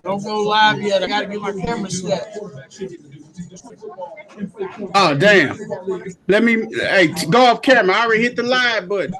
Don't go live yet. I gotta get my camera set. Oh damn! Let me go off camera. I already hit the live button.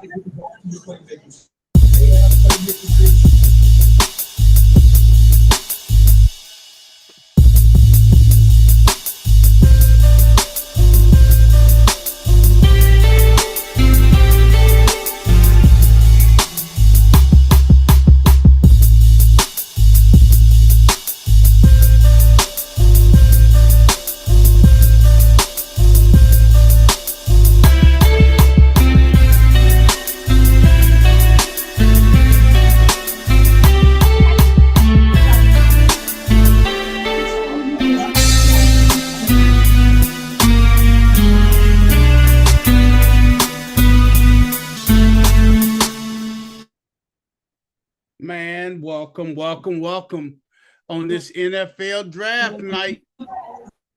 Man, welcome on this NFL draft night.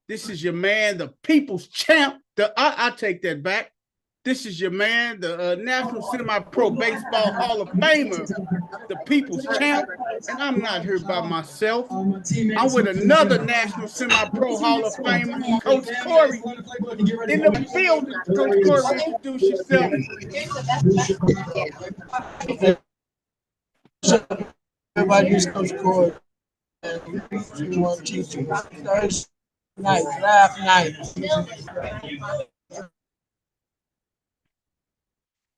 This is your man, the people's champ. I take that back. This is your man, the National Semi-Pro Baseball Hall of Famer, the people's champ. And I'm not here by myself. I'm with another National Semi-Pro Hall of Famer, Coach Corey. In the building, Coach Corey, introduce yourself. Everybody is Coach Corey. Thursday night, draft night.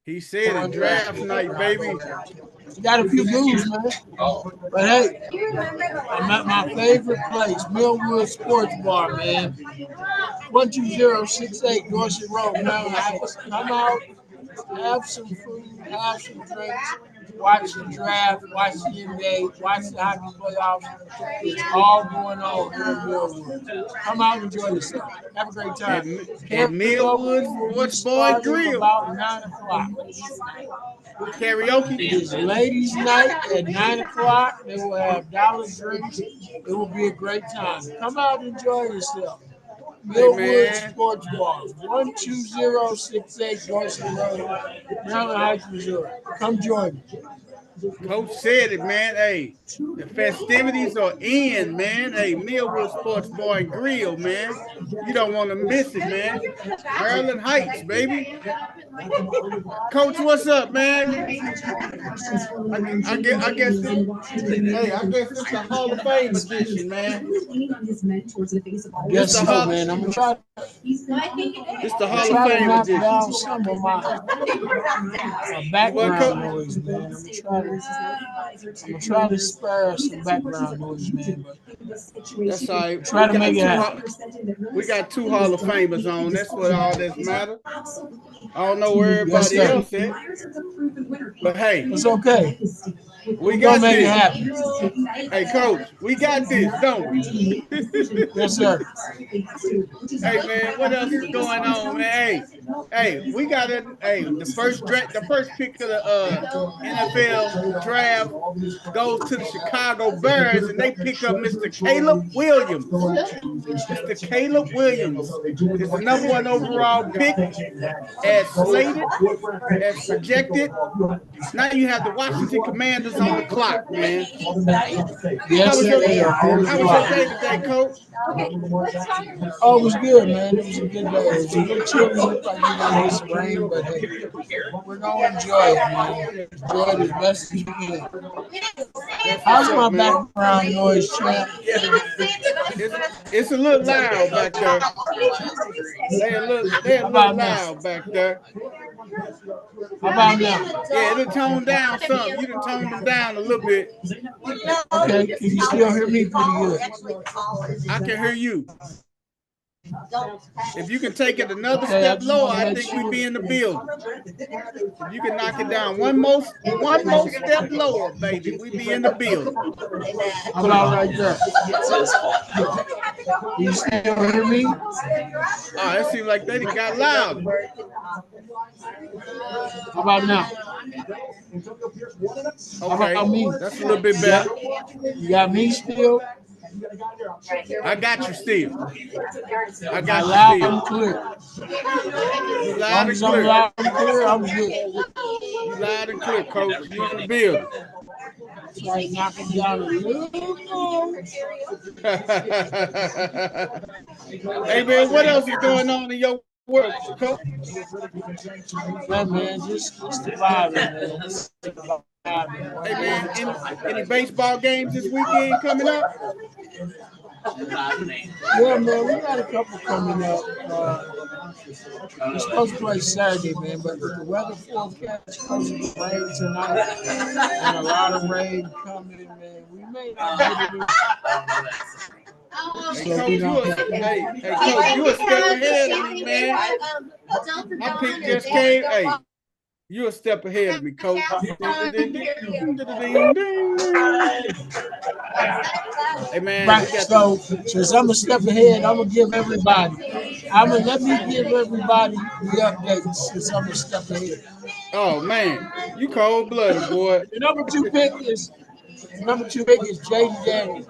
He said a draft night, baby. We got a few moves, man. But hey, I'm at my favorite place, Millwood Sports Bar, man. 12068 Dorsey Road, Maryland Heights. Come out, have some food, have some drinks. Watch the draft, watch the NBA, watch the hockey playoffs. It's all going on here in Millwood. Come out and enjoy yourself. Have a great time. At Millwood Sports Bar Grill. About 9 o'clock. Karaoke. It's ladies' night at 9 o'clock. They will have dollar drinks. It will be a great time. Come out and enjoy yourself. Millwood Sports Bar, 12068 Dorsey Road, Maryland Heights, Missouri. Come join me. Coach said it, man. Hey, the festivities are in, man. Hey, Millwood Sports Bar and Grill, man. You don't want to miss it, man. Maryland Heights, baby. Coach, what's up, man? I guess it's the Hall of Fame edition, man. Yes, so, man. I'm gonna try. It's the Hall of Fame edition. Some of my background noise, man. I'm gonna try to spare some background noise, man. But that's all right. Try to make it happen. We got two Hall of Famers on. That's what all that matters. I don't know where everybody else is, but hey, it's okay. We got make this. It happen. Hey, Coach, we got this, don't we? Yes, sir. Hey, man, what else is going on, man? Hey, we got it. Hey, the first pick of the NFL draft goes to the Chicago Bears, and they pick up Mr. Caleb Williams. Mr. Caleb Williams is the number 1 overall pick, as slated, as projected. Now you have the Washington Commanders on the clock, man. Yes, how was your day today, Coach? Oh, it was good, man. It was a good day. It was a little chilly. Looked like we were going to get some rain, but hey, we're going to enjoy it, man. Enjoy it as best as you can. How's my background noise, champ? It's a little loud back there. They're a little loud back there. How about now? Yeah, it'll tone down some. You done toned them down a little bit. Okay, can you still hear me pretty good? I can hear you. If you can take it another step lower, I think we'd be in the building. If you can knock it down one more step lower, baby, we'd be in the building. How about right there? You still hear me? Oh, it seems like they got loud. How about now? Okay, how about me? That's a little bit better. You got me still? I got you still. I got loud you still. And clear. You loud and clear. Loud and clear, I'm good. You loud and clear, Coach. You in the building. Like knocking down a little more. Hey man, what else is going on in your world, Coach? Yeah, man, just surviving, man. Hey man, any baseball games this weekend coming up? Yeah, man, we got a couple coming up. We're supposed to play Saturday, man, but with the weather forecast is supposed to be rain tonight and a lot of rain coming, man. We may not get it in. Hey, Coach, you a step ahead of me, man. My pick just came. Hey, you a step ahead of me, Coach. Hey man, Right, so since I'm a step ahead, I'm gonna give everybody. Let me give everybody the updates since I'm a step ahead. Oh man, you cold blooded, boy. The number two pick is Jaden Daniels.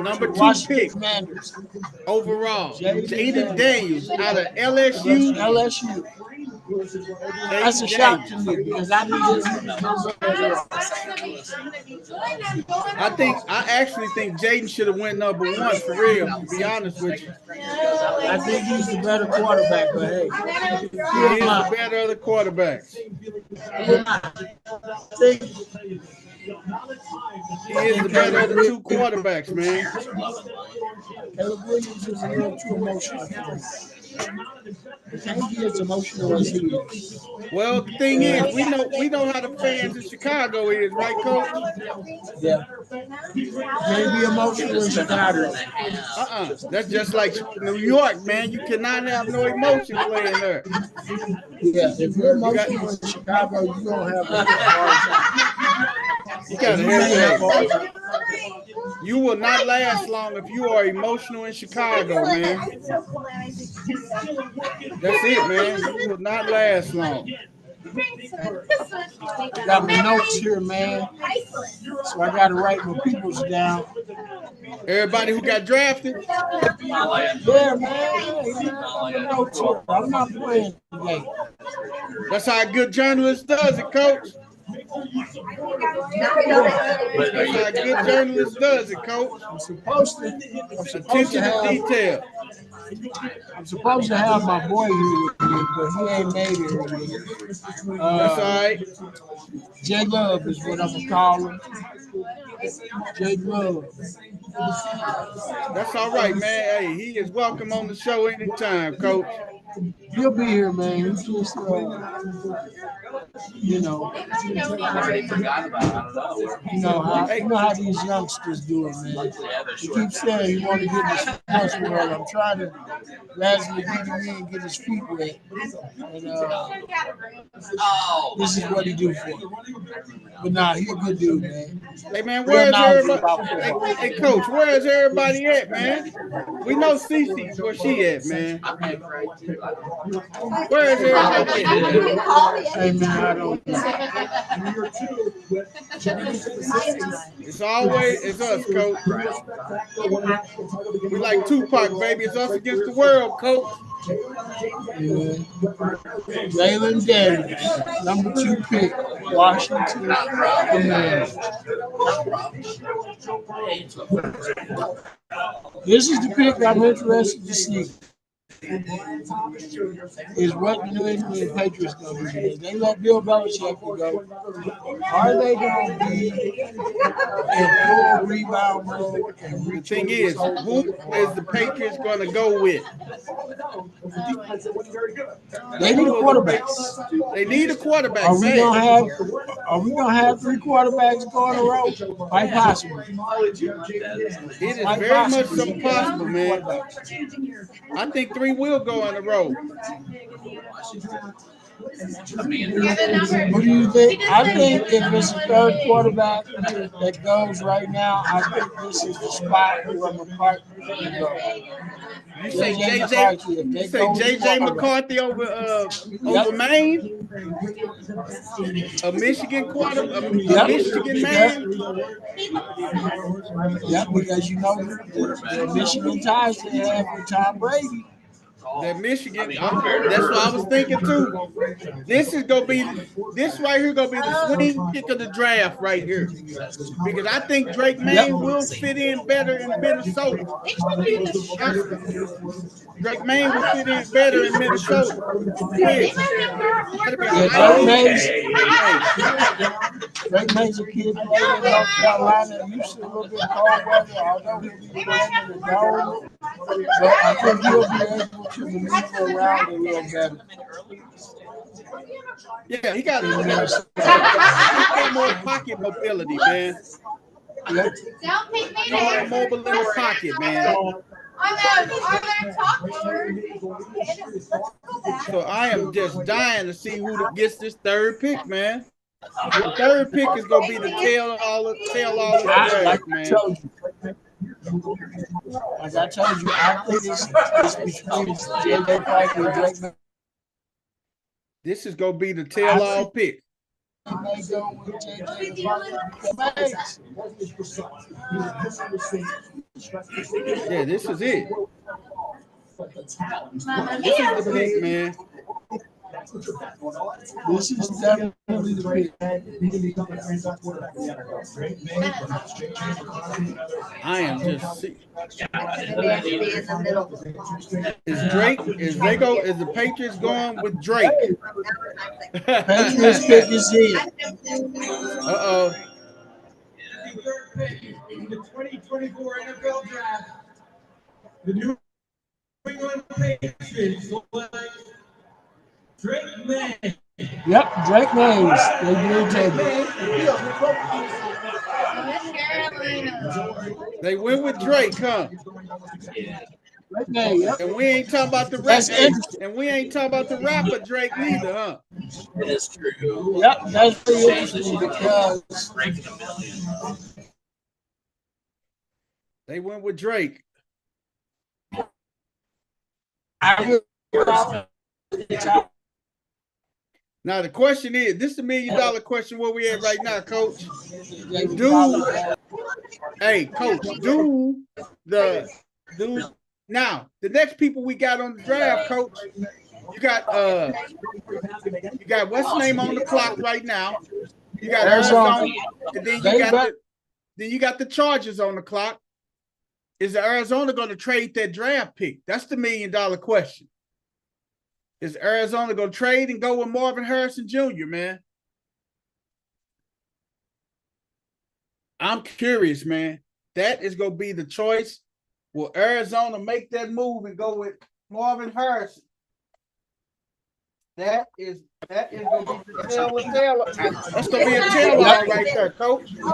Number two Washington pick Commanders. overall, Jaden Daniels out of LSU. LSU. That's a shock to me because I knew this. I actually think Jaden should have went number one for real. To be honest with you, I think he's the better quarterback, but hey, he is the better of the quarterbacks. He is the better of the two quarterbacks, man. Caleb Williams is a little too emotional. He can't be as emotional as he is. Well, the thing is, we know how the fans in Chicago is, right, Coach? Yeah. Can't be emotional in Chicago. That's just like New York, man. You cannot have no emotion playing there. Yeah, if you're emotional in Chicago, you don't have a hard time. You gotta have you will not last long if you are emotional in Chicago, man. That's it, man. You will not last long. Got my notes here, man. So I got to write my peoples down. Everybody who got drafted? Yeah, man. I'm not playing today. That's how a good journalist does it, Coach. That's how a good journalist does it, Coach. I'm supposed to Attention to detail. I'm supposed to have my boy here with me, but he ain't made it here. That's all right. J Love is what I'm gonna call him. J Love. That's all right, man. Hey, he is welcome on the show anytime, Coach. He'll be here, man. He's just, you know how these youngsters do it, man. He keeps saying he want to get in the sports world. I'm trying to gradually get him in and get his feet wet. And this is what he do for him. But nah, he's a good dude, man. Hey, man, where's everybody? Hey, Coach, where's everybody at, man? We know Cece's where she at, man. Where is everybody at? Hey, man, I don't know. It's us, Coach. We like Tupac, baby. It's us against the world, Coach. Yeah. Jalen Daniels, number 2 pick, Washington Commanders. This is the pick I'm interested to see. Is what the New England Patriots going to do? They let Bill Belichick go. Are they going to be in full rebound mode? The thing is, who is the Patriots going to go with? They need a quarterback. They need a quarterback. Are we gonna have 3 quarterbacks going a row? Quite possible. It is very much so possible, man. I think 3 will go in a row. What do you think? I think if it's a 3rd quarterback that goes right now, I think this is the spot where McCarthy can go. You say JJ McCarthy over Maine? A Michigan Michigan man? Yeah, because you know the Michigan ties they have with Tom Brady. That Michigan, that's what I was thinking too. This right here gonna be the swing pick of the draft right here. Because I think Drake May will fit in better in Minnesota. Drake May will fit in better in Minnesota. Drake May's a kid playing in North Carolina, used to a little bit cold weather, although he'll be playing in the dome. But I think he'll be able to maneuver around a little better. Yeah, he got more pocket mobility, man. Yep. More mobile in the pocket, man. So I am just dying to see who gets this third pick, man. The third pick is gonna be the tail all of the draft, man. Like I told you, I think it's between J.J. Fight and Drake May. This is gonna be the tail all pick. Yeah, this is it. This is the pick, man. This is definitely the pick. I am just sick. Is the Patriots going with Drake? Patriots pick is here. Uh-oh. In the 2024 NFL Draft, the New England Patriots select Drake May. Yep, Drake Mays. They did take it. They went with Drake, huh? Drake May, yep. And we ain't talking about the rapper Drake neither, huh? It is true. Yep, that's pretty interesting because they went with Drake. Now the question is, this is $1 million question. Where we at right now, Coach? Now the next people we got on the draft, Coach. You got what's the name on the clock right now? You got Arizona, and then you got the Chargers on the clock. Is Arizona going to trade that draft pick? That's the $1 million question. Is Arizona going to trade and go with Marvin Harrison Jr., man? I'm curious, man. That is going to be the choice. Will Arizona make that move and go with Marvin Harrison? That is going to be the tail. That's going to be a tail right there, Coach. Yep,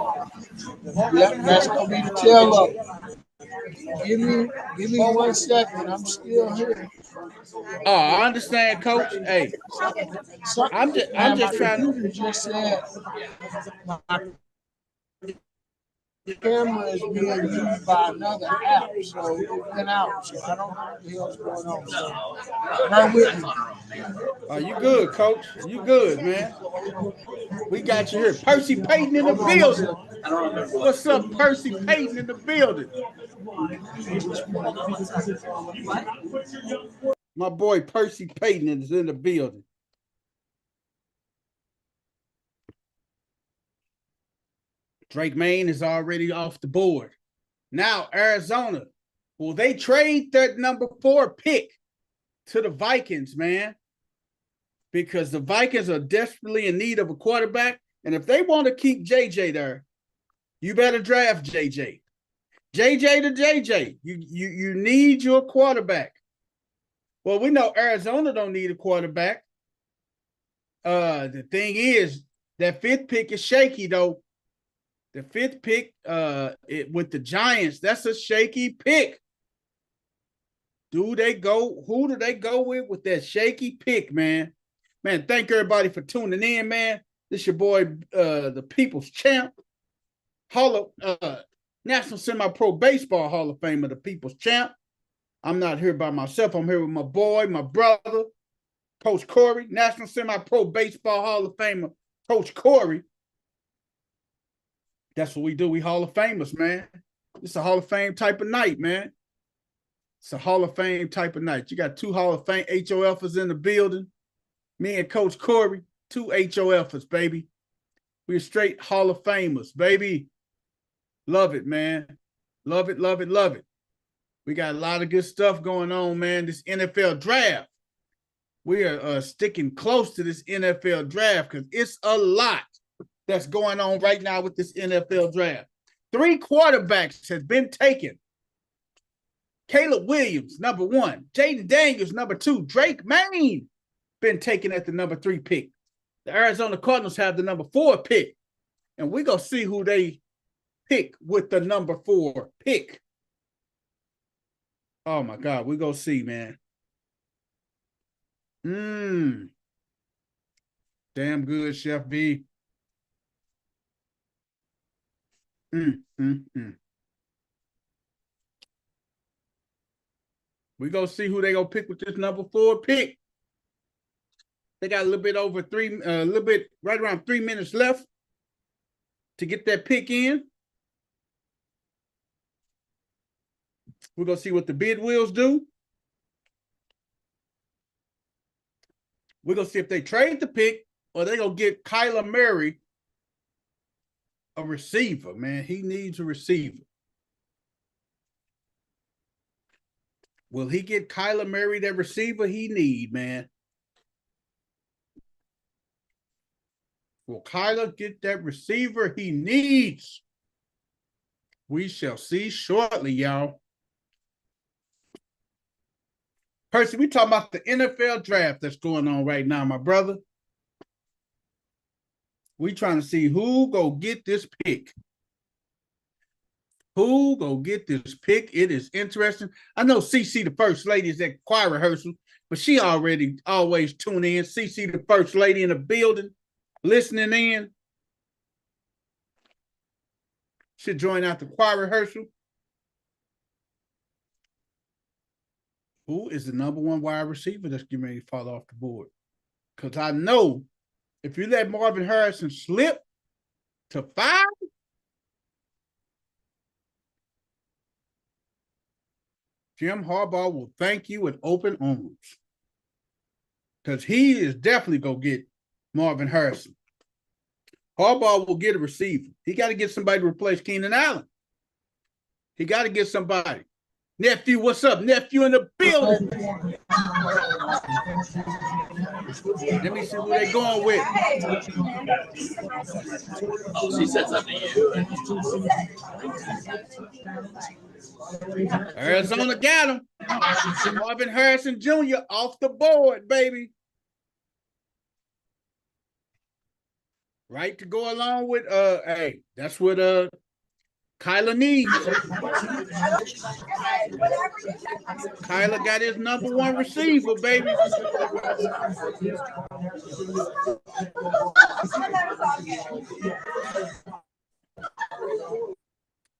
that's going to be the tail up. Give me 1 second. I'm still here. Oh, I understand, Coach. Hey, I'm just trying to. Just said the camera is being used by another app, so it went out. So I don't know what the hell's going on. So bear with me. You good, Coach? You good, man? We got you here. Percy Payton in the building. What's up, Percy Payton in the building? My boy Percy Payton is in the building. Drake May is already off the board. Now, Arizona, will they trade that number 4 pick to the Vikings, man? Because the Vikings are desperately in need of a quarterback. And if they want to keep JJ there, you better draft JJ. JJ to JJ. You need your quarterback. Well, we know Arizona don't need a quarterback. The thing is, that 5th pick is shaky, though. The 5th pick with the Giants, that's a shaky pick. Who do they go with that shaky pick, man? Man, thank everybody for tuning in, man. This your boy, the People's Champ, National Semi-Pro Baseball Hall of Famer, the People's Champ. I'm not here by myself. I'm here with my boy, my brother, Coach Corey, National Semi-Pro Baseball Hall of Famer, Coach Corey. That's what we do. We Hall of Famers, man. It's a Hall of Fame type of night, man. It's a Hall of Fame type of night. You got 2 Hall of Fame HOFers in the building. Me and Coach Corey, 2 HOFers, baby. We're straight Hall of Famers, baby. Love it, man. Love it, love it, love it. We got a lot of good stuff going on, man. This NFL draft. We are sticking close to this NFL draft because it's a lot that's going on right now with this NFL draft. 3 quarterbacks has been taken. Caleb Williams, number 1. Jaden Daniels, number 2. Drake Maye been taken at the number 3 pick. The Arizona Cardinals have the number 4 pick. And we're going to see who they pick with the number 4 pick. Oh, my God. We're going to see, man. Damn good, Chef B. We gonna see who they gonna pick with this number 4 pick. They got a little bit over right around 3 minutes left to get that pick in. We're gonna see what the bid wheels do. We're gonna see if they trade the pick or they gonna get Kyler Murray a receiver, man. He needs a receiver. Will he get Kyler Murray that receiver he need, man? Will Kyler get that receiver he needs? We shall see shortly, y'all. Percy, we talking about the NFL draft that's going on right now, my brother. We trying to see who go get this pick. Who go get this pick? It is interesting. I know CC, the first lady, is at choir rehearsal, but she already always tune in. CC, the first lady in the building, listening in. Should join out the choir rehearsal. Who is the number 1 wide receiver that's getting ready to fall off the board? Because I know if you let Marvin Harrison slip to 5, Jim Harbaugh will thank you with open arms. Because he is definitely going to get Marvin Harrison. Harbaugh will get a receiver. He got to get somebody to replace Keenan Allen. He got to get somebody. Nephew, what's up? Nephew in the building. Let me see who they going with. Oh, she said something to you. Arizona got him. Marvin Harrison Jr. off the board, baby. Right to go along with hey, that's what Kyler needs. Kyler got his number 1 receiver, baby.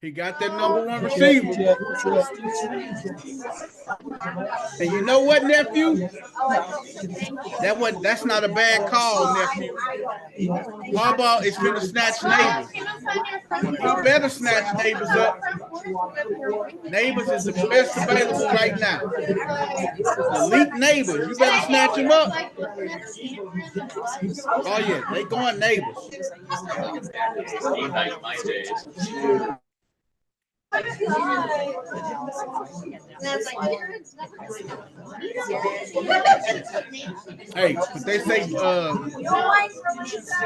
He got that number 1 receiver. And you know what, nephew? That's not a bad call, nephew. Harbaugh is going to snatch Neighbors. You better snatch Neighbors up. Neighbors is the best available right now. Elite Neighbors. You better snatch him up. Oh, yeah. They going Neighbors. Hey, but they say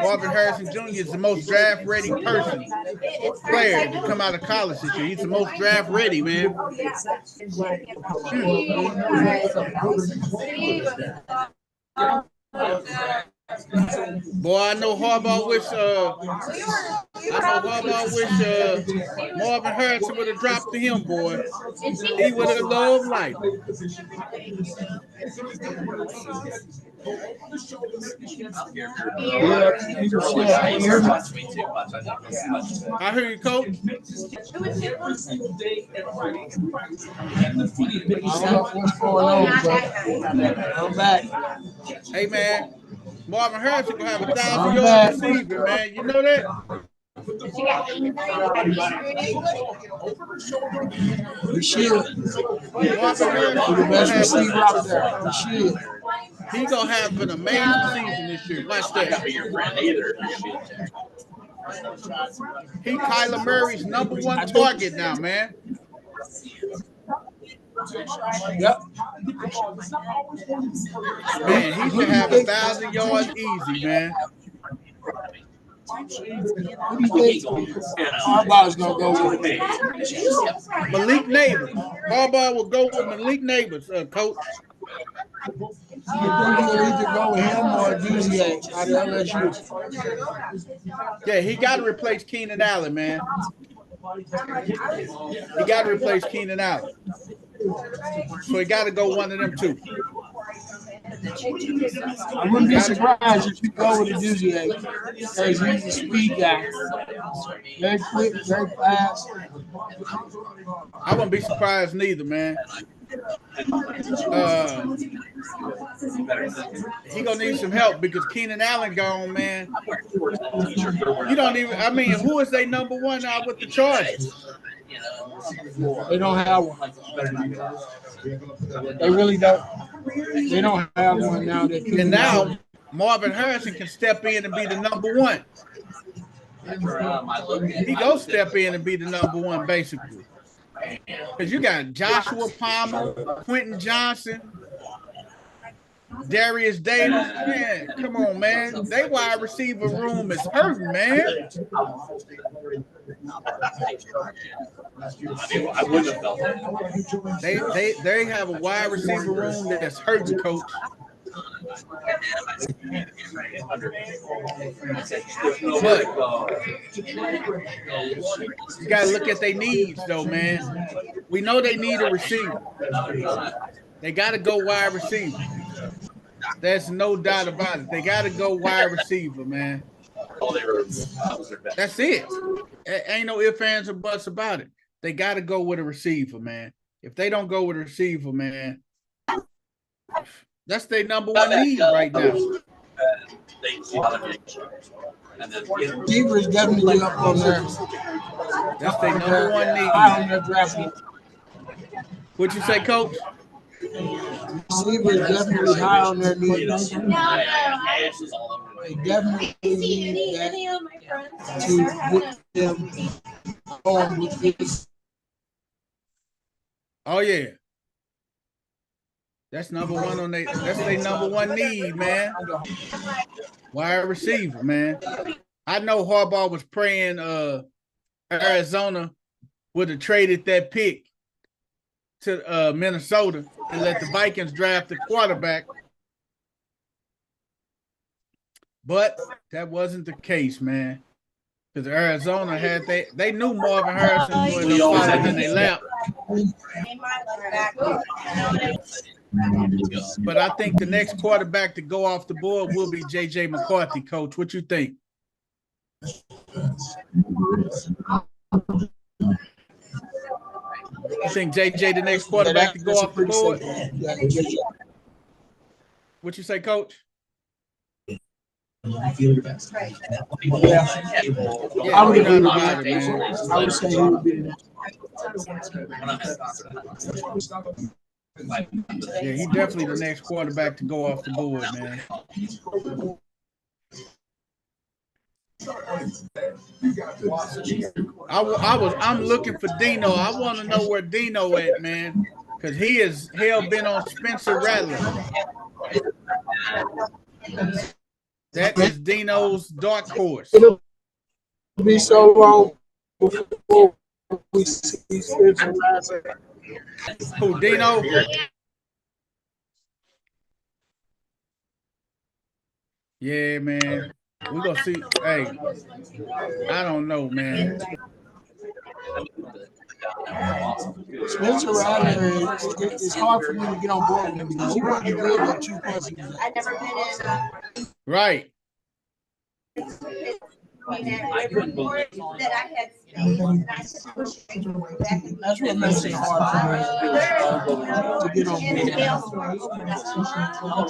Marvin Harrison Jr. is the most draft-ready player to come out of college this year. He's the most draft-ready, man. Boy, I know Harbaugh wish Marvin Harrison would have dropped to him, boy. He would have loved life. I hear you, Coach. What's going on, bro? I'm back. Hey, man. Marvin Harrison gonna have 1,000 yards receiver, man. You know that? He should. Marvin Harrison He's the best gonna receiver have, out there. He should. he gonna have an amazing season this year. Watch I that. can't be your friend either. He Kyler Murray's number one I think- target now, man. Yep. Man, he should have 1,000 yards easy, man. Who do you think Harbaugh's gonna go with? Malik Neighbors. Harbaugh will go with Malik Neighbors, coach. You think he'll either go with him or Duzier out of LSU? Yeah, he got to replace Keenan Allen, man. He got to replace Keenan Allen. So he got to go one of them two. I wouldn't be surprised if you go with a Duzier because he's a speed guy. Very quick, very fast. I wouldn't be surprised neither, man. He gonna need some help because Keenan Allen gone, man. You don't even. I mean, who is their number one now with the Chargers? They don't have one. They really don't. They don't have one now. And now Marvin Harrison can step in and be the number one. He go step in and be the number one, basically. Because you got Joshua Palmer, Quentin Johnson, Darius Davis. Man, come on, man. They wide receiver room is hurting, man. I wouldn't have felt that. They have a wide receiver room that's hurting, coach. But you gotta look at their needs, though, man. We know they need a receiver. They gotta go wide receiver. There's no doubt about it. They gotta go wide receiver, man. That's it. Ain't no ifs, ands, or buts about it. They gotta go with a receiver, man. If they don't go with a receiver, man, that's their number one need right now. Receiver is definitely up on there. That's their number one need. High on their draft list. What you say, coach? Receiver is definitely high on their needs. They definitely need that to get them on with this. Oh yeah. That's number one on they. That's their number one need, man. Wide receiver, man. I know Harbaugh was praying Arizona would have traded that pick to Minnesota and let the Vikings draft the quarterback. But that wasn't the case, man. Because Arizona had they knew Marvin Harrison was going to fall in their lap. But I think the next quarterback to go off the board will be J.J. McCarthy, coach. What you think? You think J.J. the next quarterback to go off the board? What you say, coach? Yeah. Yeah, I would agree with about that. it, man. I would say he would be the Yeah, he definitely the next quarterback to go off the board, man. I'm looking for Dino. I want to know where Dino at, man, because he is hell bent on Spencer Rattler. That is Dino's dark horse. It'll be so long before we see Spencer Rattler. Who, Dino? Yeah, man. We're going to see. Hey, I don't know, man. Spencer Rattler, it's hard for me to get on board with him because he wasn't good at 2 plus years. I've never been Right. in that I had That's what makes it hard for me to get on board.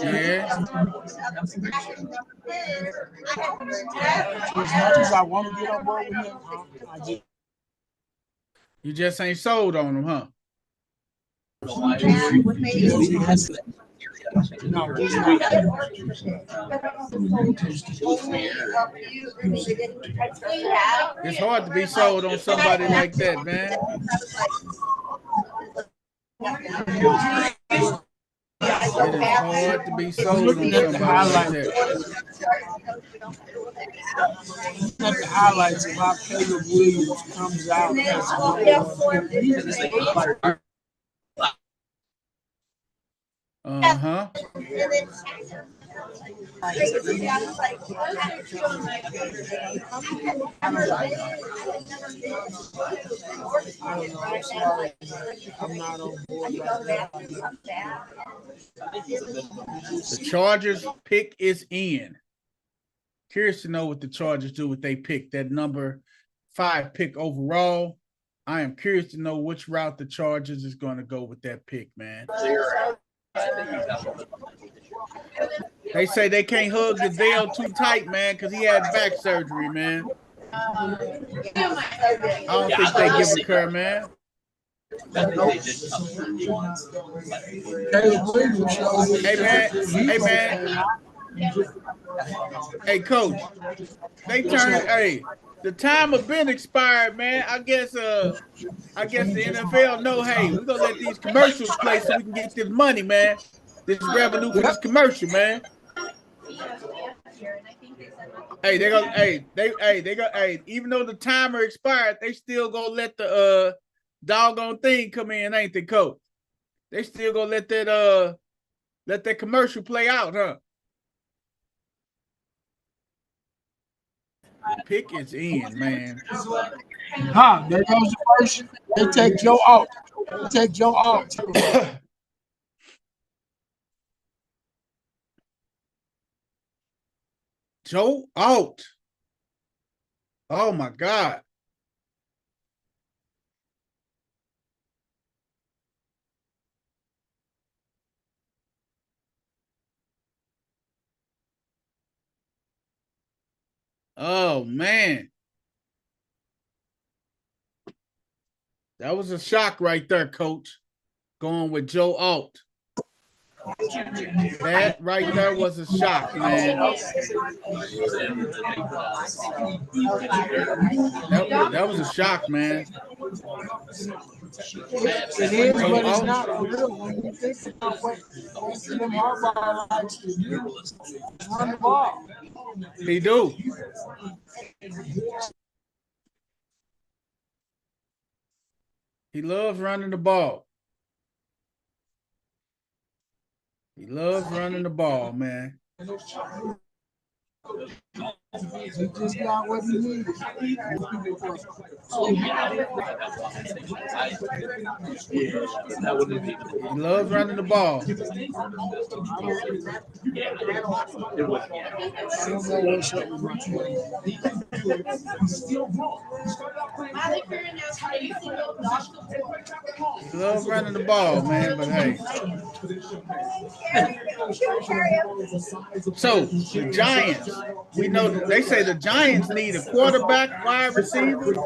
Yeah. As much as I want to get on board with him, I just You just ain't sold on them, huh? no, just not. It's hard to be sold on somebody like that, man. It is hard to be sold on somebody like that. At the highlights of how Caleb Williams comes out as a Uh-huh. I'm sorry. I'm not on board right now. The Chargers pick is in. Curious to know what the Chargers do with they pick, that number 5 pick overall. I am curious to know which route the Chargers is going to go with that pick, man. They say they can't hug Goodell too tight, man, because he had back surgery, man. I don't think they give a care, man. Hey, man. Hey, coach. They turned. Hey, the time have been expired, man. I guess the NFL know. Hey, we're gonna let these commercials play so we can get this money, man. This revenue for this commercial, man. Hey, they go. Hey, even though the timer expired, they still gonna let the doggone thing come in, ain't they, coach? They still gonna let that commercial play out, huh? Pick is in, man. There goes the first. They take Joe out. Joe out. Oh my God. Oh man. That was a shock right there, coach. Going with Joe Alt. That right there was a shock, man. That was a shock, man. It is, but it's not for real. When you think about what Jim Harbaugh likes to do, run the ball. He do. He loves running the ball. He loves running the ball, man. He just got what he needs. He loves running the ball. I don't know what's up with my team. He loves running the ball, man, but hey. So, the Giants, we know they say the Giants need a quarterback, wide receiver. Do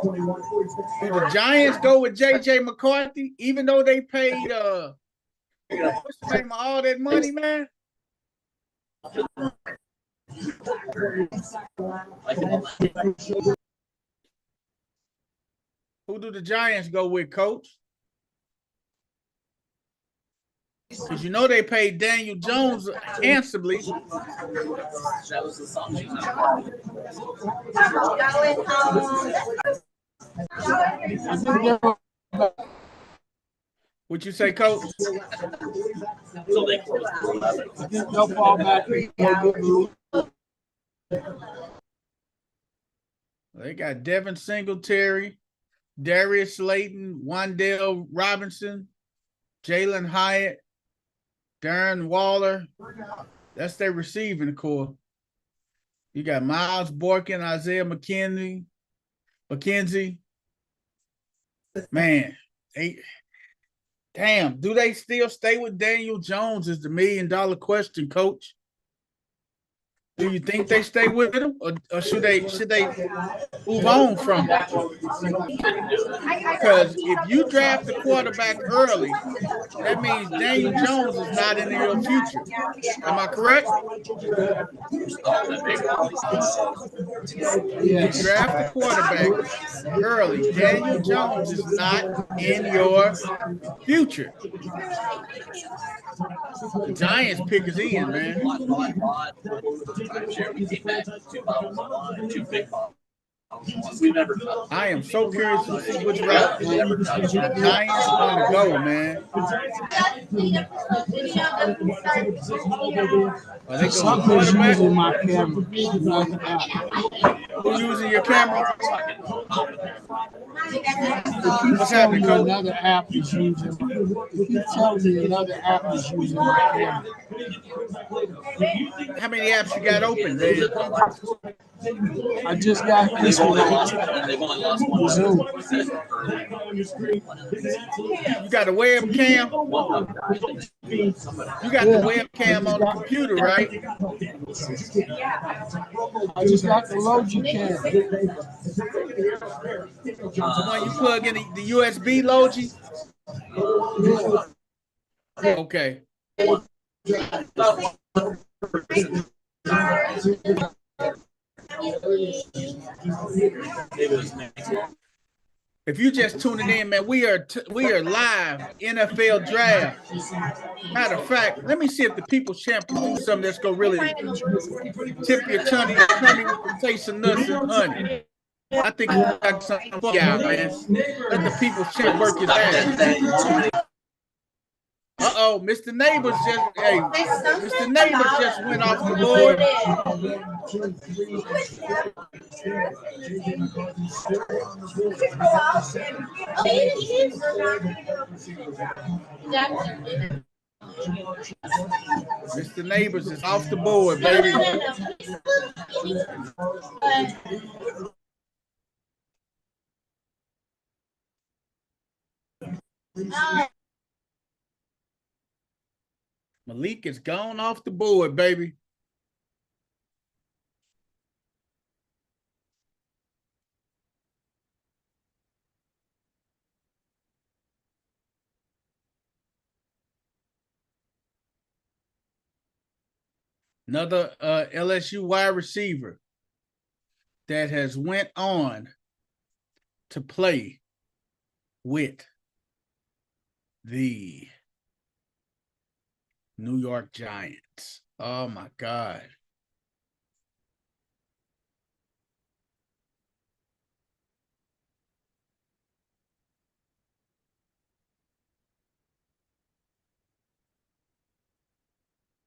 the Giants go with J.J. McCarthy, even though they paid what's the name of all that money, man? Who do the Giants go with, coach? Because you know they paid Daniel Jones handsomely. What you say, coach? They'll fall back. They got Devin Singletary, Darius Slayton, Wan'Dale Robinson, Jalen Hyatt, Darren Waller. That's their receiving core. You got Miles Boykin, Isaiah McKenzie, Man, damn, do they still stay with Daniel Jones is the $1 million question, Coach. Do you think they stay with him, or should they move on from it? Because if you draft a quarterback early, that means Daniel Jones is not in your future. Am I correct? You draft a quarterback early, Daniel Jones is not in your future. The Giants pick is in, man. I am so curious to see which route the Giants are going to go, man. Are they going quarterback? Using my camera. Who's using your camera? What's happening, Coach? Another app is using. You tell me another app is using my camera. How many apps you got open, man? I just got this one. Zoom. You got a webcam? You got the webcam on the computer, right? I just got the Logicam. The one you plug in the USB Logi? Okay. If you just tuning in, man, we are live NFL draft. Matter of fact, let me see if the People's Champ can do something that's gonna really tip your tummy with the taste of nuts and honey. I think we got something for y'all, man. Let the People's Champ work his ass. Uh-oh, Mr. Neighbors Mr. Neighbors just went off the board. Mr. Neighbors is off the board, baby. Malik is gone off the board, baby. Another LSU wide receiver that has went on to play with the New York Giants. Oh, my God.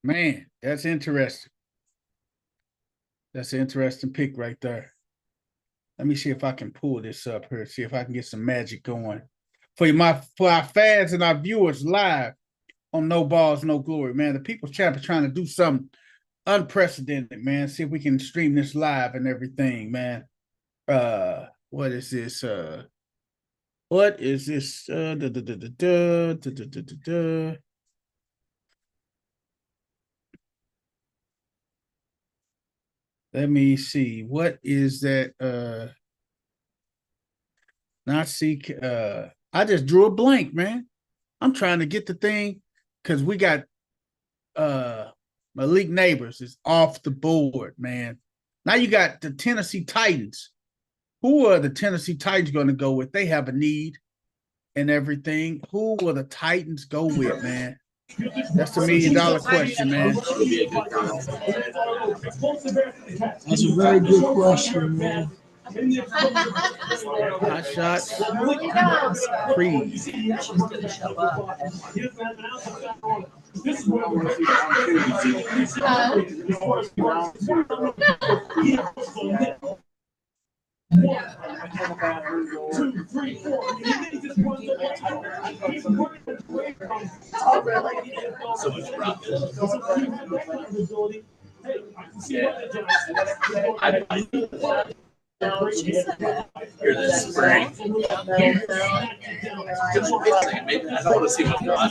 Man, that's interesting. That's an interesting pick right there. Let me see if I can pull this up here, see if I can get some magic going. For our fans and our viewers live on No Balls, No Glory, man. The People's Champ is trying to do something unprecedented, man. See if we can stream this live and everything, man. What is this? What is this? Let me see. What is that? Not see. I just drew a blank, man. I'm trying to get the thing because we got Malik Neighbors is off the board, man. Now you got the Tennessee Titans. Who are the Tennessee Titans going to go with? They have a need and everything. Who will the Titans go with, man? That's the $1 million question, man. That's a very good question, man. Hot shots. Freeze. Here this spring. Maybe I don't want to see what's going on.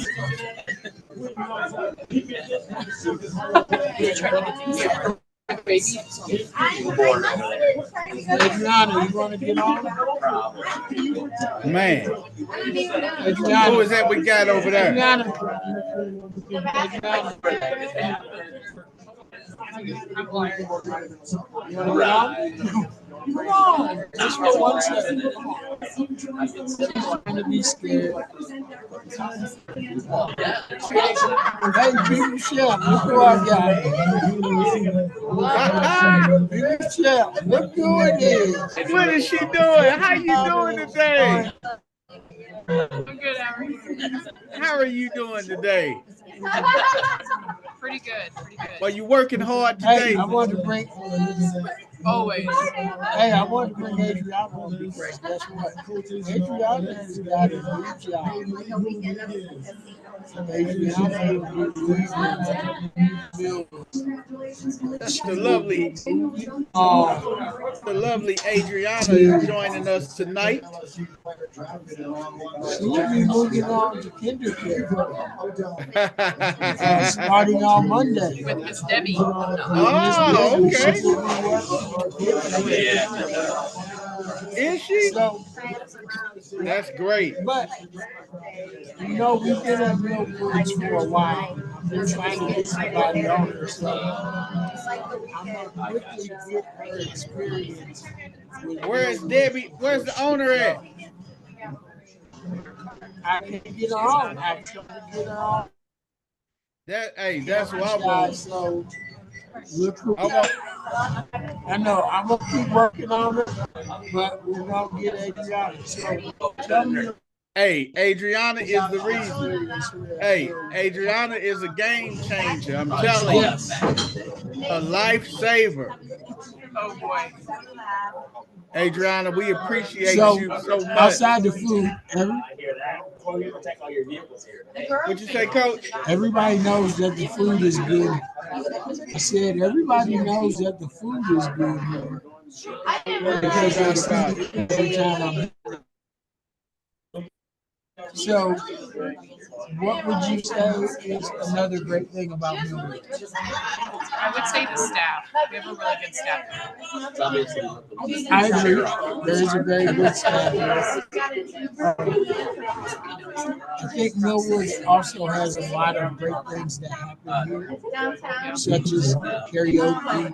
Adriana, you want to get on? Man, Adriana, who is that we got over there? Adriana. You want to get on? Come on, just for 1 second. Come on. I'm gonna be scared. Hey, Big Michelle, look who I got. Big Michelle, look who it is. What is she doing? How you doing today? I'm good, how are you? How are you doing today? Pretty good, pretty good. Well, you working hard today? Hey, I wanted to bring. Always. Hey, I wanted to bring Adriana on because guess what? Adriana has got a new job. That's the lovely Adriana is joining us tonight. She'll be moving on to kindergarten starting on Monday. With Miss Debbie. Oh, okay. Is she? So, that's great. But you know, we've been at Millwoods for a while. I've been trying to get somebody on there, so I'm gonna quickly get her experience. Where's Debbie? Where's the owner at? I can't get her on. I'm trying to get her on. That's what I want. So, look who I know. I'm gonna keep working on it, but we're gonna get Adriana. So, tell me. Hey, Adriana is the reason. Hey, Adriana is a game changer. I'm telling you, a lifesaver. Oh boy. Adriana, we appreciate you so much. Outside the food, What'd you say, Coach? everybody knows that the food is good. I said everybody knows that the food is good here. Because I see it every time I'm here. So, what would you say is another great thing about Millwood? I would say the staff. We have a really good staff. I agree. There is a very good staff here. I think Millwood also has a lot of great things that happen here, such as karaoke,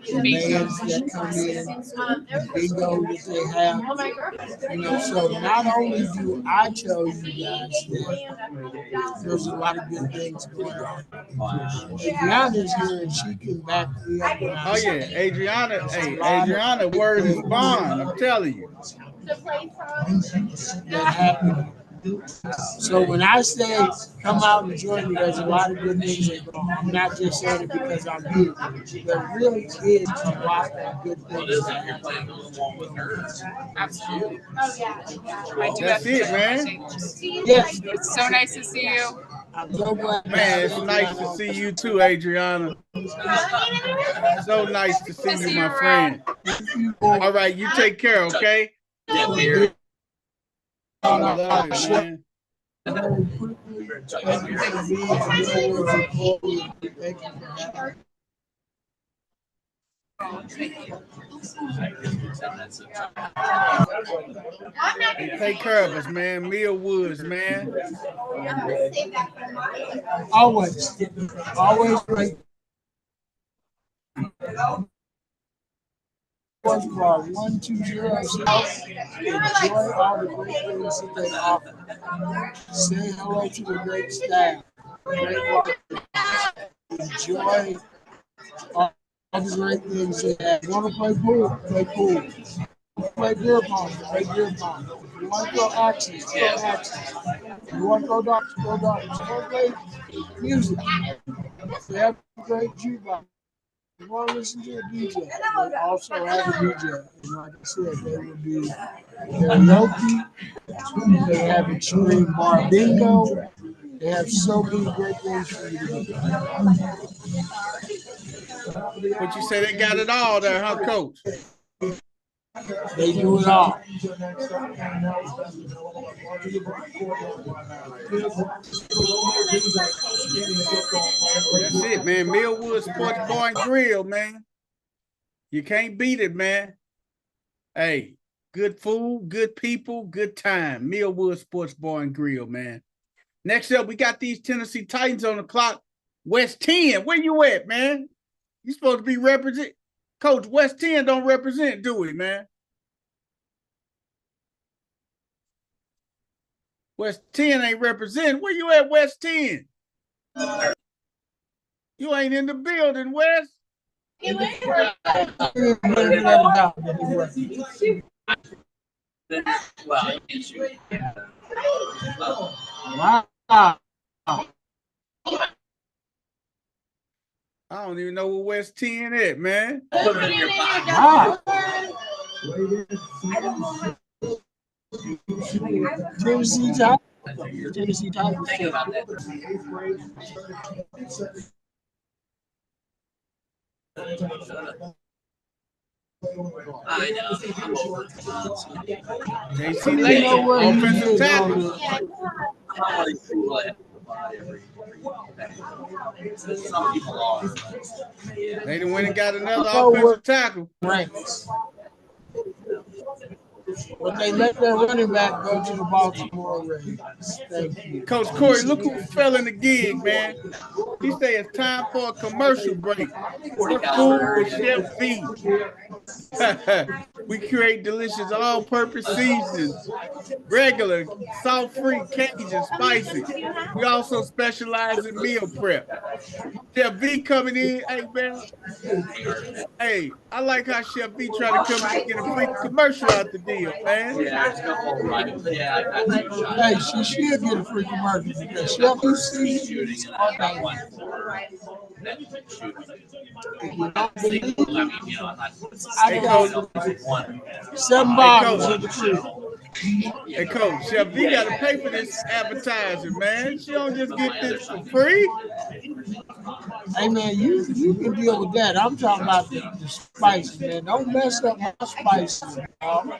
the bands that come in, the bingo that they have. You know, so not only do I tell you guys that there's a lot of good things going on. Adriana's here and she can back me up. Oh yeah, Adriana. Hey, Adriana, word is bond. I'm telling you. That happened. So when I say come out and join me, there's a lot of good things that go on. I'm not just saying it because I'm here. There really is a lot of good things that happen. Absolutely. That's it, man. Yes, It's so nice to see you. I'm so glad. Man, it's nice to see you too, Adriana. So nice to see you, my friend. All right, you take care, okay? I love it, man. Hey, take care of us, man. Mia Woods, man. Always great. 120 South. Enjoy all the great things that they offer. Say hello to the great staff. Great work. Enjoy all the great things they have. You want to play pool? Play pool. Play beer pong. Play beer pong. If you want to go axes, go axes. If you want to go darts, go darts. If you want to play music, they have a great jukebox. You want to listen to a DJ, they also have a DJ. And like I said, they will do karaoke, they have extreme bar bingo, they have so many great things for you to do. What you say? They got it all there, huh, Coach? They do it all. That's it, man. Millwood Sports Bar and Grill, man. You can't beat it, man. Hey, good food, good people, good time. Millwood Sports Bar and Grill, man. Next up, we got these Tennessee Titans on the clock. West 10, where you at, man? You supposed to be represent. Coach, West 10 don't represent, do we, man? West 10 ain't represent. Where you at, West 10? You ain't in the building, West. Well, I can't shoot. Wow. I don't even know where West 10 at, man. Put it in your pocket. Wow. Tennessee Titans. Tennessee Titans. Think about that. I know. JC Layton, offensive tackle. How many people have to buy every some people are. They done went and got another offensive tackle. Ranks. But they let their running back go to the Baltimore Ravens. Thank you. Coach Corey, look who fell in the gig, man. He say it's time for a commercial break. Food with Chef V. We create delicious all-purpose seasonings, regular, salt-free, Cajun, spicy. We also specialize in meal prep. Chef V coming in, hey man. Hey, I like how Chef V try to come in and get a free commercial out the deal, man. Hey, she should get a free commercial because Chef V sees Shooting all and I day. got one for that shooting. If you don't believe I mean, you know, I'm not. I got one. 7 bottles of the crib. Hey, Coach, Chef V got to pay for this advertising, man. She don't just get this for free. Hey man, you can deal with that. I'm talking about the spices, man. Don't mess up my spices. Dog.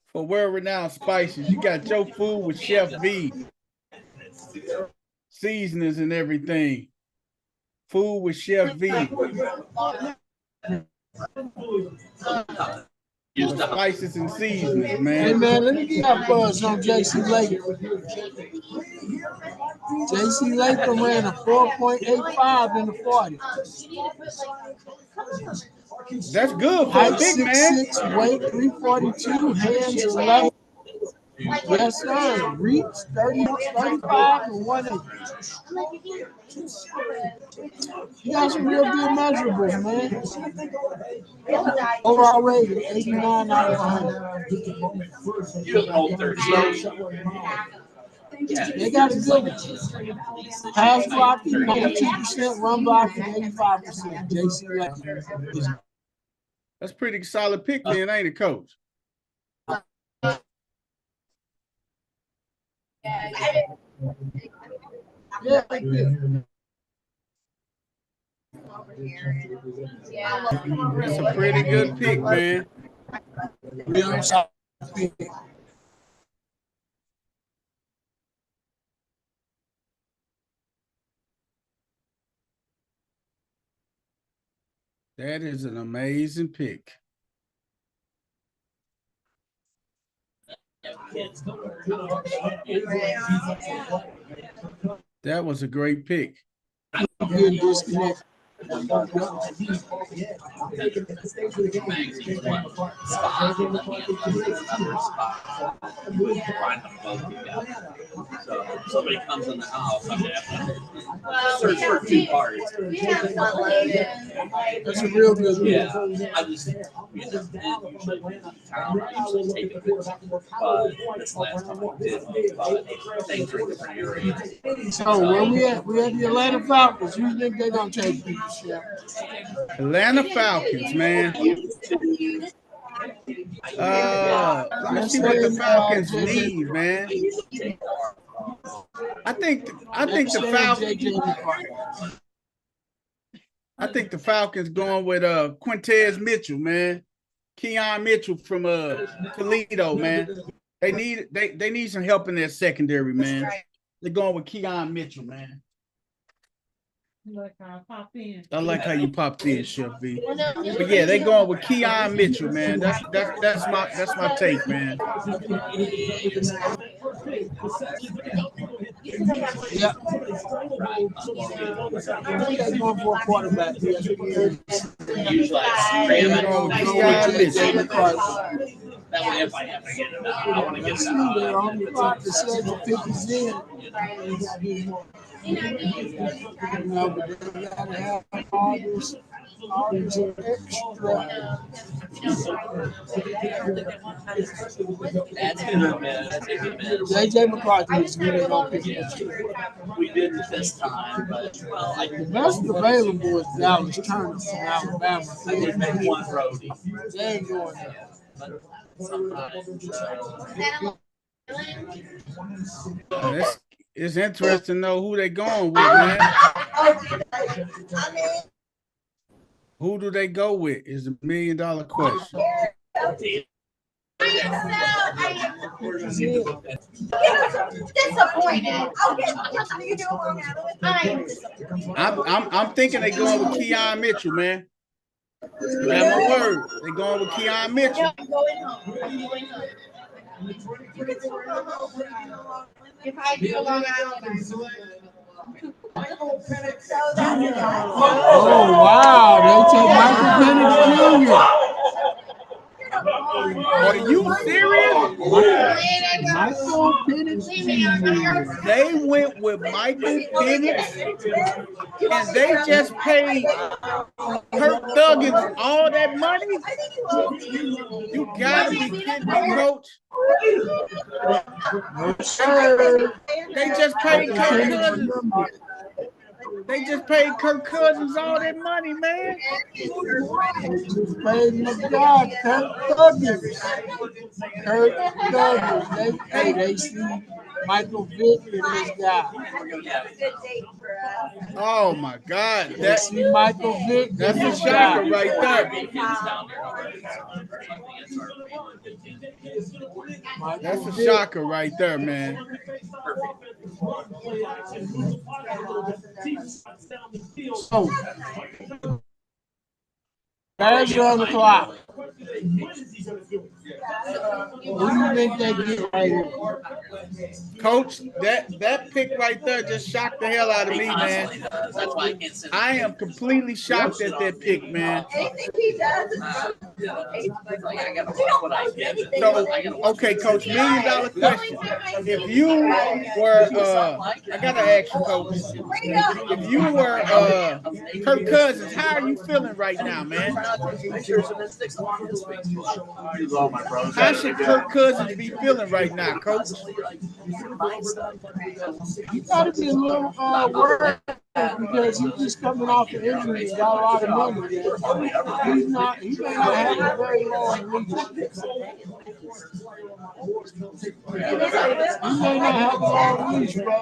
For world-renowned spices, you got your food with Chef V. Seasonings and everything. Food with Chef V. Spices and seasonings, Hey man. man, let me get that buzz on JC Latham. JC Latham ran a 4.85 in the 40. That's good for a Height big man. 6'6", weight 342, hands 11. Yes, sir. Reach 30, 35, and 180. He got some real good measurables, man. Overall rating 89 out of 100. You have an old 30. They got a good one. Pass blocking 92%, run blocking 85%. JC Latham. That's pretty solid pick, then, ain't it, Coach? Yeah. That's a pretty good pick, man. Real solid pick. That is an amazing pick. That was a great pick. Good disconnect. Somebody comes in the house, I'm search for a few parts. That's a real good pick. Yeah, I just, usually take it. This last time I did, things are in different areas. So where we at? We at the Atlanta Falcons. Who think they're gonna take people, Chef? Atlanta Falcons, man. Let's see what the Falcons need, man. I think the Falcons going with Quintez Mitchell, man. Keon Mitchell from Toledo, man. They need some help in their secondary, man. They're going with Keon Mitchell, man. I like how you popped in, Chef V. But yeah, they going with Keon Mitchell, man. That's my take, man. Yeah. I think they're going for a quarterback. Usually I that way if I ever get it out, I want to get that out. They're on the clock to say the 50's in. No, but they gotta have all this extra. That's good, man. That's a good man. JJ McCarthy is really gonna pick it. We did it this time, but well, I The best available is Dallas Turner from Alabama. think they one roadie. They ain't going there. It's interesting to know who they going with, man. Who do they go with is $1 million question. Disappointed. I'm thinking they going with Keon Mitchell, man. You have my word. They going with Keon Mitchell. If I do Long Island. Oh wow! They take Michael Penix Jr. Are you serious? Michael Penix Jr. They went with Michael Penix, and they just paid Kirk Thuggins all that money? You gotta be kidding me, Coach. They just paid Kirk Cousins. They just paid Kirk Cousins all that money, man. They just paid my God, Kirk Thuggins. They see Michael Vick and this guy. Oh my God, They see Michael Vick. that's a shocker right there. That's a shocker right there, man. So, Bears are on the clock. Who do you think they get right here? Coach, that pick right there just shocked the hell out of me, man. That's why I can't sit. I am completely shocked at that pick, man. I gotta watch what I get. So, okay, Coach, $1 million question. If you were, I gotta ask you, Coach, if you were Kirk Cousins, how are you feeling right now, man? How should Kirk Cousins be feeling right now, Coach? You gotta be a little worried because he's just coming off an injury. He's got a lot of money. He may not have a very long leash. He may not have a long leash, bro.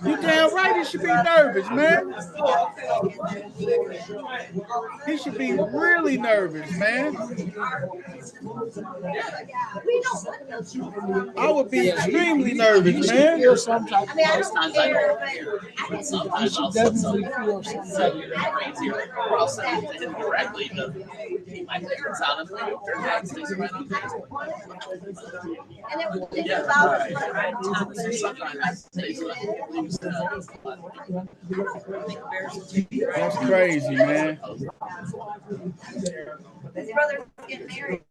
You damn right he should be nervous, man. He should be really nervous, man. I would be extremely nervous, man. Feel some type of Sometimes I don't care. But sometimes I'll set definitely feel some type of crazy, or I'll send it to him directly to keep my parents out of it. Stays right on Facebook. Yeah, sometimes stays right. That's crazy, man. His brother's getting married.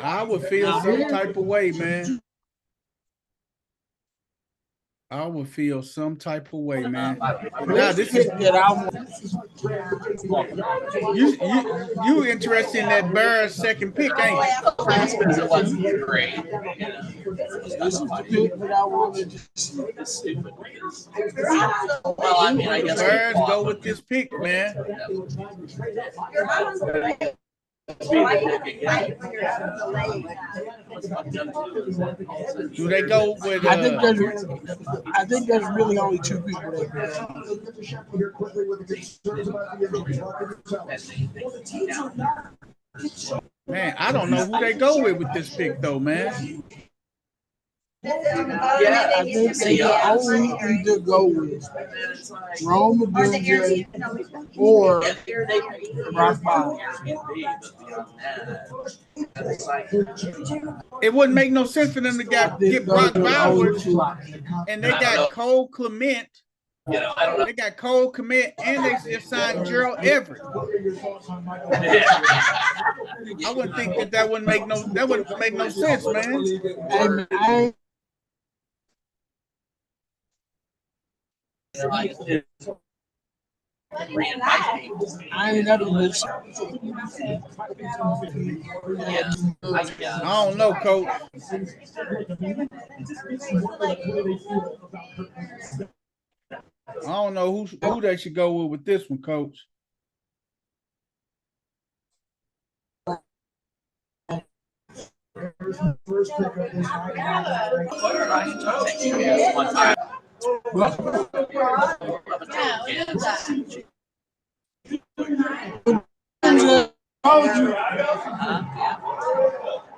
I would feel some type of way, man. I would feel some type of way, man. Now this is you interested in that Bears second pick, ain't you? It wasn't great. This is the pick that I wanted to see. It's stupid. Well, I mean, I The guess Bears go with this pick, man. Do they go with? I think there's really only two people that Man, I don't know who they go with this pick though, man. Yeah, I think they can only either go with Rome Odunze or Brock Bowers. It wouldn't make no sense for them to get Brock Bowers, and they got Cole Clement. They got Cole Clement, and they just signed Gerald Everett. I wouldn't think that wouldn't make no sense, man. I ain't never listened. I don't know, Coach. I don't know who they should go with this one, Coach.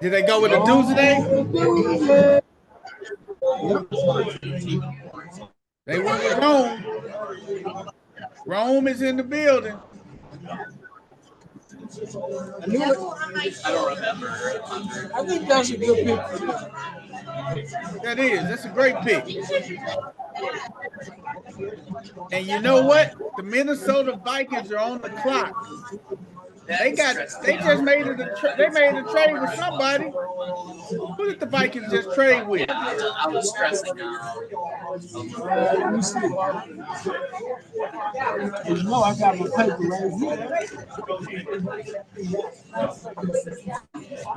Did they go with a Tuesday? They went with Rome. Rome is in the building. I don't remember. I think that's a good pick. That is. That's a great pick. And you know what? The Minnesota Vikings are on the clock. They just made a trade with somebody. Who did the Vikings just trade with? I was stressing out. Let me see. You know, I got my paper right here.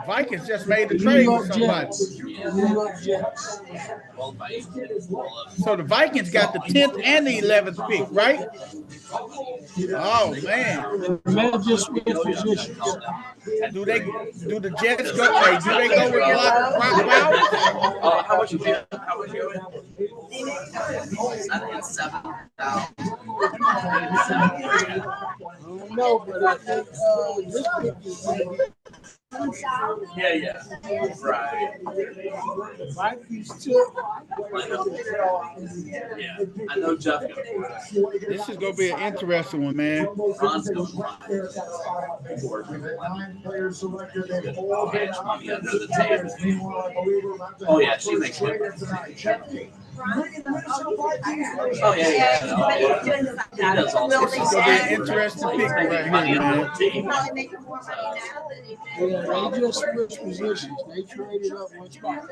Vikings just made a trade with somebody. New York Jets. So the Vikings got the 10th and the 11th pick, right? Oh man! Man, just switch positions. Do the Jets go? Hey, do they go with Brock Bowers? How much you pay? How much you No, but I think this pick is. Yeah. Right. Vikings took. Yeah, I know Jeff. This is gonna be an interesting one, man. Oh yeah, she makes it. Oh yeah. This is gonna be an interesting pick right here, man. Yeah, they just switched positions. They traded up one spot.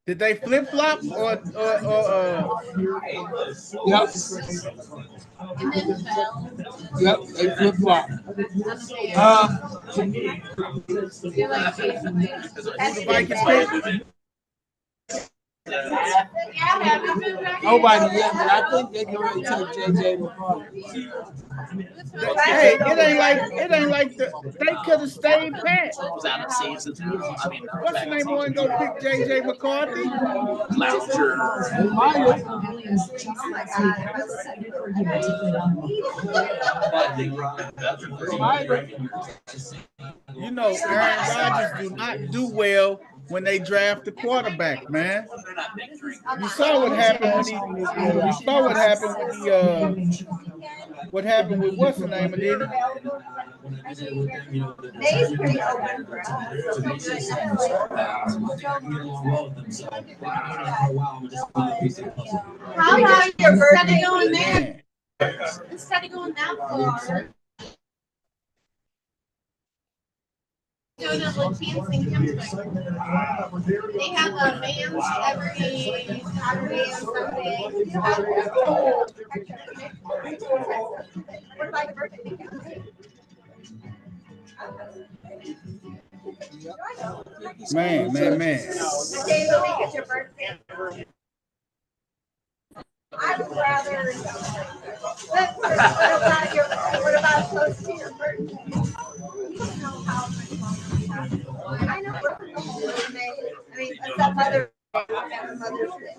Did they flip flop or Yep. Yep, they flip flop. the Vikings pick? Nobody yet, but I think they can really take JJ McCarthy. Hey, it ain't like they could have stayed pat. Was out of season. I mean, What's the name one go pick JJ McCarthy? You know, Aaron Rodgers do not do well when they draft the quarterback, man. You saw what happened what happened with what's the name of it? How about your birthday going there? Instead of going that far. Doing it with Lansing Chemistry. They have a band every Saturday and Sunday. What about your birthday? Man. The day of the week is your birthday. I would rather. What about close to your birthday? You don't know how much longer. I know we're the whole May. I mean, except Mother's Day.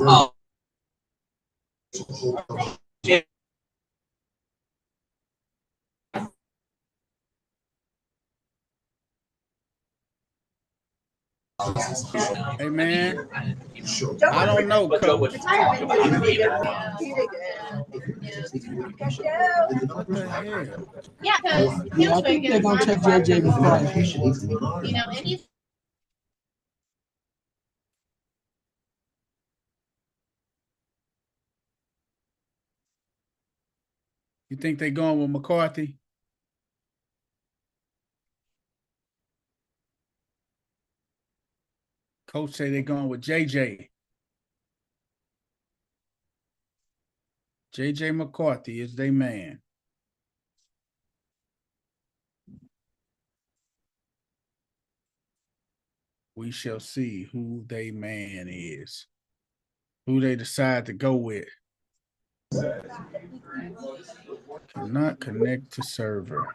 Oh. Hey man, I don't know, Coach. What the hell? Yeah, because Yeah, I think they're gonna take JJ McCarthy. you know, and he's You think they going with McCarthy? Coach say they going with JJ. JJ McCarthy is their man. We shall see who they man is. Who they decide to go with. Cannot connect to server.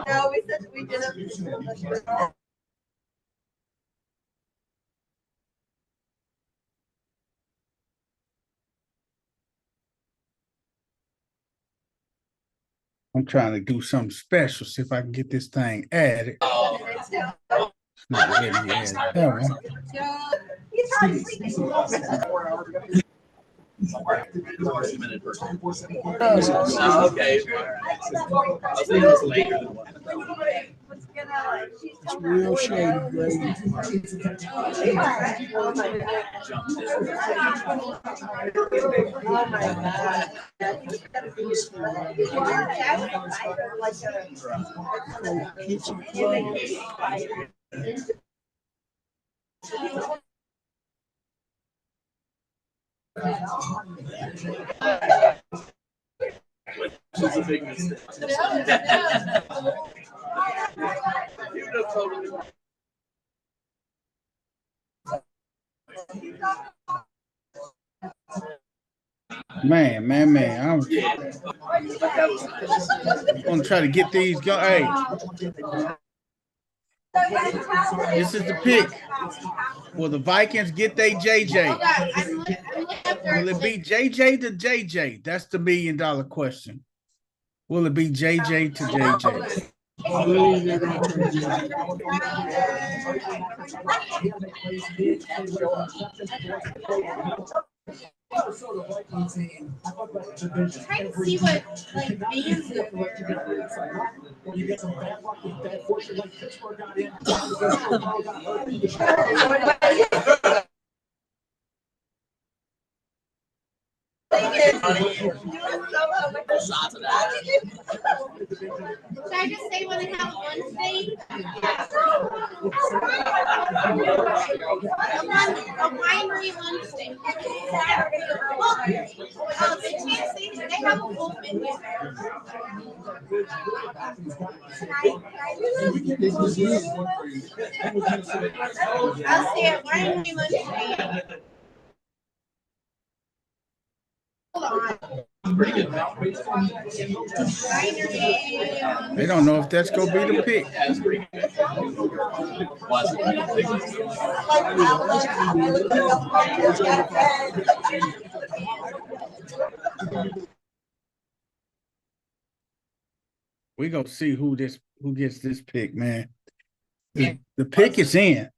No, we said we didn't. I'm trying to do something special, see if I can get this thing added. It's not letting me add it. There we It's real shady, Grady. It's a big mistake. Man. I'm gonna try to get these go. Hey, this is the pick. Will the Vikings get their JJ? Will it be JJ to JJ? That's the $1 million question. Will it be JJ to JJ? I believe they're gonna take JJ. Trying to see what like bands look like. Should I just say when they have one state? A winery one state. Well, they can't say that they have a full menu. I'll say a winery one state. They don't know if that's gonna be the pick. We gonna see who gets this pick, man. The pick is in.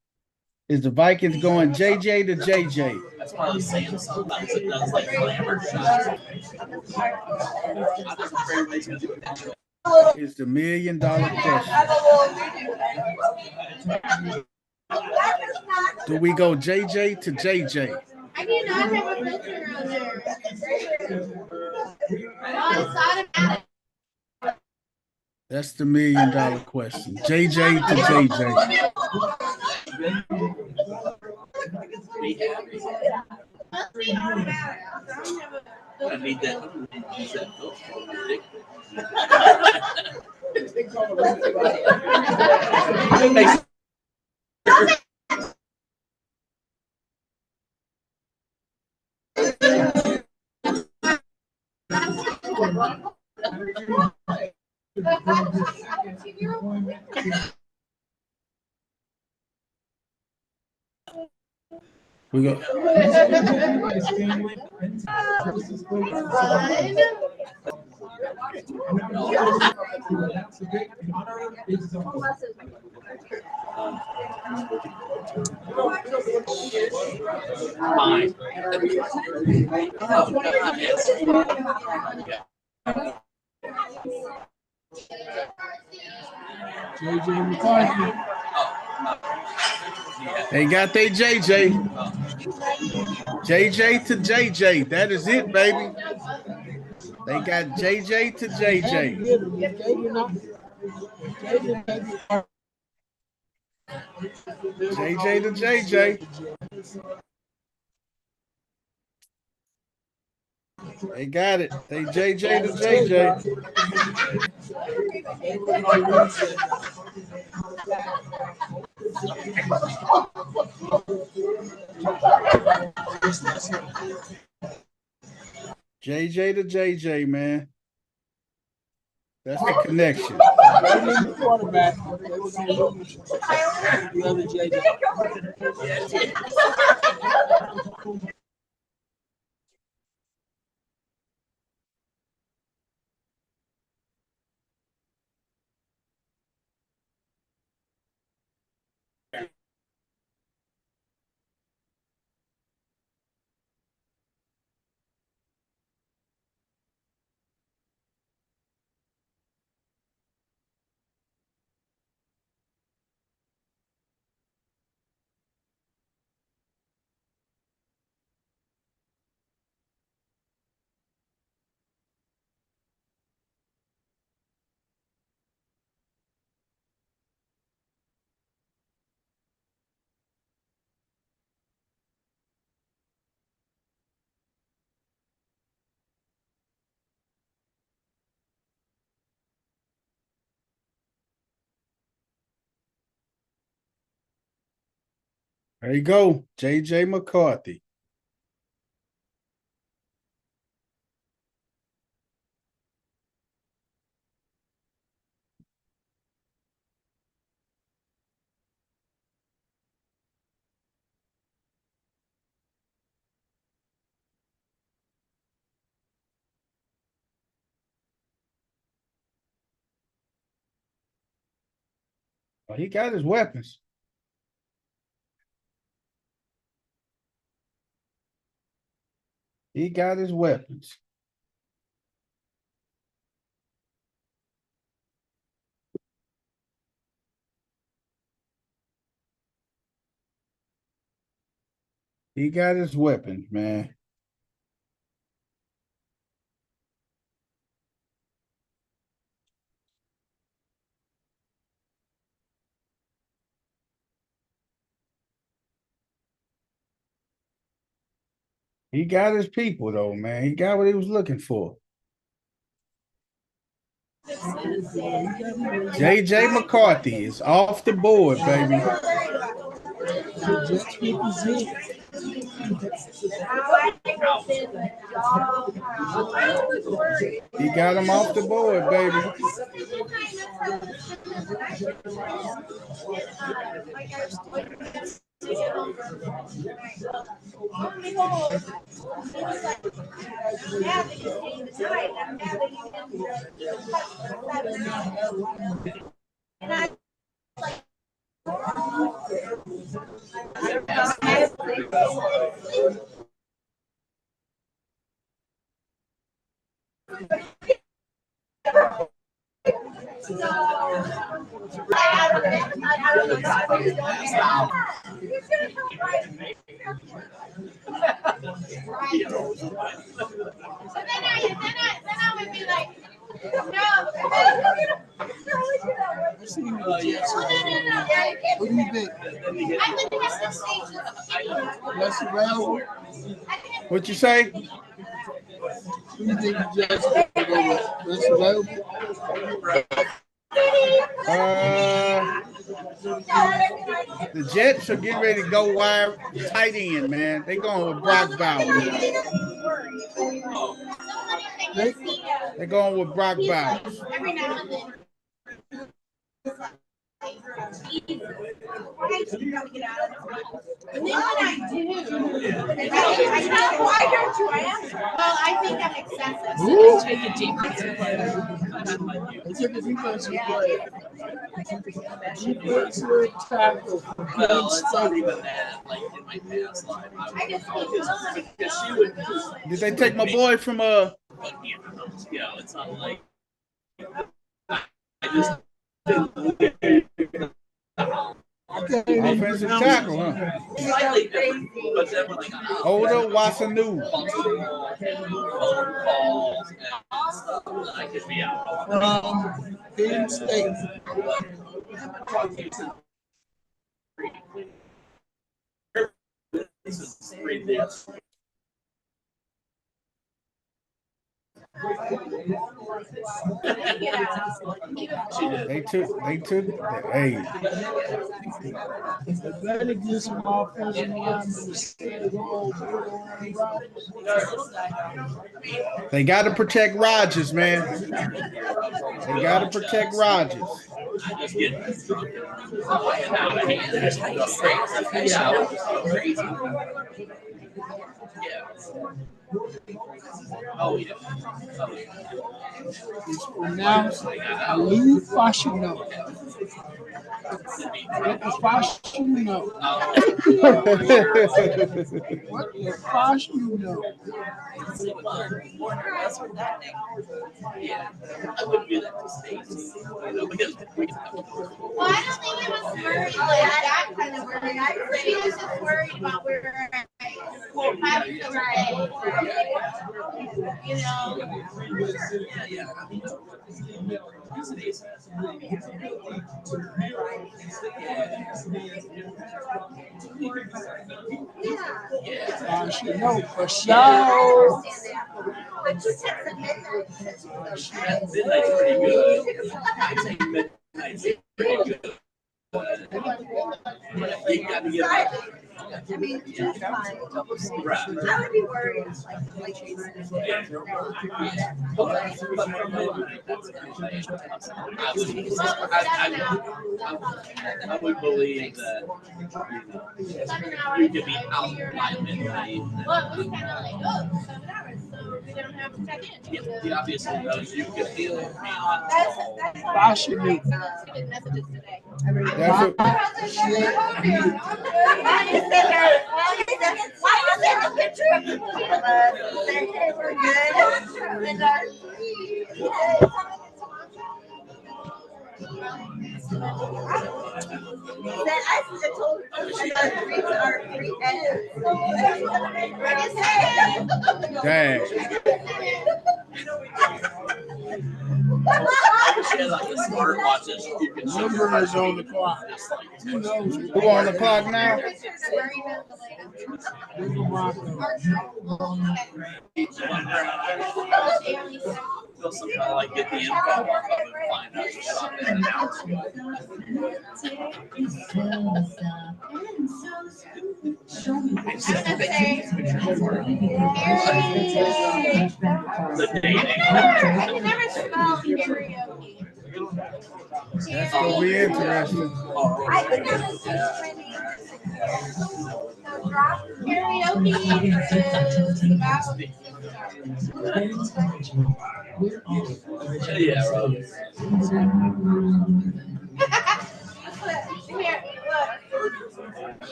Is the Vikings going JJ to JJ? That's why I was saying sometimes it does like glamour shots. Is the $1 million question. Do we go JJ to JJ? I do not have a picture on there. No, it's automatic. That's the $1 million question. JJ to JJ. Must be automatic. I need that. We go. Fine. JJ McCarthy. They got their JJ. JJ to JJ. That is it, baby. They got JJ to JJ. JJ to JJ. They got it. They JJ to JJ. JJ to JJ, man. That's the connection. Quarterback. They were going to lose. The other JJ. There you go. JJ McCarthy. Well, he got his weapons. He got his weapons. He got his weapons, man. He got his people, though, man. He got what he was looking for. JJ McCarthy is off the board, baby. He got him off the board, baby. would be like, no. Let's see who the Jets are. What do you think? I would have to say That's available? What you say? Who do you think the Jets are going to go with? That's available? The Jets are getting ready to go wide tight end, man. They going with Brock Bowers. They're going with Brock Bowers. Every now and then. Why don't you answer? Well, I think I'm excessive. Who? Take a defensive player. They took a defensive player. Defensive tackle from Well, Penn it's not State. even that. Like in my past life, I just because she would. Did they take my boy from But you know, it's not like I just. offensive tackle, huh? Slightly different, but definitely Older Wasanu. phone calls and stuff that I could be out. From Penn State. This is three things. They took, hey, They better get some offensive linemen to stay the whole they got to protect Rodgers, man. They got to protect Rodgers. I just get drunk. Crazy. Yeah. Oh, yeah. It's pronounced Ali Fashino. What the Fashino? What the Fashino? Yeah. I wouldn't do that to Stacey. Because Well, I don't think he was worried like that kind of worried. I think he was just worried about where having to stay. You know. yeah. Fashino for sure. But you took the midnight. Midnight's pretty good. I think midnight's pretty good. You gotta get I mean, just fine. I would be worried. I would believe that you could be out by midnight. Well, it was kind of like, oh, 7 hours, so we don't have to check in. He obviously knows you could feel it. That's Fashino. messages today. That's what, Why is there a picture of the saying, hey, we're good? And then I told her our free edits. dang. She had like the smartwatches. You can show Number is on the clock. Who knows? Who on the clock now? They'll somehow like get the info off of it and find out what's up and announce it. The dating. I can never spell karaoke. That's gonna be interesting. I could never say karaoke is about Yeah, bro. Here,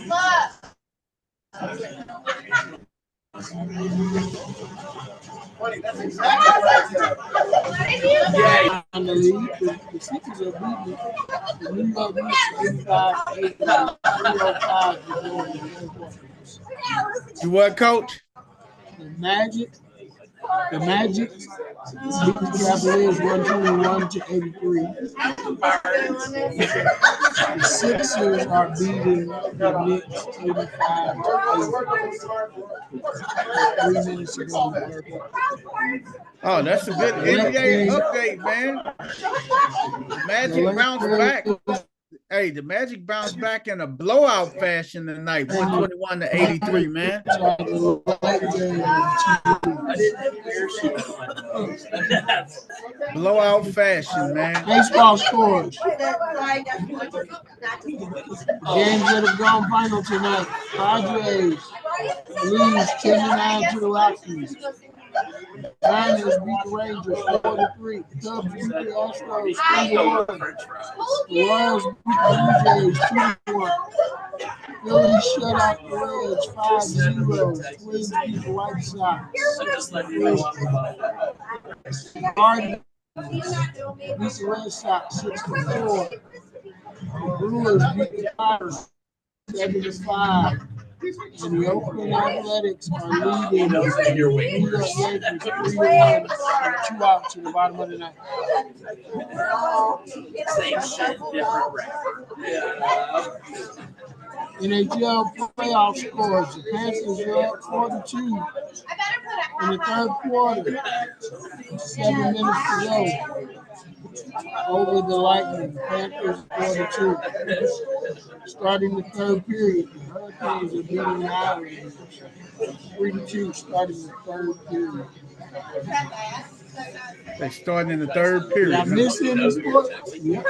look. On the lead, the Sixers are beating the New York Knicks 85-305 to go in the third quarter. You what, Coach? The Magic beat the Cavaliers 121-83. The Sixers are beating the Knicks 85-80. 3 minutes ago in the third quarter. Oh, that's a good NBA update, man. Magic bounced back. Hey, the Magic bounced back in a blowout fashion tonight, 121-83, man. Blowout fashion, man. Baseball scores. Games that have gone final tonight. Padres lose 10-9 to the Rockies. Mariners beat the Rangers 4-3. Cubs beat the Astros 3-1. The Royals beat the Blue Jays 2-1. Phillies shut out the Reds 5-0. Twins beat the White Sox 6-3. Cardinals beat the Red Sox 6-4. The Brewers beat the Pirates 7-5. And the Oakland Athletics are leading the New York Yankees 3-1 with 2 outs in the bottom of the ninth. NHL playoff scores. The Panthers are up 4-2 in the third quarter. 7 minutes to go. Over the Lightning, Panthers 4-2. Starting the third period, the Hurricanes are beating the Islanders 3-2. Starting the third period. They're starting in the third period. Did I miss any sport? Yeah.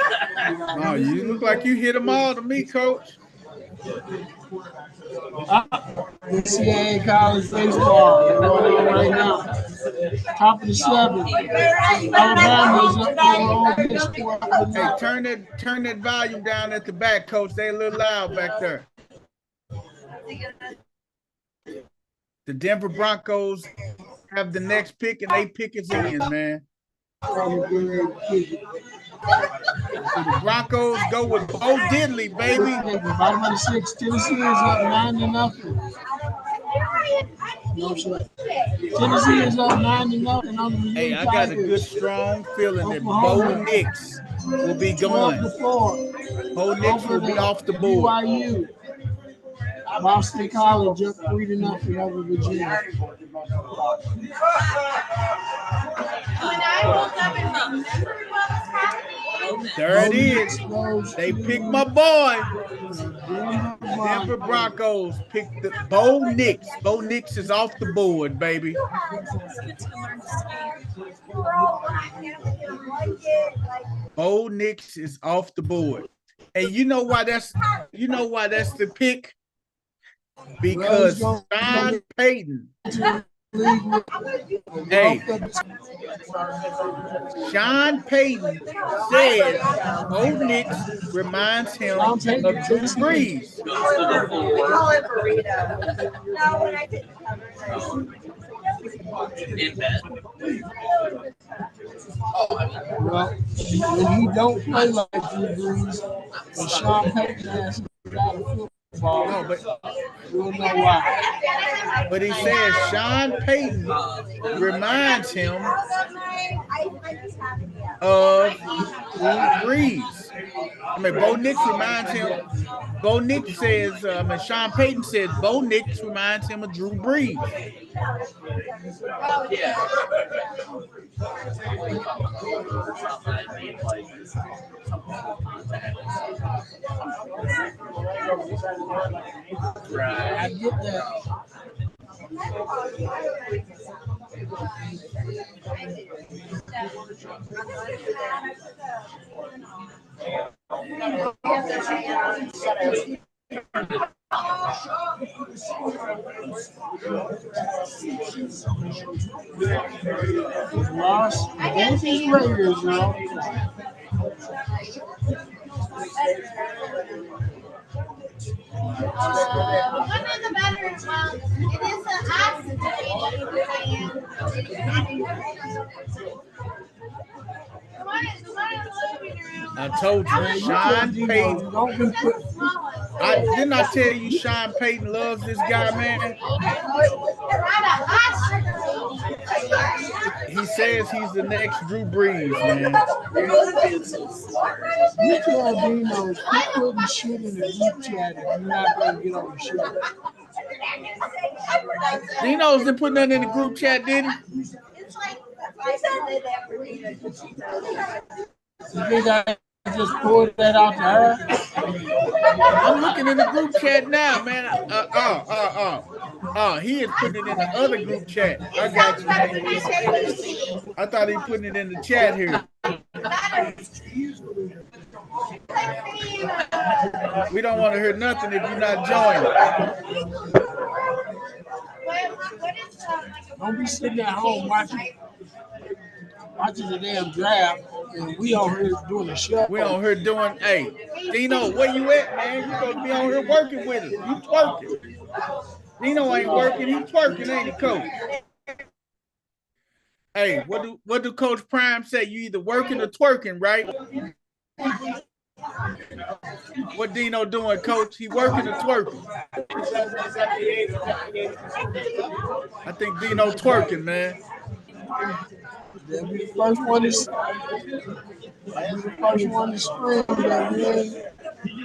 Oh, you look like you hit them all to me, Coach. NCAA college baseball going on right now. Top of the 7th. Alabama is up for this quarter. Hey, turn that volume down at the back, Coach. They a little loud back there. The Denver Broncos have the next pick, and they pick us in, man. So the Broncos go with Bo Diddley, baby. Bottom of the 6th, Tennessee is up 9-0. No shot. Tennessee is up 9-0 on the Missouri Hey, I got a good, strong feeling that Bo Nix will be going. Bo Nix will be off the board. BYU. Boston College up 3-0 over Virginia. There it is. They picked my boy. Denver Broncos picked the Bo Nix. Bo Nix is off the board, baby. Bo Nix is off the board. And you know why that's the pick? Because Sean Payton. Hey, Sean Payton said Bo Nix reminds him of Drew Brees. Well, when he don't play like Drew Brees, and Sean Payton has got a football. No, but we'll know why. But he says Sean Payton reminds him of Drew Brees. I mean, Bo Nix reminds him. Bo Nix says, Sean Payton says Bo Nix reminds him of Drew Brees. Right. I get that. Lost against the Raiders, y'all. One of the better, well, it is an accident. I told you, Man, you Sean tell Dino, Payton. don't be put, Didn't I tell you Sean Payton loves this guy, man? He says he's the next Drew Brees, man. you tell Dino, quit putting shit in the group chat if you're not going to get on the show. Dino's didn't put nothing in the group chat, did he? You think I just pulled that out to her? I'm looking in the group chat now, man. He is putting it in the other group chat. I got you. I thought he putting it in the chat here. We don't want to hear nothing if you're not joining. Don't be sitting at home watching the damn draft, and we on here doing the show. We on here doing, hey, Dino, where you at, man? You supposed to be on here working with us. You twerking. Dino ain't working, he twerking, ain't he, Coach? Hey, what do Coach Prime say? You either working or twerking, right? What Dino doing, Coach? He working or twerking? I think Dino twerking, man. They'll be the first one to scream that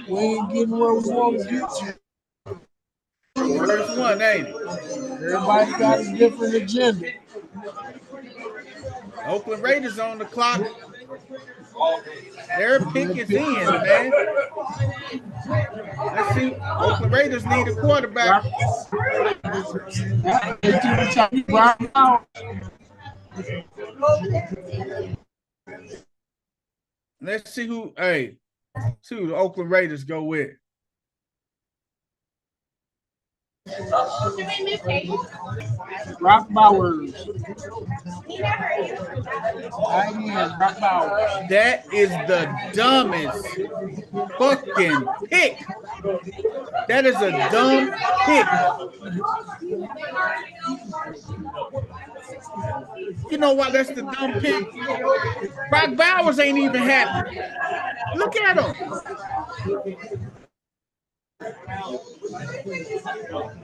we ain't getting where we want to get to. First one, ain't it? Everybody got a different agenda. Oakland Raiders on the clock. Their pick is in, man. Let's see. Oakland Raiders need a quarterback. Let's see who the Oakland Raiders go with. Brock Bowers. Brock Bowers. That is the dumbest fucking pick. That is a dumb pick. You know why that's the dumb pick? Brock Bowers ain't even happy. Look at him.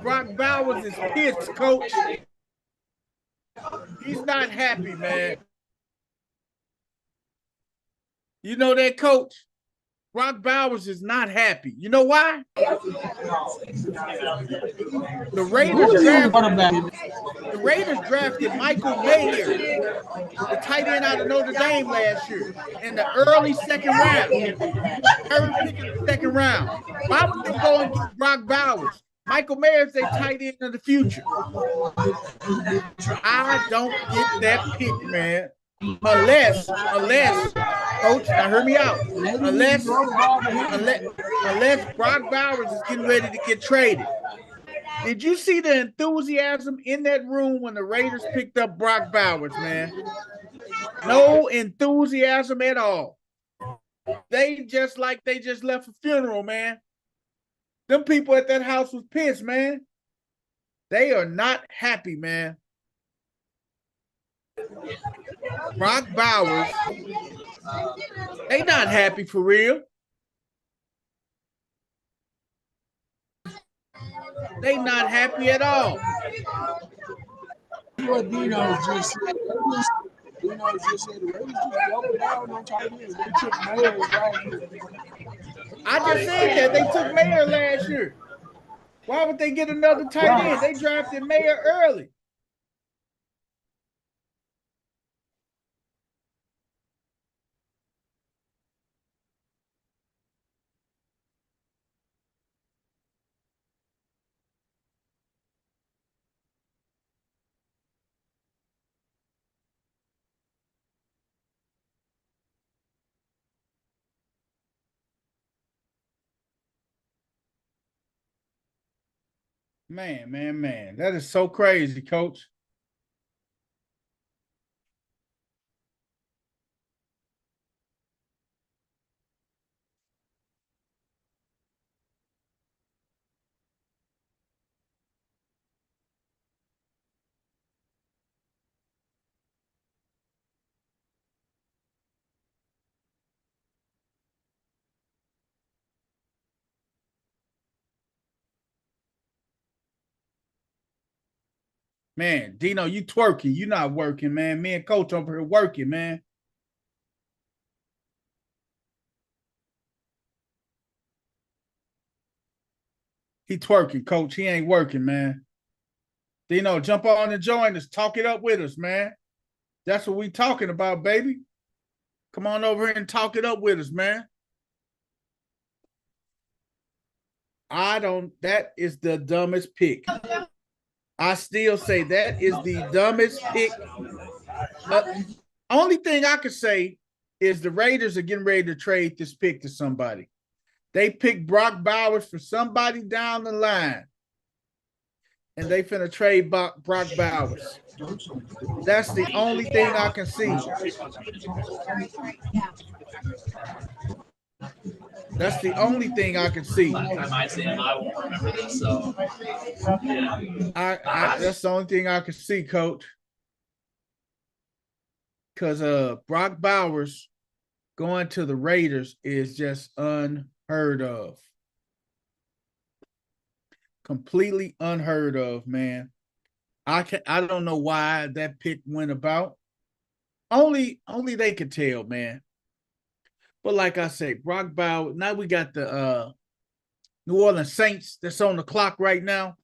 Brock Bowers is pissed, Coach. He's not happy, man. You know that, Coach? Brock Bowers is not happy. You know why? The Raiders drafted Michael Mayer, the tight end out of Notre Dame last year, in the early second round. Third pick in the second round. Why would they go and get Brock Bowers? Michael Mayer is a tight end of the future. I don't get that pick, man. Unless, Coach, now hear me out. Unless Brock Bowers is getting ready to get traded. Did you see the enthusiasm in that room when the Raiders picked up Brock Bowers, man? No enthusiasm at all. They just left a funeral, man. Them people at that house was pissed, man. They are not happy, man. Brock Bowers, they not happy for real. They not happy at all. What Dino just said. Dino just said the Raiders just doubled down on tight ends. They took Mayer last year. I just said that they took Mayer last year. Why would they get another tight end? They drafted Mayer early. Man. That is so crazy, Coach. Man, Dino, you twerking. You not working, man. Me and Coach over here working, man. He twerking, Coach. He ain't working, man. Dino, jump on and join us. Talk it up with us, man. That's what we talking about, baby. Come on over here and talk it up with us, man. That is the dumbest pick. I still say that is the dumbest pick. Only thing I could say is the Raiders are getting ready to trade this pick to somebody. They picked Brock Bowers for somebody down the line. And they finna trade Brock Bowers. That's the only thing I can see. That's the only thing I can see. I might say I won't remember this, so yeah. That's the only thing I can see, Coach. Because Brock Bowers going to the Raiders is just unheard of. Completely unheard of, man. I don't know why that pick went about. Only they could tell, man. But like I say, Brock Bowers, now we got the New Orleans Saints that's on the clock right now.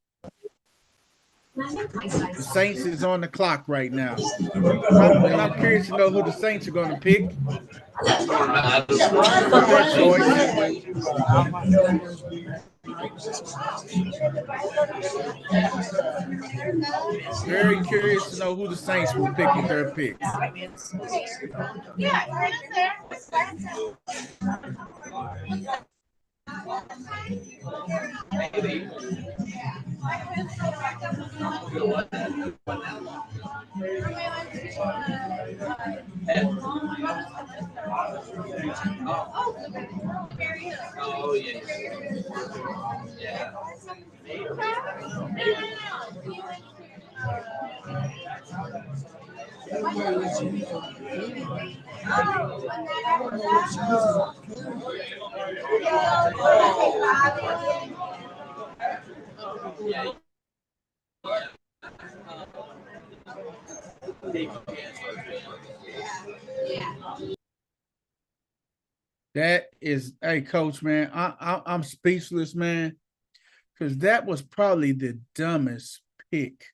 The Saints is on the clock right now. And I'm curious to know who the Saints are going to pick. Very curious to know who the Saints will pick with their pick. Oh yeah. That is, hey, Coach, man, I'm speechless, man, because that was probably the dumbest pick.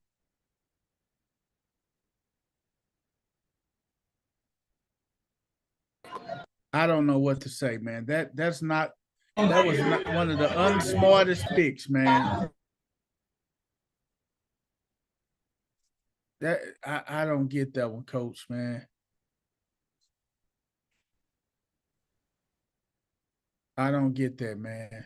I don't know what to say, man. That was not one of the unsmartest picks, man. That I don't get that one, Coach, man. I don't get that, man.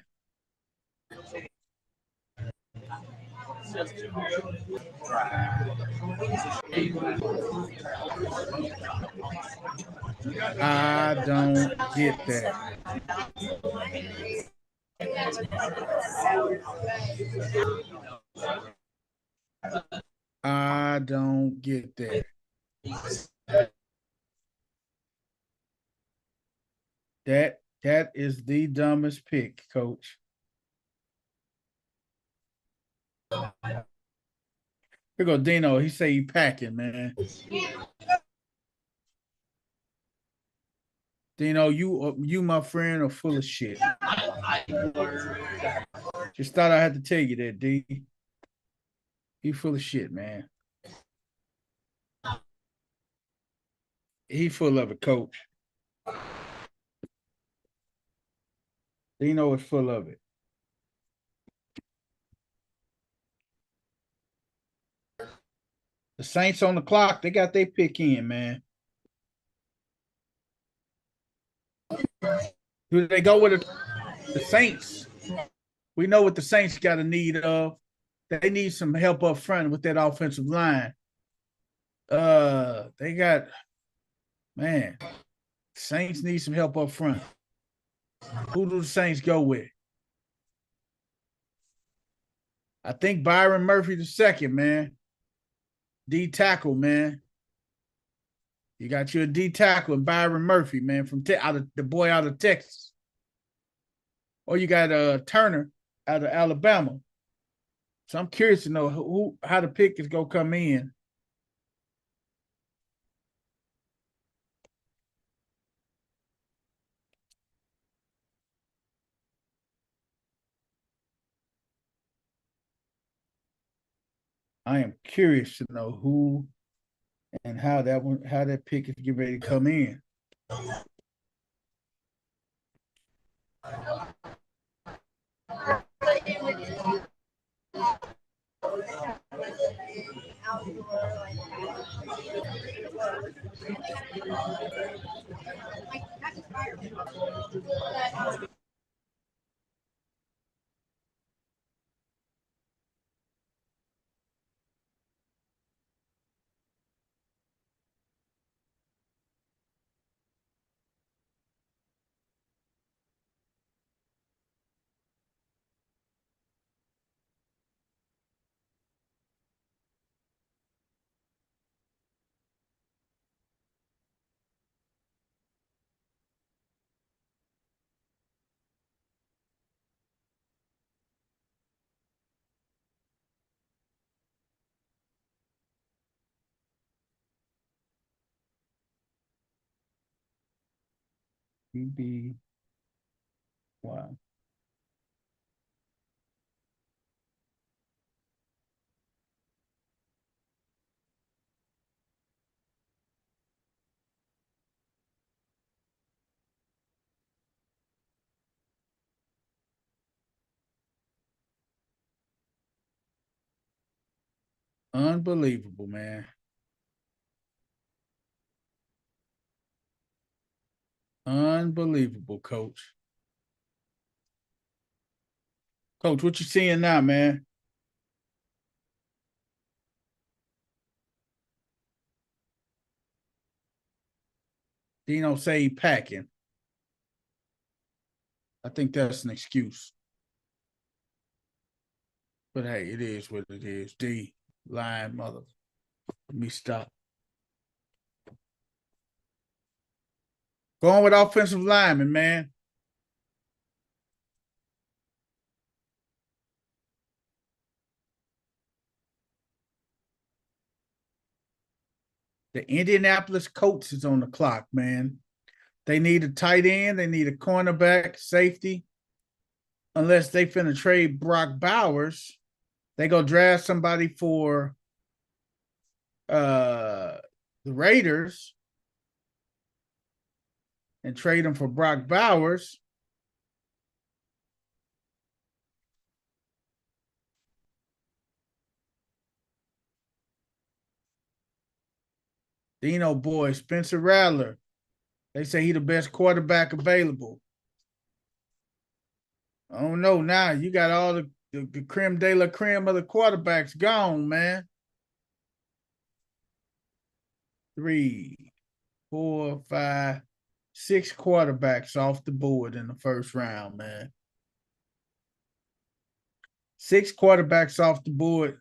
I don't get that. I don't get that. That is the dumbest pick, Coach. Here go Dino. He say he packing, man. Dino, you my friend are full of shit. Just thought I had to tell you that, D. He full of shit, man. He full of it, Coach. Dino is full of it. The Saints on the clock. They got their pick in, man. Do they go with the Saints? We know what the Saints got a need of. They need some help up front with that offensive line. They got, man, Saints need some help up front. Who do the Saints go with? I think Byron Murphy the second, man. D tackle, man. You got your D tackle and Byron Murphy, man, from the boy out of Texas. Or you got Turner out of Alabama. So I'm curious to know how the pick is gonna come in. I am curious to know who and how that pick is getting ready to come in. BB. Wow. Unbelievable, man. Unbelievable, Coach. Coach, what you seeing now, man? Dino say he packing. I think that's an excuse. But hey, it is what it is. D, lying mother. Let me stop. Going with offensive lineman, man. The Indianapolis Colts is on the clock, man. They need a tight end. They need a cornerback, safety. Unless they finna trade Brock Bowers, they go draft somebody for the Raiders and trade them for Brock Bowers. Dino boy, Spencer Rattler. They say he the best quarterback available. I don't know now. You got all the creme de la creme of the quarterbacks gone, man. 3, 4, 5, 6 quarterbacks off the board in the first round, man. 6 quarterbacks off the board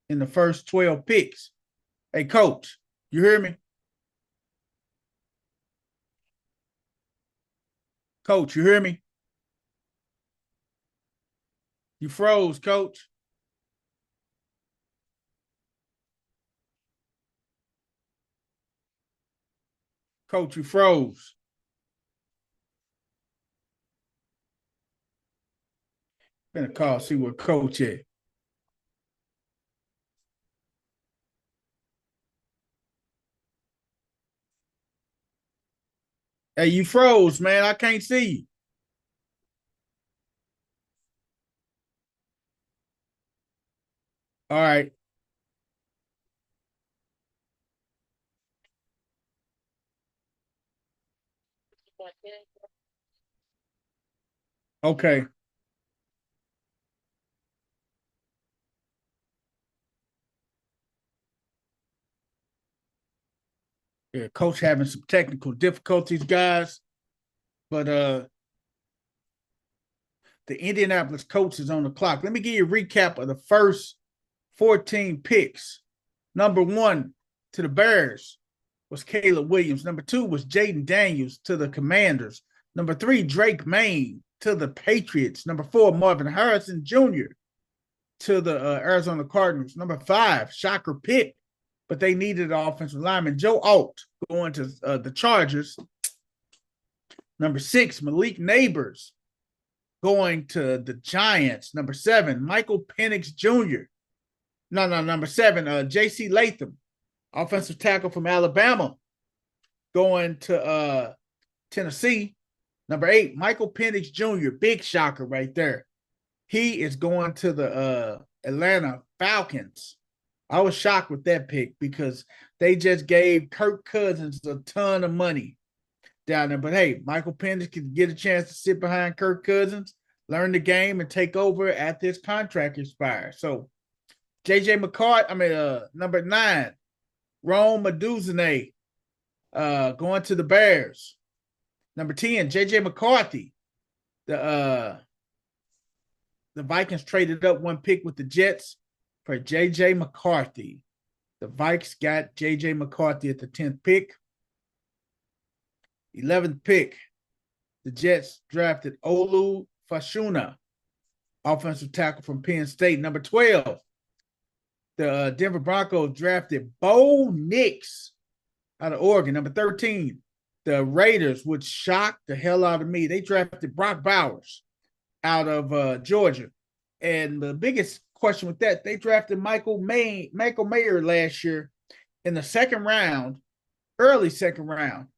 in the first 12 picks. Hey, Coach, you hear me? Coach, you hear me? You froze, Coach. Coach, you froze. Gonna call, see what Coach is. Hey, you froze, man. I can't see you. All right. Okay. Yeah, Coach having some technical difficulties, guys. But the Indianapolis Colts is on the clock. Let me give you a recap of the first 14 picks. Number 1 to the Bears was Caleb Williams. Number 2 was Jaden Daniels to the Commanders. Number 3, Drake Maye to the Patriots. Number 4, Marvin Harrison Jr. to the Arizona Cardinals. Number 5, shocker pick, but they needed an offensive lineman. Joe Alt going to the Chargers. Number 6, Malik Neighbors going to the Giants. Number 7, Michael Penix Jr. Number 7, J.C. Latham, offensive tackle from Alabama, going to Tennessee. Number 8, Michael Penix Jr., big shocker right there. He is going to the Atlanta Falcons. I was shocked with that pick because they just gave Kirk Cousins a ton of money down there. But hey, Michael Penix can get a chance to sit behind Kirk Cousins, learn the game, and take over after his contract expires. So J.J. McCarthy, number 9, Rome Odunze, going to the Bears. Number 10, J.J. McCarthy. The Vikings traded up one pick with the Jets for J.J. McCarthy. The Vikes got J.J. McCarthy at the 10th pick. 11th pick, the Jets drafted Olu Fashuna, offensive tackle from Penn State. Number 12, the Denver Broncos drafted Bo Nix out of Oregon. Number 13, the Raiders, which shocked the hell out of me. They drafted Brock Bowers out of Georgia. And the biggest question with that, they drafted Michael Mayer last year in the second round, early second round.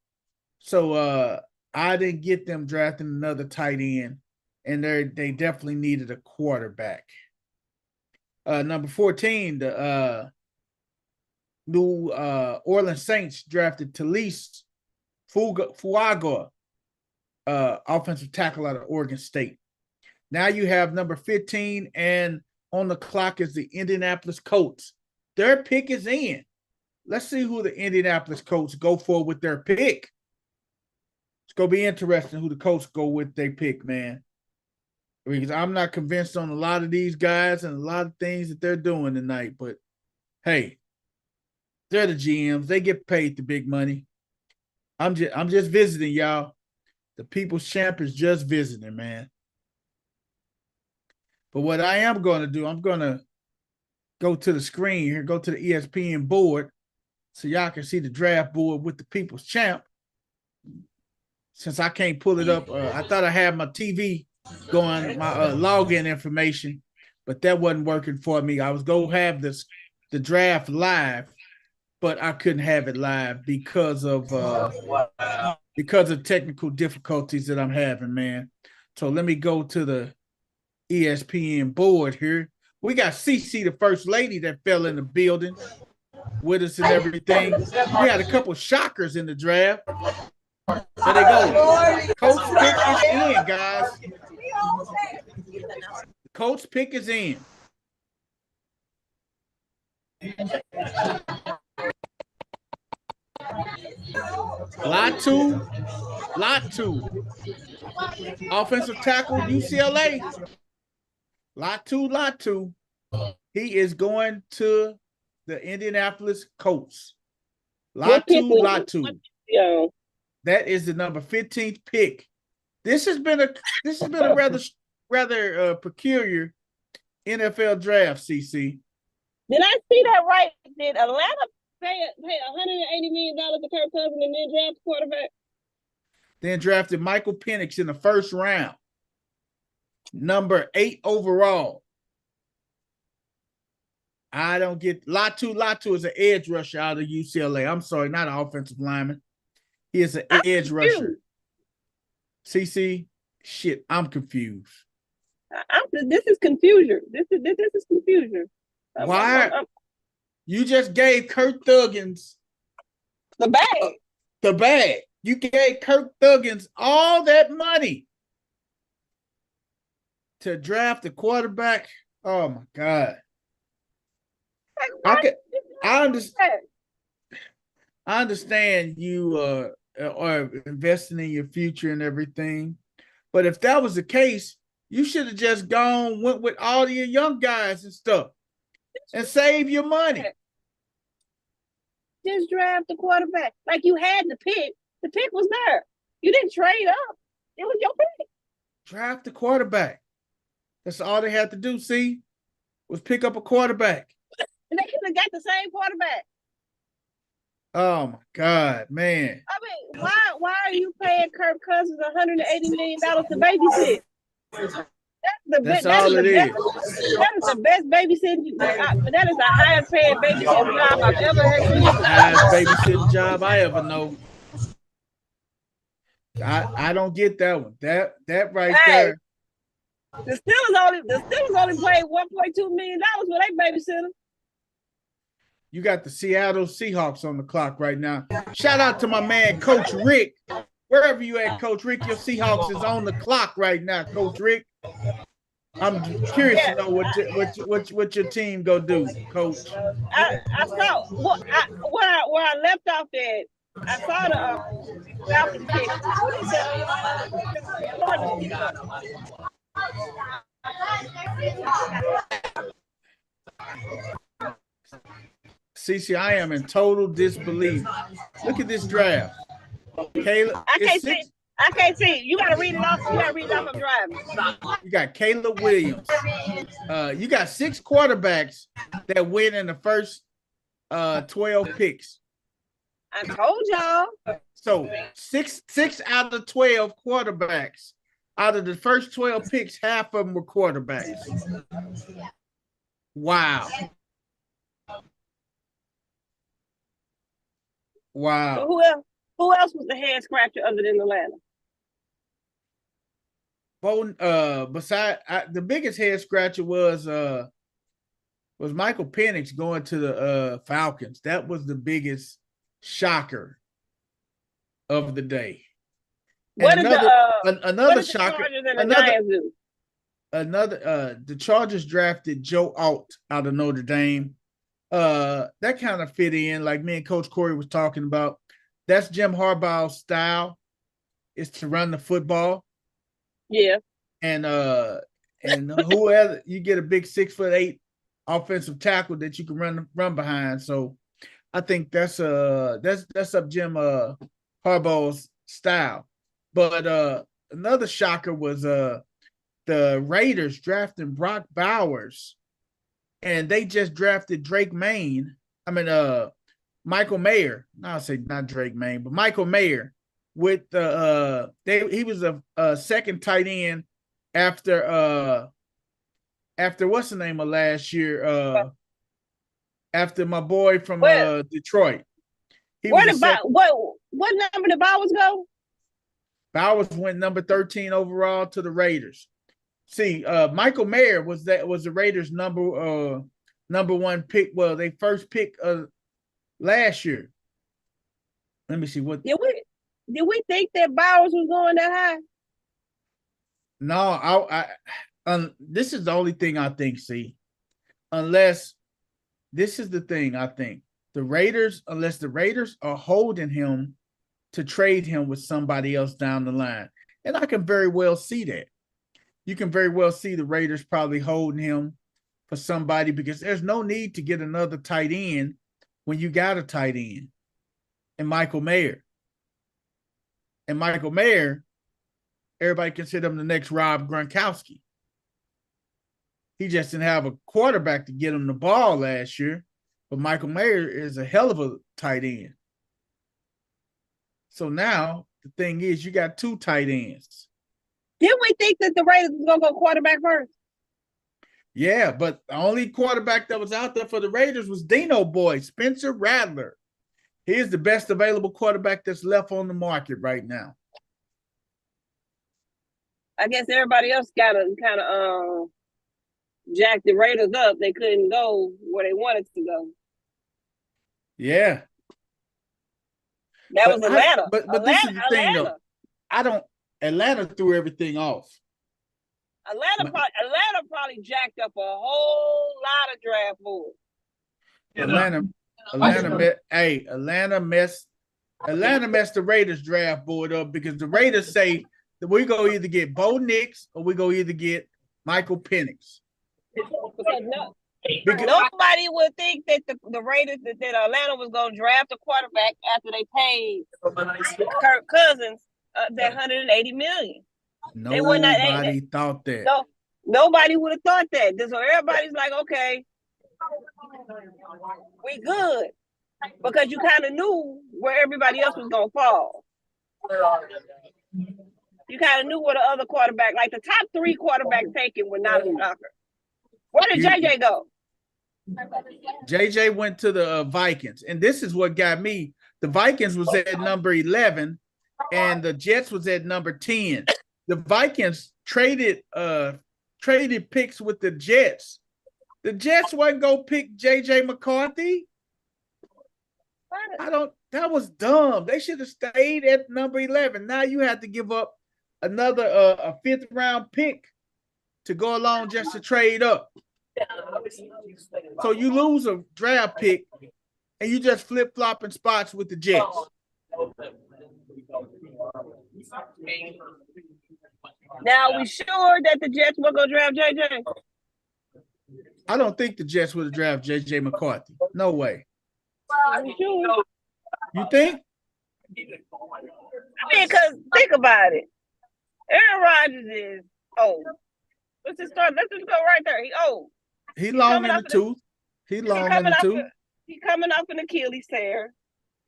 So I didn't get them drafting another tight end, and they definitely needed a quarterback. Number 14, the New Orleans Saints drafted Talise Fuaga, offensive tackle out of Oregon State. Now you have number 15, and on the clock is the Indianapolis Colts. Their pick is in. Let's see who the Indianapolis Colts go for with their pick. It's going to be interesting who the Colts go with their pick, man. Because I'm not convinced on a lot of these guys and a lot of things that they're doing tonight. But, hey, they're the GMs. They get paid the big money. I'm just visiting, y'all. The People's Champ is just visiting, man. But what I am going to do, I'm going to go to the screen here, go to the ESPN board so y'all can see the draft board with the People's Champ. Since I can't pull it up, I thought I had my TV going, my login information, but that wasn't working for me. I was going to have the draft live, but I couldn't have it live because of technical difficulties that I'm having, man. So let me go to the ESPN board here. We got CC, the first lady, that fell in the building with us and everything. We had a couple shockers in the draft. There they go. Coach pick is in, guys. Coach pick is in. Latu. Offensive tackle, UCLA. Latu. He is going to the Indianapolis Colts. Latu. That is the number 15th pick. This has been a rather peculiar NFL draft, CC. Did I see that right? Did Atlanta pay $180 million to Kirk Cousins and then draft the quarterback? Then drafted Michael Penix in the first round. Number 8 overall. I don't get Latu is an edge rusher out of UCLA. I'm sorry, not an offensive lineman. He is an edge rusher. CC, shit, I'm confused. This is confusion. This is confusion. Why? You just gave Kirk Thuggins the bag. The bag. You gave Kirk Thuggins all that money to draft a quarterback. Oh my God. I understand you are investing in your future and everything, but if that was the case, you should have just went with all of your young guys and stuff and save your money. Just draft the quarterback. Like, you had the pick. The pick was there. You didn't trade up. It was your pick. Draft the quarterback. That's all they had to do. See, was pick up a quarterback. And they could have got the same quarterback. Oh my God, man. I mean, why are you paying Kirk Cousins $180 million to babysit? That's all it is. That is the best babysitting. That is the highest paid babysitting job I've ever had. Highest babysitting job I ever know. I don't get that one. That right there. The Steelers only paid $1.2 million for their babysitter. You got the Seattle Seahawks on the clock right now. Shout out to my man, Coach Rick. Wherever you at, Coach Rick, your Seahawks is on the clock right now, Coach Rick. I'm curious to know what your team go do, Coach. I saw where I left off at. I saw the Falcons pick. CC, I am in total disbelief. Look at this draft. Caleb, I can't see. You gotta read it off. You gotta read it off. I'm driving. You got Caleb Williams. You got 6 quarterbacks that win in the first 12 picks. I told y'all. So six out of 12 quarterbacks. Out of the first 12 picks, half of them were quarterbacks. Wow. Wow. So who else was the head scratcher other than Atlanta? The biggest head scratcher was Michael Penix going to the Falcons. That was the biggest shocker of the day. Another shocker. The Chargers drafted Joe Alt out of Notre Dame. That kind of fit in, like me and Coach Corey was talking about. That's Jim Harbaugh's style, is to run the football. Yeah. And whoever you get a big 6'8" offensive tackle that you can run behind. So I think that's up Jim Harbaugh's style. But another shocker was the Raiders drafting Brock Bowers, and they just drafted Michael Mayer. No, I'll say not Drake Maye, but Michael Mayer. With he was a second tight end after what's the name of last year? After my boy from Detroit. What number did Bowers go? Bowers went number 13 overall to the Raiders. See, Michael Mayer was the Raiders' number one pick. Well, they first pick last year. Let me see what. Did we think that Bowers was going that high? No, this is the only thing I think. See, unless this is the thing I think unless the Raiders are holding him to trade him with somebody else down the line, and I can very well see that. You can very well see the Raiders probably holding him for somebody because there's no need to get another tight end when you got a tight end and Michael Mayer. And Michael Mayer, everybody consider him the next Rob Gronkowski. He just didn't have a quarterback to get him the ball last year, but Michael Mayer is a hell of a tight end. So now the thing is, you got 2 tight ends. Didn't we think that the Raiders was going to go quarterback first? Yeah, but the only quarterback that was out there for the Raiders was Dino Boy, Spencer Rattler. He is the best available quarterback that's left on the market right now. I guess everybody else got to kind of jack the Raiders up. They couldn't go where they wanted to go. Yeah. That was Atlanta. But this is the thing, though. Atlanta threw everything off. Atlanta probably jacked up a whole lot of draft boards. Atlanta messed the Raiders draft board up because the Raiders say that we go either get Bo Nix or we go either get Michael Penix. Nobody would think that the Raiders that Atlanta was going to draft a quarterback after they paid Kirk Cousins that $180 million. Nobody thought that. Nobody would have thought that. So everybody's like, okay, we good. Because you kind of knew where everybody else was going to fall. You kind of knew where the other quarterback, like the top 3 quarterbacks taken were not a shocker. Where did JJ go? JJ went to the Vikings. And this is what got me. The Vikings was at number 11 and the Jets was at number 10. The Vikings traded picks with the Jets. The Jets wasn't go pick JJ McCarthy. That was dumb. They should have stayed at number 11. Now you have to give up another a 5th round pick to go along just to trade up. So you lose a draft pick and you just flip-flopping spots with the Jets. Now, we sure that the Jets will go draft JJ? I don't think the Jets would have drafted JJ McCarthy. No way. Sure. You think? I mean, because think about it. Aaron Rodgers is old. Let's just go right there. He old. He long in the tooth. He long in the tooth. He's coming off an Achilles tear.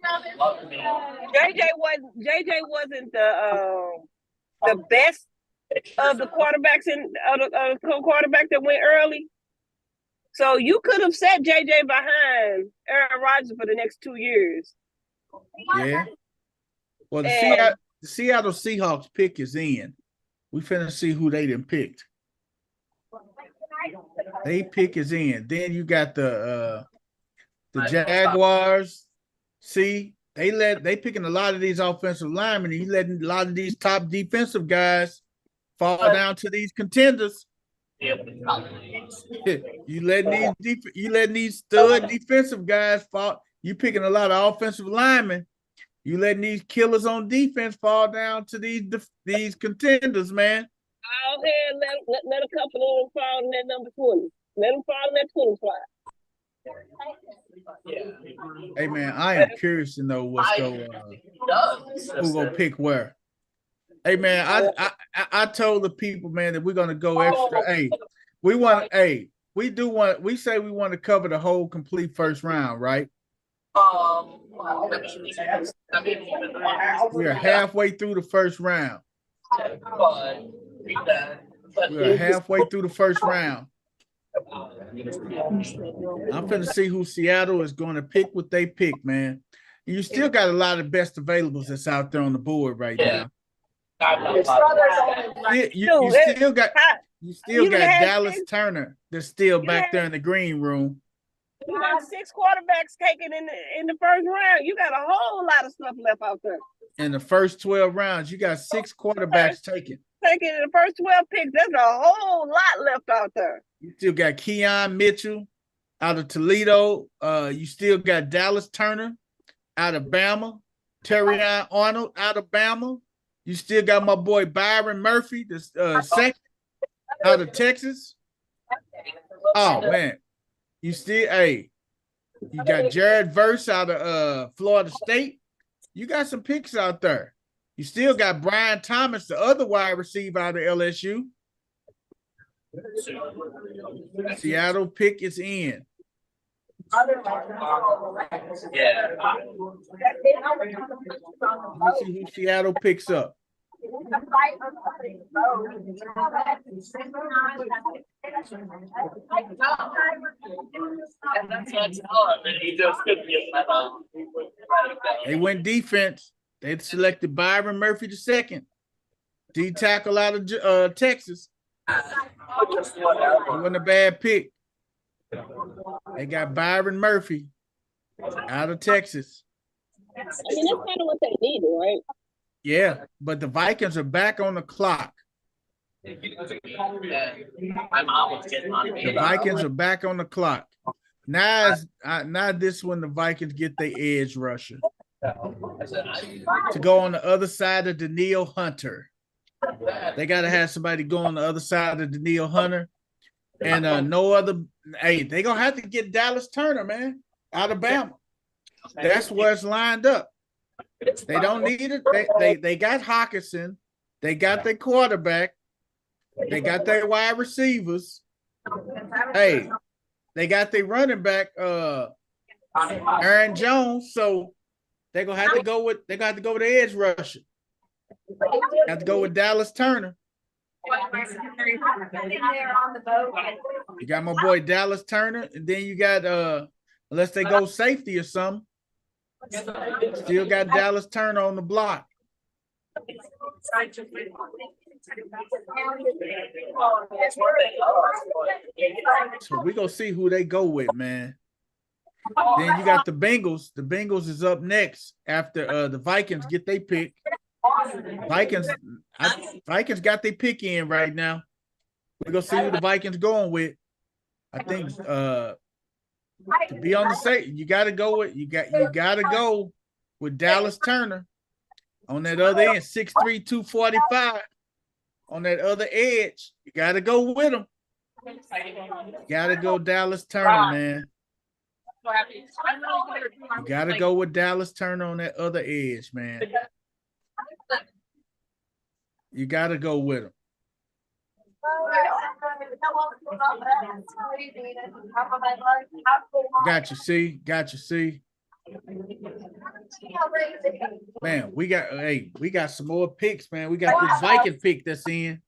JJ wasn't the best of the quarterbacks quarterback that went early. So you could have set JJ behind Aaron Rodgers for the next 2 years. Yeah. Well, the Seattle Seahawks pick is in. We finna see who they done picked. They pick is in. Then you got the Jaguars. See, they picking a lot of these offensive linemen. You letting a lot of these top defensive guys fall down to these contenders. You letting these stud defensive guys fall. You picking a lot of offensive linemen. You letting these killers on defense fall down to these contenders, man. Go ahead, let a couple of them fall in that number 20. Let them fall in that 20 spot. Hey man, I am curious to know what's going on. Who gonna pick where? Hey man, I told the people, man, that we're gonna go extra. Hey, we say we want to cover the whole complete first round, right? We are halfway through the first round. We are halfway through the first round. I'm finna see who Seattle is going to pick what they pick, man. You still got a lot of best availables that's out there on the board right now. You still got Dallas Turner that's still back there in the green room. You got 6 quarterbacks taken in the first round. You got a whole lot of stuff left out there. In the first 12 rounds, you got 6 quarterbacks taken. Taking in the first 12 picks, there's a whole lot left out there. You still got Keon Mitchell out of Toledo. You still got Dallas Turner out of Bama. Terrion Arnold out of Bama. You still got my boy Byron Murphy, the second out of Texas. Oh man, you got Jared Verse out of Florida State. You got some picks out there. You still got Brian Thomas, the other wide receiver out of LSU. Seattle pick is in. Yeah. Let's see who Seattle picks up. They went defense. They selected Byron Murphy the second. D tackle out of Texas. It wasn't a bad pick. They got Byron Murphy out of Texas. I mean, that's kind of what they needed, right? Yeah, but the Vikings are back on the clock. My mom was getting on me. The Vikings are back on the clock. Now this when the Vikings get their edge rusher to go on the other side of Danielle Hunter. They got to have somebody go on the other side of Danielle Hunter. And no other. Hey, they gonna have to get Dallas Turner, man, out of Bama. That's where it's lined up. They don't need it. They got Hawkinson. They got their quarterback. They got their wide receivers. Hey, they got their running back, Aaron Jones. So they're gonna have to go with the edge rusher. Have to go with Dallas Turner. You got my boy Dallas Turner, and then you got unless they go safety or something. Still got Dallas Turner on the block. So we gonna see who they go with, man. Then you got the Bengals. The Bengals is up next after the Vikings get their pick. Vikings got their pick in right now. We're gonna see who the Vikings going with. I think to be on the safe, you gotta go with Dallas Turner on that other end, 6'3", 245. On that other edge, you gotta go with him. You gotta go Dallas Turner, man. You gotta go with Dallas Turner on that other edge, man. You gotta go with him. Got you, see. Man, we got some more picks, man. We got this Viking pick that's in.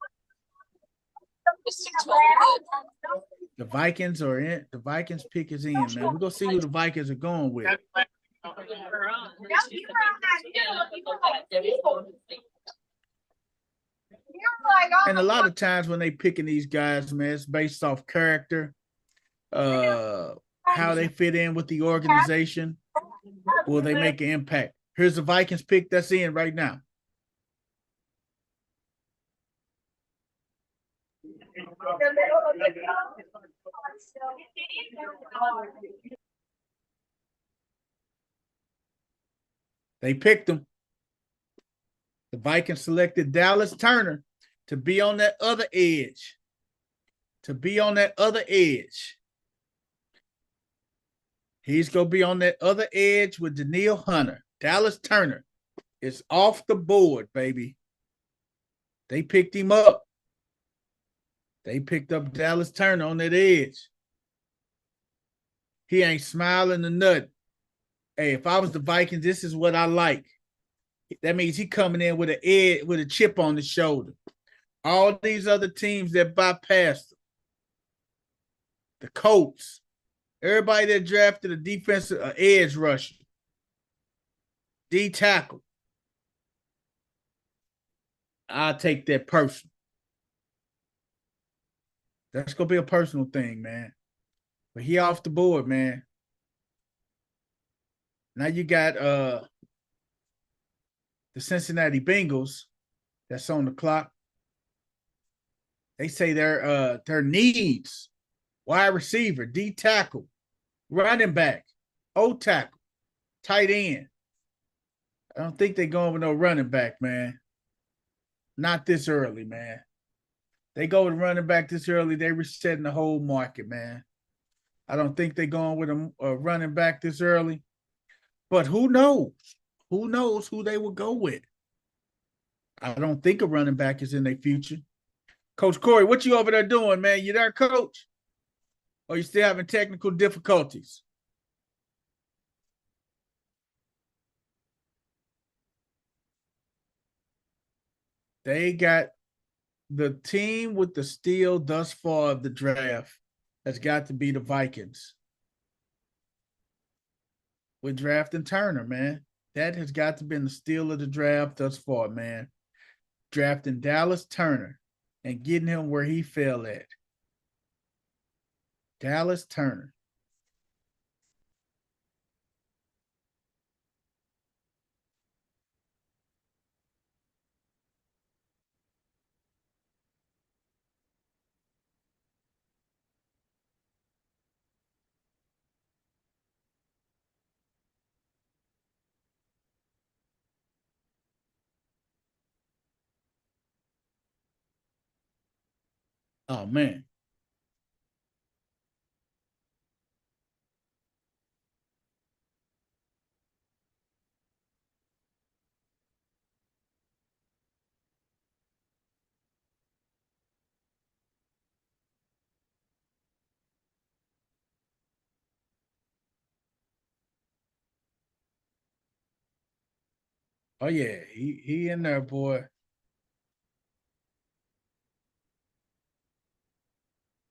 The Vikings are in. The Vikings pick is in, man. We're gonna see who the Vikings are going with. And a lot of times when they picking these guys, man, it's based off character, how they fit in with the organization. Will they make an impact? Here's the Vikings pick that's in right now. They picked him. The Vikings selected Dallas Turner to be on that other edge. He's going to be on that other edge with Danielle Hunter. Dallas Turner is off the board, baby. They picked him up. They picked up Dallas Turner on that edge. He ain't smiling or nothing. Hey, if I was the Vikings, this is what I like. That means he coming in with a chip on his shoulder. All these other teams that bypassed him. The Colts. Everybody that drafted a defensive edge rusher. D tackle. I'll take that personal. That's going to be a personal thing, man. But he off the board, man. Now you got the Cincinnati Bengals that's on the clock. They say their needs, wide receiver, D tackle, running back, O tackle, tight end. I don't think they're going with no running back, man. Not this early, man. They go with running back this early, they resetting the whole market, man. I don't think they're going with a running back this early. But who knows? Who knows who they will go with? I don't think a running back is in their future. Coach Corey, what you over there doing, man? You there, Coach? Or you still having technical difficulties? They got the team with the steal thus far of the draft has got to be the Vikings. We're drafting Turner, man. That has got to be the steal of the draft thus far, man. Drafting Dallas Turner and getting him where he fell at. Dallas Turner. Oh, man. Oh yeah, he in there, boy.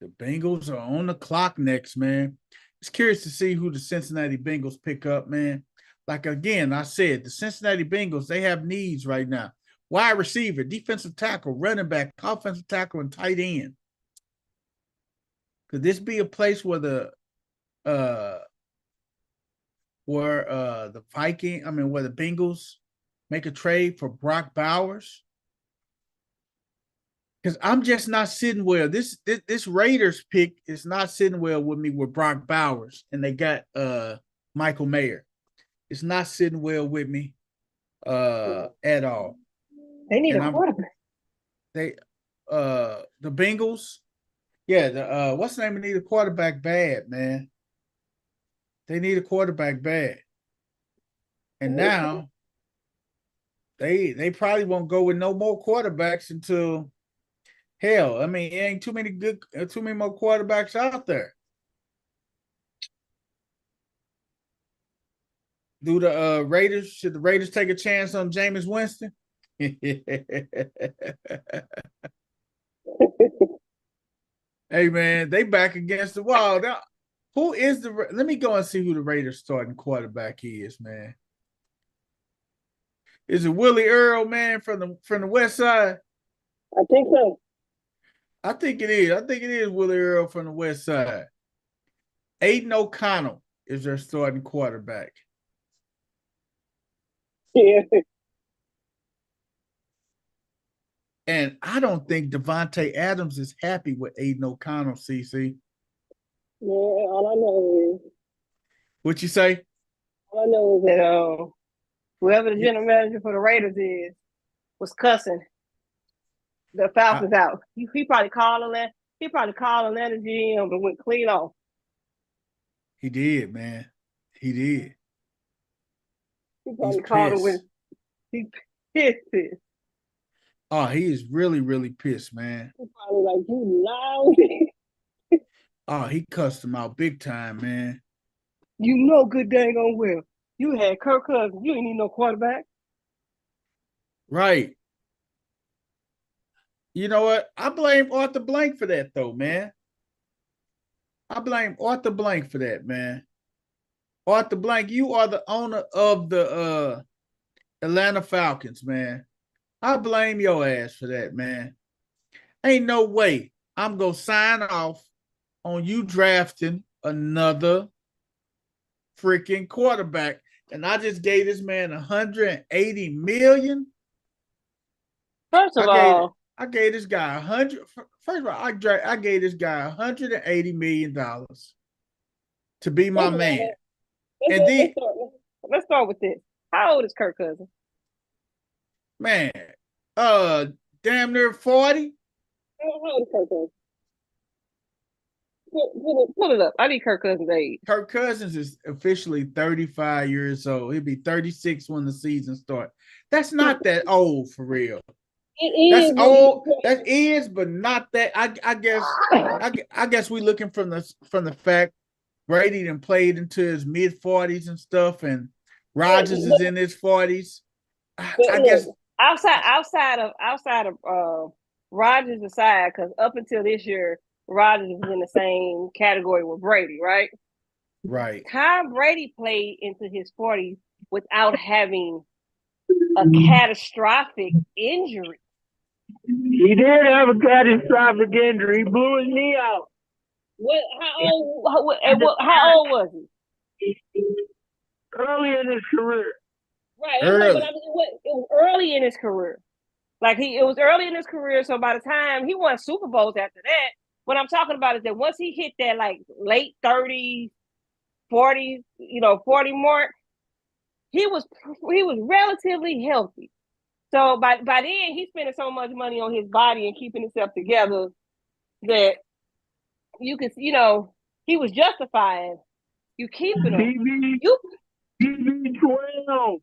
The Bengals are on the clock next, man. It's curious to see who the Cincinnati Bengals pick up, man. Like again, I said, the Cincinnati Bengals, they have needs right now. Wide receiver, defensive tackle, running back, offensive tackle, and tight end. Could this be a place where the Bengals make a trade for Brock Bowers? Because I'm just not sitting well. This Raiders pick is not sitting well with me with Brock Bowers, and they got Michael Mayer. It's not sitting well with me at all. They need a quarterback. The Bengals, yeah. What's the name? They need a quarterback bad, man. They need a quarterback bad, and now they probably won't go with no more quarterbacks until. Hell, I mean, it ain't too many more quarterbacks out there. Should the Raiders take a chance on Jameis Winston? Hey man, they back against the wall. Now, let me go and see who the Raiders starting quarterback is, man. Is it Willie Earl, man, from the West Side? I think so. I think it is. I think it is Willie Earl from the West Side. Aiden O'Connell is their starting quarterback. Yeah. And I don't think Devontae Adams is happy with Aiden O'Connell, CC. Yeah, all I know is. What you say? All I know is that whoever the general manager for the Raiders was cussing the Falcons out. He probably called Atlanta. He probably called Atlanta GM and went clean off. He did, man. He did. He probably called him when he pissed. Oh, he is really, really pissed, man. He probably like, you loud. Oh, he cussed him out big time, man. You know good dang on well. You had Kirk Cousins. You ain't need no quarterback. Right. You know what? I blame Arthur Blank for that, though, man. I blame Arthur Blank for that, man. Arthur Blank, you are the owner of the Atlanta Falcons, man. I blame your ass for that, man. Ain't no way I'm going to sign off on you drafting another freaking quarterback. And I just gave this man $180 million. First of all, I gave this guy First of all, I gave this guy $180 million to be my man. Let's start with this. How old is Kirk Cousins? Man, damn near 40. How old is Kirk Cousins? Pull it up. I need Kirk Cousins' age. Kirk Cousins is officially 35 years old. He'll be 36 when the season starts. That's not that old for real. It is. That's old. That is, but not that. I guess we're looking from the fact Brady done played into his mid 40s and stuff, and Rodgers is in his 40s. I guess outside of Rodgers aside, because up until this year, Rodgers was in the same category with Brady, right? Right. Tom Brady played into his 40s without having a catastrophic injury. He did have a catastrophic injury. He blew his knee out. How old was he? Early in his career. Right. It was early in his career. It was early in his career, so by the time he won Super Bowls after that, what I'm talking about is that once he hit that late 30s, 40s, 40 mark, he was relatively healthy. So by then he's spending so much money on his body and keeping himself together that you could, he was justifying you keeping him. TB12,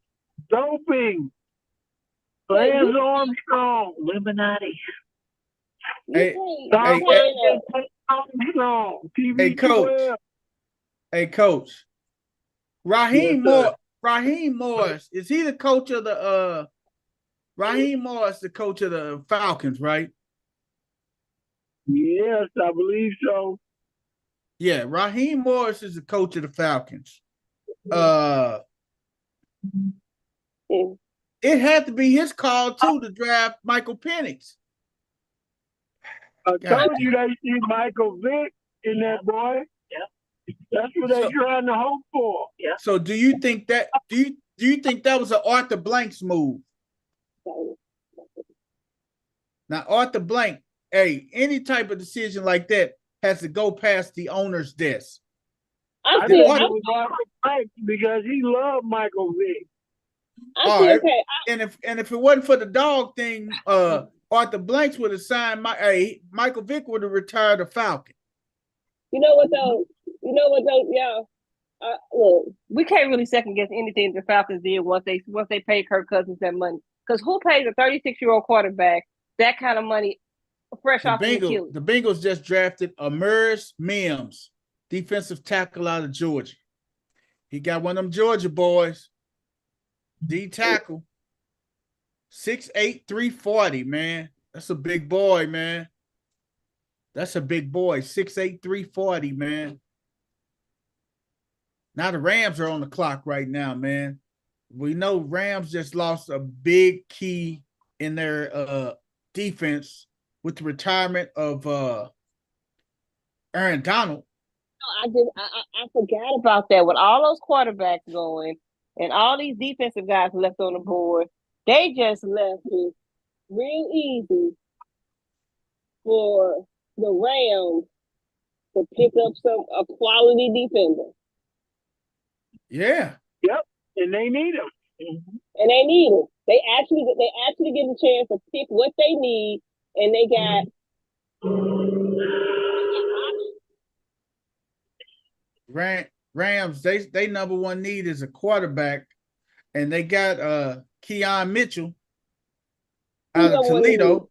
doping, Lance Armstrong, Illuminati. Hey, Coach. Hey, Coach. Raheem Raheem Morris, is he the coach of the Raheem Morris, the coach of the Falcons, right? Yes, I believe so. Yeah, Raheem Morris is the coach of the Falcons. It had to be his call too to draft Michael Penix. I told you they see Michael Vick in that boy. Yeah. That's what they're trying to hope for. Yeah. So do you think that was an Arthur Blank's move? Now, Arthur Blank, hey, any type of decision like that has to go past the owner's desk. I think it was Arthur Blank because he loved Michael Vick. And if it wasn't for the dog thing, Arthur Blanks would have signed Michael Vick would have retired a Falcon. You know what though, y'all. Look, we can't really second guess anything the Falcons did once they paid Kirk Cousins that money. Because who pays a 36-year-old quarterback that kind of money fresh off the Achilles? The Bengals just drafted Amers Mims, defensive tackle out of Georgia. He got one of them Georgia boys, D tackle, 6'8", 340, man. That's a big boy, man. That's a big boy, 6'8", 340, man. Now the Rams are on the clock right now, man. We know Rams just lost a big key in their defense with the retirement of Aaron Donald. I forgot about that. With all those quarterbacks going and all these defensive guys left on the board, they just left it real easy for the Rams to pick up a quality defender. Yeah. Yep. And they need them. And they need them. They actually get a chance to pick what they need, and they got Rams. They number one need is a quarterback, and they got Keon Mitchell out of Toledo.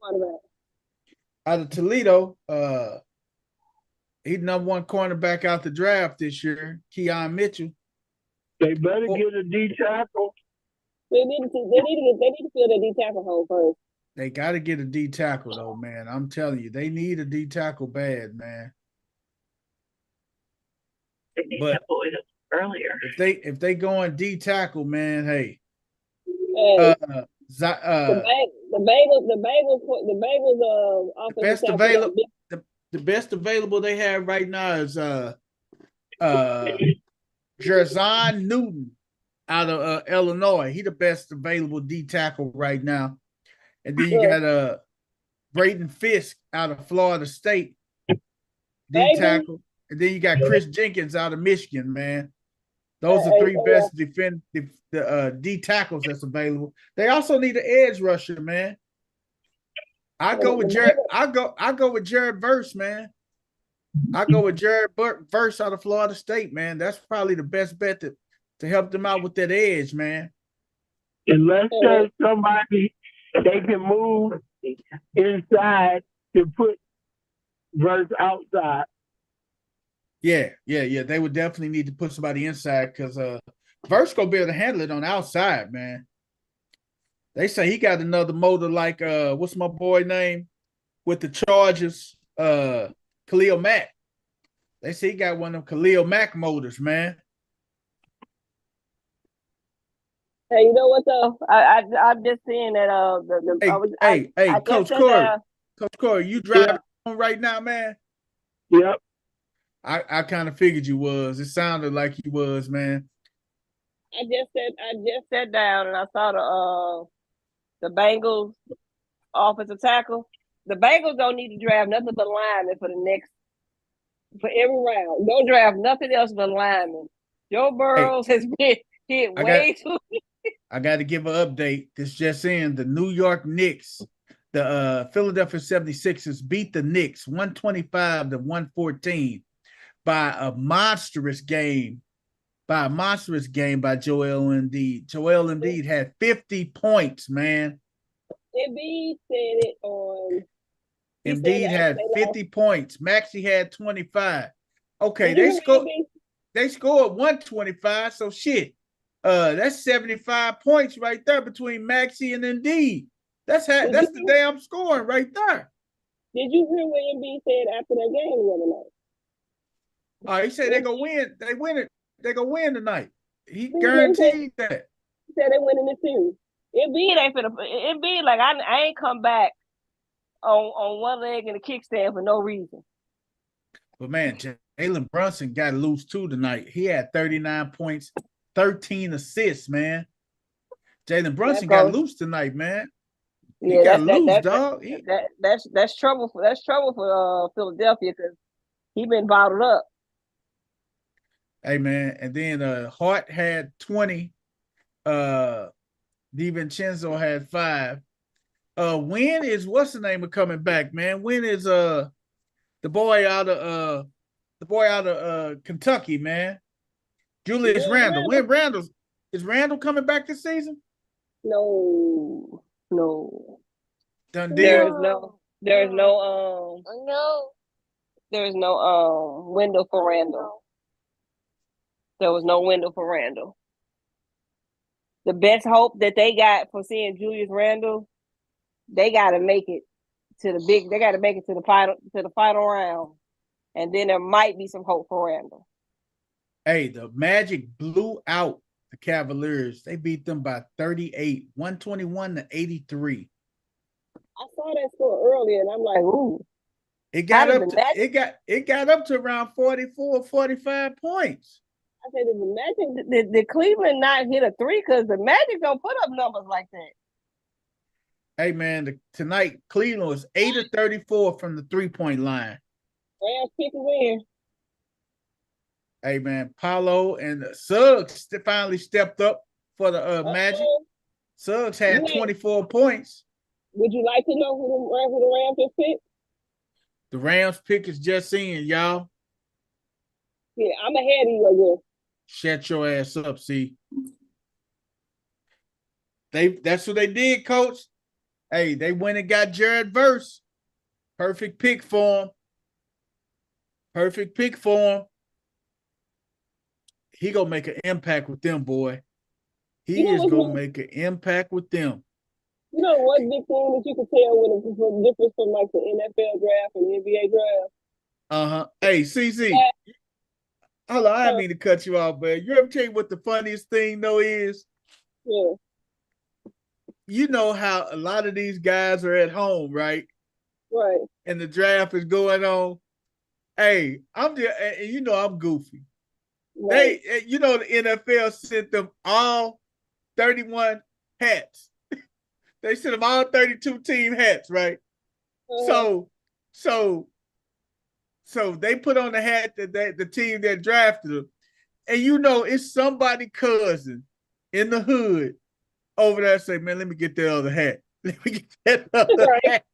He's number one cornerback out the draft this year, Keon Mitchell. They better get a D tackle. They need to fill that D tackle hole first. They got to get a D tackle though, man. I'm telling you, they need a D tackle bad, man. They need that boy earlier. If they go on D tackle, man, hey. The best available they have right now is Jerzon Newton out of Illinois. He the best available D tackle right now. And then you got Braden Fisk out of Florida State, D tackle. And then you got Chris Jenkins out of Michigan, man. Those are three best D tackles that's available. They also need an edge rusher, man. I go with Jared Verse, man. I go with Jared Verse out of Florida State, man. That's probably the best bet to help them out with that edge, man. Unless there's somebody they can move inside to put Verse outside. Yeah. They would definitely need to put somebody inside because Verse gonna be able to handle it on the outside, man. They say he got another motor like what's my boy name with the Chargers, Khalil Mack. They say he got one of them Khalil Mack motors, man. Hey, you know what though? I'm just saying that Coach Corey, you driving right now, man? Yep. I kind of figured you was. It sounded like you was, man. I just sat down and I saw the Bengals offensive tackle. The Bengals don't need to draft nothing but linemen for every round. Don't draft nothing else but linemen. Joe Burrows has been hit way too. I got to give an update. This just in: the New York Knicks, the Philadelphia 76ers beat the Knicks 125-114 by a monstrous game by Joel Embiid. Joel Embiid had 50 points, man. Embiid said it on. Embiid had 50 points. Maxey had 25. Okay, they scored 125. So shit. That's 75 points right there between Maxey and Embiid. That's the damn scoring right there. Did you hear what Embiid said after that game the other night? Oh, he said they're gonna win. They win it. They're gonna win tonight. He guaranteed that. He said they winning the series. Embiid like I ain't come back on one leg in a kickstand for no reason. But man, Jalen Brunson got loose too tonight. He had 39 points, 13 assists, man. Jalen Brunson got loose tonight, man. He got loose, dog. That's trouble for Philadelphia because he been bottled up. Hey man, and then Hart had 20. DiVincenzo had 5. When is what's the name of coming back, man? When is the boy out of Kentucky, man? Julius Randle. When is Randle coming back this season? No. Done deal. There's no window for Randle. There was no window for Randle. The best hope that they got for seeing Julius Randle, they gotta make it to the final round. And then there might be some hope for Randle. Hey, the Magic blew out the Cavaliers. They beat them by 38, 121-83. I saw that score earlier and I'm like, ooh. It got up to around 44, 45 points. I said, did Cleveland not hit a 3? Because the Magic don't put up numbers like that. Hey man, tonight Cleveland was 8 of 34 from the 3-point line. Rams pick a win. Hey man, Paolo and Suggs finally stepped up for the Magic. Suggs had 24 points. Would you like to know who the Rams just picked? The Rams pick is just in, y'all. Yeah, I'm ahead of you, I guess. Shut your ass up, see. That's what they did, coach. Hey, they went and got Jared Verse. Perfect pick for him. He gonna make an impact with them, boy. He is gonna make an impact with them. You know one big thing that you can tell when it's the difference from like the NFL draft and the NBA draft? Hey, CC. Hold on, I didn't mean to cut you off, but you ever tell you what the funniest thing though is? Yeah. You know how a lot of these guys are at home, right? Right. And the draft is going on. Hey, I'm goofy. Right. The NFL sent them all 31 hats. They sent them all 32 team hats, right? So they put on the hat that the team that drafted them, and it's somebody cousin in the hood over there say, man, let me get that other hat. Let me get that other hat.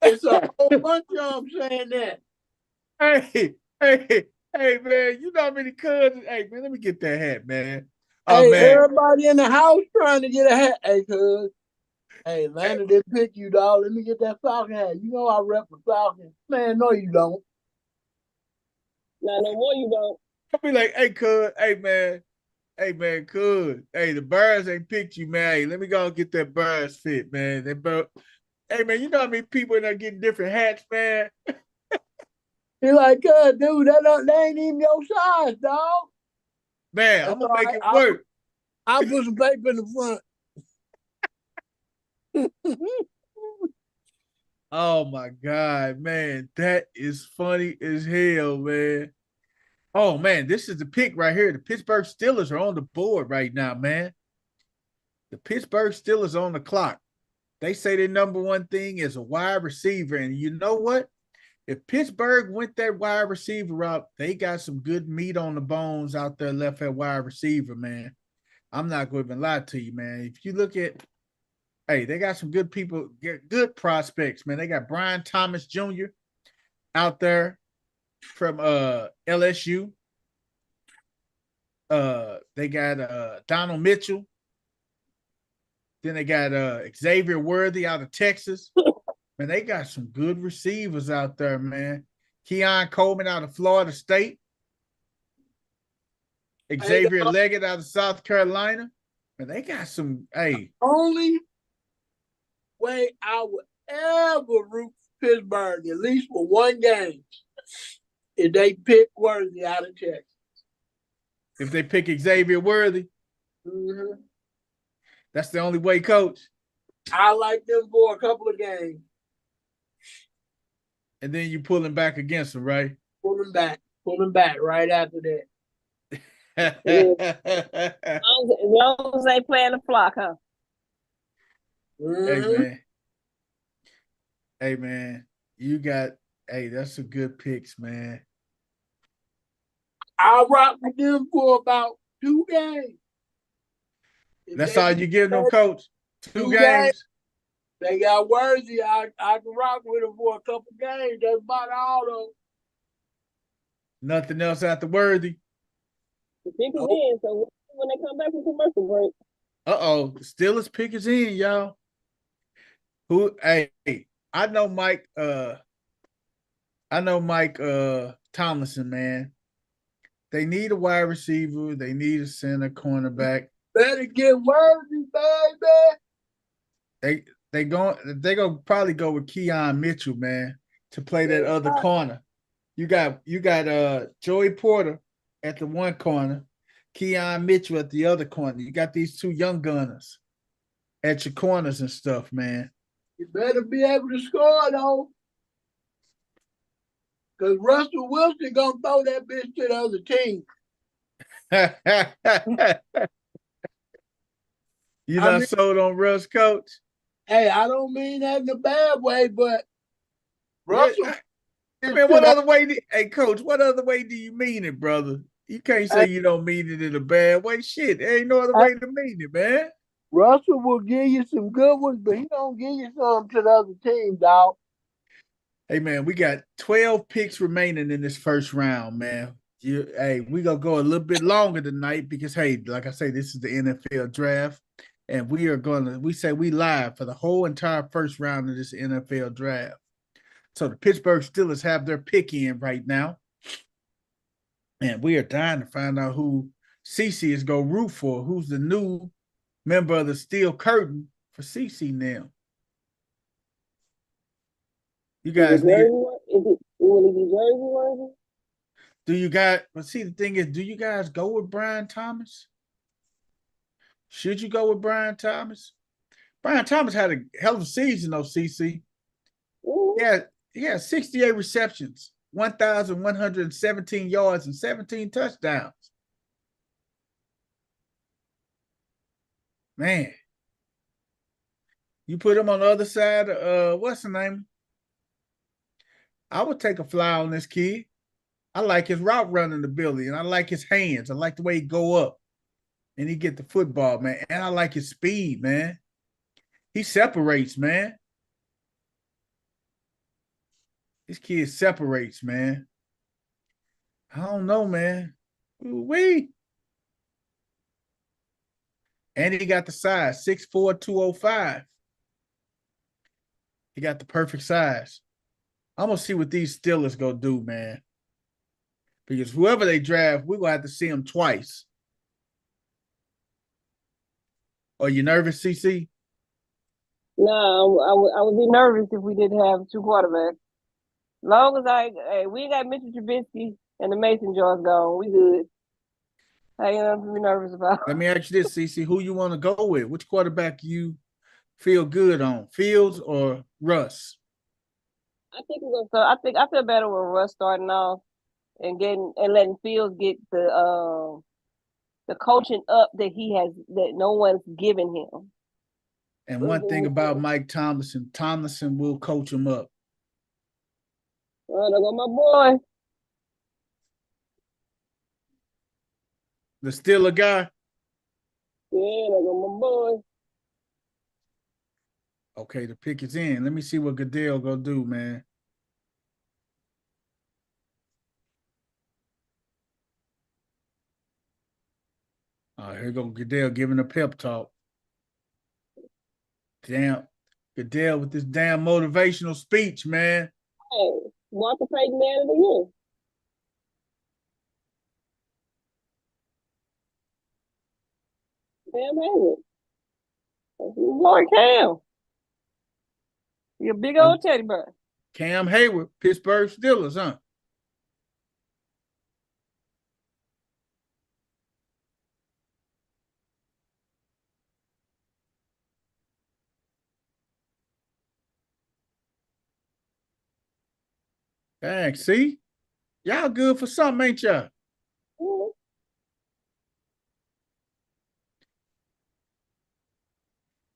It's a whole bunch of them saying that. Hey, man, you know how many cousins? Hey, man, let me get that hat, man. Oh, man. Everybody in the house trying to get a hat. Hey, cuz. Hey, Atlanta didn't pick you, dog. Let me get that Falcon hat. You know I rep the Falcons. Man, no, you don't. No more you don't. I'll be like, hey, cuz, hey, man, cuz. Hey, the Bears ain't picked you, man. Hey, let me go get that Bears fit, man. Hey, man, you know how many people in there getting different hats, man? He like, dude, that ain't even your size, dog. Man, I'm gonna make it work. I'll put some paper in the front. Oh my God, man. That is funny as hell, man. Oh man, this is the pick right here. The Pittsburgh Steelers are on the board right now, man. The Pittsburgh Steelers on the clock. They say their number one thing is a wide receiver. And you know what? If Pittsburgh went that wide receiver route, they got some good meat on the bones out there left at wide receiver, man. I'm not going to even lie to you, man. If you look at, hey, they got some good people, good prospects, man. They got Brian Thomas Jr. out there from LSU. They got Donald Mitchell. Then they got Xavier Worthy out of Texas. Man, they got some good receivers out there, man. Keon Coleman out of Florida State. Xavier Leggett out of South Carolina. And they got some, hey. Only way I would ever root for Pittsburgh, at least for one game, if they pick Worthy out of Texas. If they pick Xavier Worthy, that's the only way, Coach. I like them for a couple of games. And then you pull him back against them, right? Pull him back right after that. As long as they playing the flock, huh? Hey man, you got that's some good picks, man. I rock with them for about 2 games. That's all you give them, Coach? 2 games? They got Worthy. I can rock with them for a couple games. That's about all though. Nothing else after Worthy. The pick is in, so when they come back from commercial break. Steelers pick is in, y'all. I know Mike Tomlinson, man. They need a wide receiver. They need a center cornerback. Better get Worthy, baby. They gonna probably go with Keon Mitchell, man, to play that other corner. You got Joey Porter at the one corner, Keon Mitchell at the other corner. You got these 2 young gunners at your corners and stuff, man. You better be able to score though. Because Russell Wilson gonna throw that bitch to the other team. You done sold on Russ, Coach? Hey, I don't mean that in a bad way, but Russell. Man, what other way? Coach, what other way do you mean it, brother? You can't say you don't mean it in a bad way. Shit, there ain't no other way to mean it, man. Russell will give you some good ones, but he don't give you some to the other team, dog. Hey, man, we got 12 picks remaining in this first round, man. We gonna go a little bit longer tonight because, like I say, this is the NFL draft, and we live for the whole entire first round of this NFL draft. So the Pittsburgh Steelers have their pick in right now. And we are dying to find out who CC is going to root for, who's the new member of the Steel Curtain for CC now. You guys will it be Jersey Worthy? The thing is, do you guys go with Brian Thomas? Should you go with Brian Thomas? Brian Thomas had a hell of a season, though, CC. Yeah. He had 68 receptions, 1,117 yards, and 17 touchdowns. Man. You put him on the other side of, what's the name? I would take a fly on this kid. I like his route running ability, and I like his hands. I like the way he go up, and he get the football, man. And I like his speed, man. He separates, man. This kid separates, man. I don't know, man. Ooh-wee. And he got the size, 6'4", 205. He got the perfect size. I'm going to see what these Steelers going to do, man. Because whoever they draft, we're going to have to see them twice. Are you nervous, CC? No, I would be nervous if we didn't have 2 quarterbacks. Long as we got Mitchell Trubisky and the Mason jars gone, we good. I ain't nothing to be nervous about. Let me ask you this, CC. Who you want to go with? Which quarterback you feel good on, Fields or Russ? I think we're gonna start. I feel better with Russ starting off and letting Fields get the coaching up that no one's given him. And one thing about Mike Tomlinson will coach him up. All right, I got my boy. The Steeler guy? Yeah, I got my boy. Okay, the pick is in. Let me see what Goodell gonna do, man. All right, here go Goodell giving a pep talk. Damn, Goodell with this damn motivational speech, man. Hey, Walter Payton Man of the Year. Cam Hayward. Boy, Cam. You a big old teddy bear. Cam Hayward, Pittsburgh Steelers, huh? Dang, see? Y'all good for something, ain't y'all? Mhm.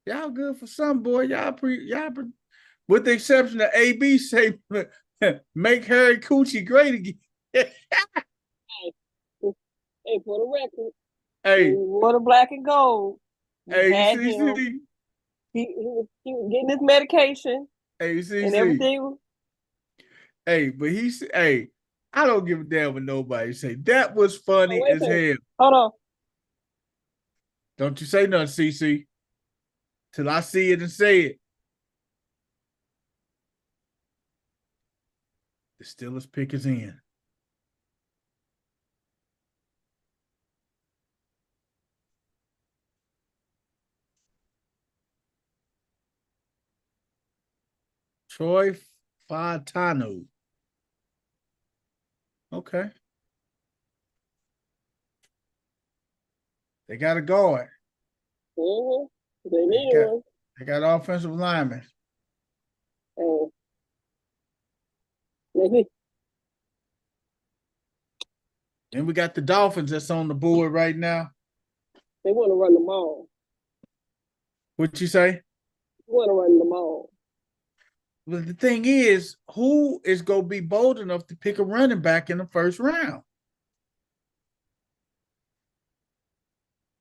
Y'all good for something, boy. With the exception of AB say, make Harry Coochie great again. Hey, for the record, Hey, when we wore the black and gold. We had him. ACC. He was getting his medication ACC. and everything. Hey, but hey, I don't give a damn what nobody say. That was funny as hell. Hold on. Don't you say nothing, CC. Till I see it and say it. The Steelers pick is in. Troy Fautanu. Okay. They got a guard. Mm-hmm. They need one. They got offensive linemen. Then we got the Dolphins that's on the board right now. They want to run them all. What'd you say? They want to run them all. But the thing is, who is going to be bold enough to pick a running back in the first round?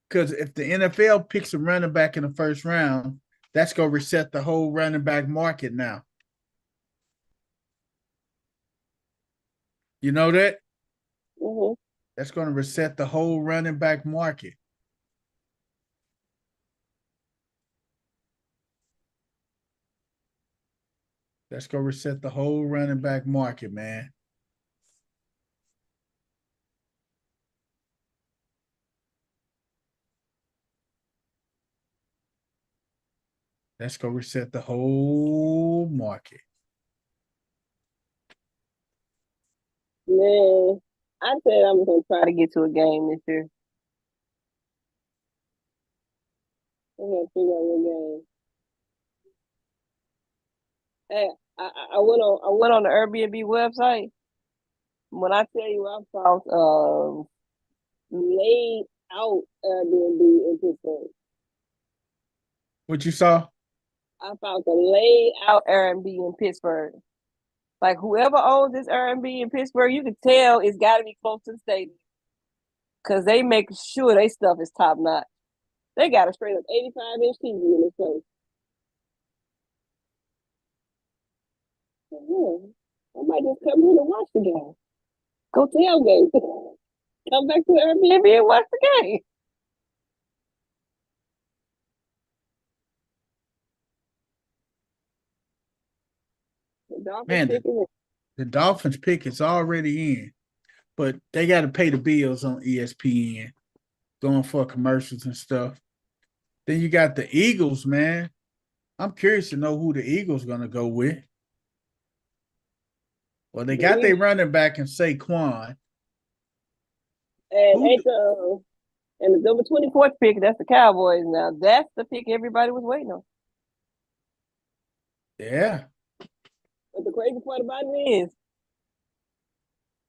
Because if the NFL picks a running back in the first round, that's going to reset the whole running back market now. You know that? Mm-hmm. That's going to reset the whole running back market. That's going to reset the whole running back market, man. That's going to reset the whole market. Man, I said I'm going to try to get to a game this year. I'm going to figure out a game. Hey, I went on the Airbnb website. When I tell you I found laid out Airbnb in Pittsburgh. What you saw? I found the laid out Airbnb in Pittsburgh. Like whoever owns this Airbnb in Pittsburgh, you can tell it's got to be close to the stadium because they make sure their stuff is top notch. They got a straight up 85-inch TV in this place. I might just come here to watch the game. Go tailgate. Come back to the Airbnb and watch the game. Man, the Dolphins pick is already in, but they got to pay the bills on ESPN, going for commercials and stuff. Then you got the Eagles, man. I'm curious to know who the Eagles going to go with. Well, they got their running back in Saquon. And the number 24th pick, that's the Cowboys now. That's the pick everybody was waiting on. Yeah. But the crazy part about it is,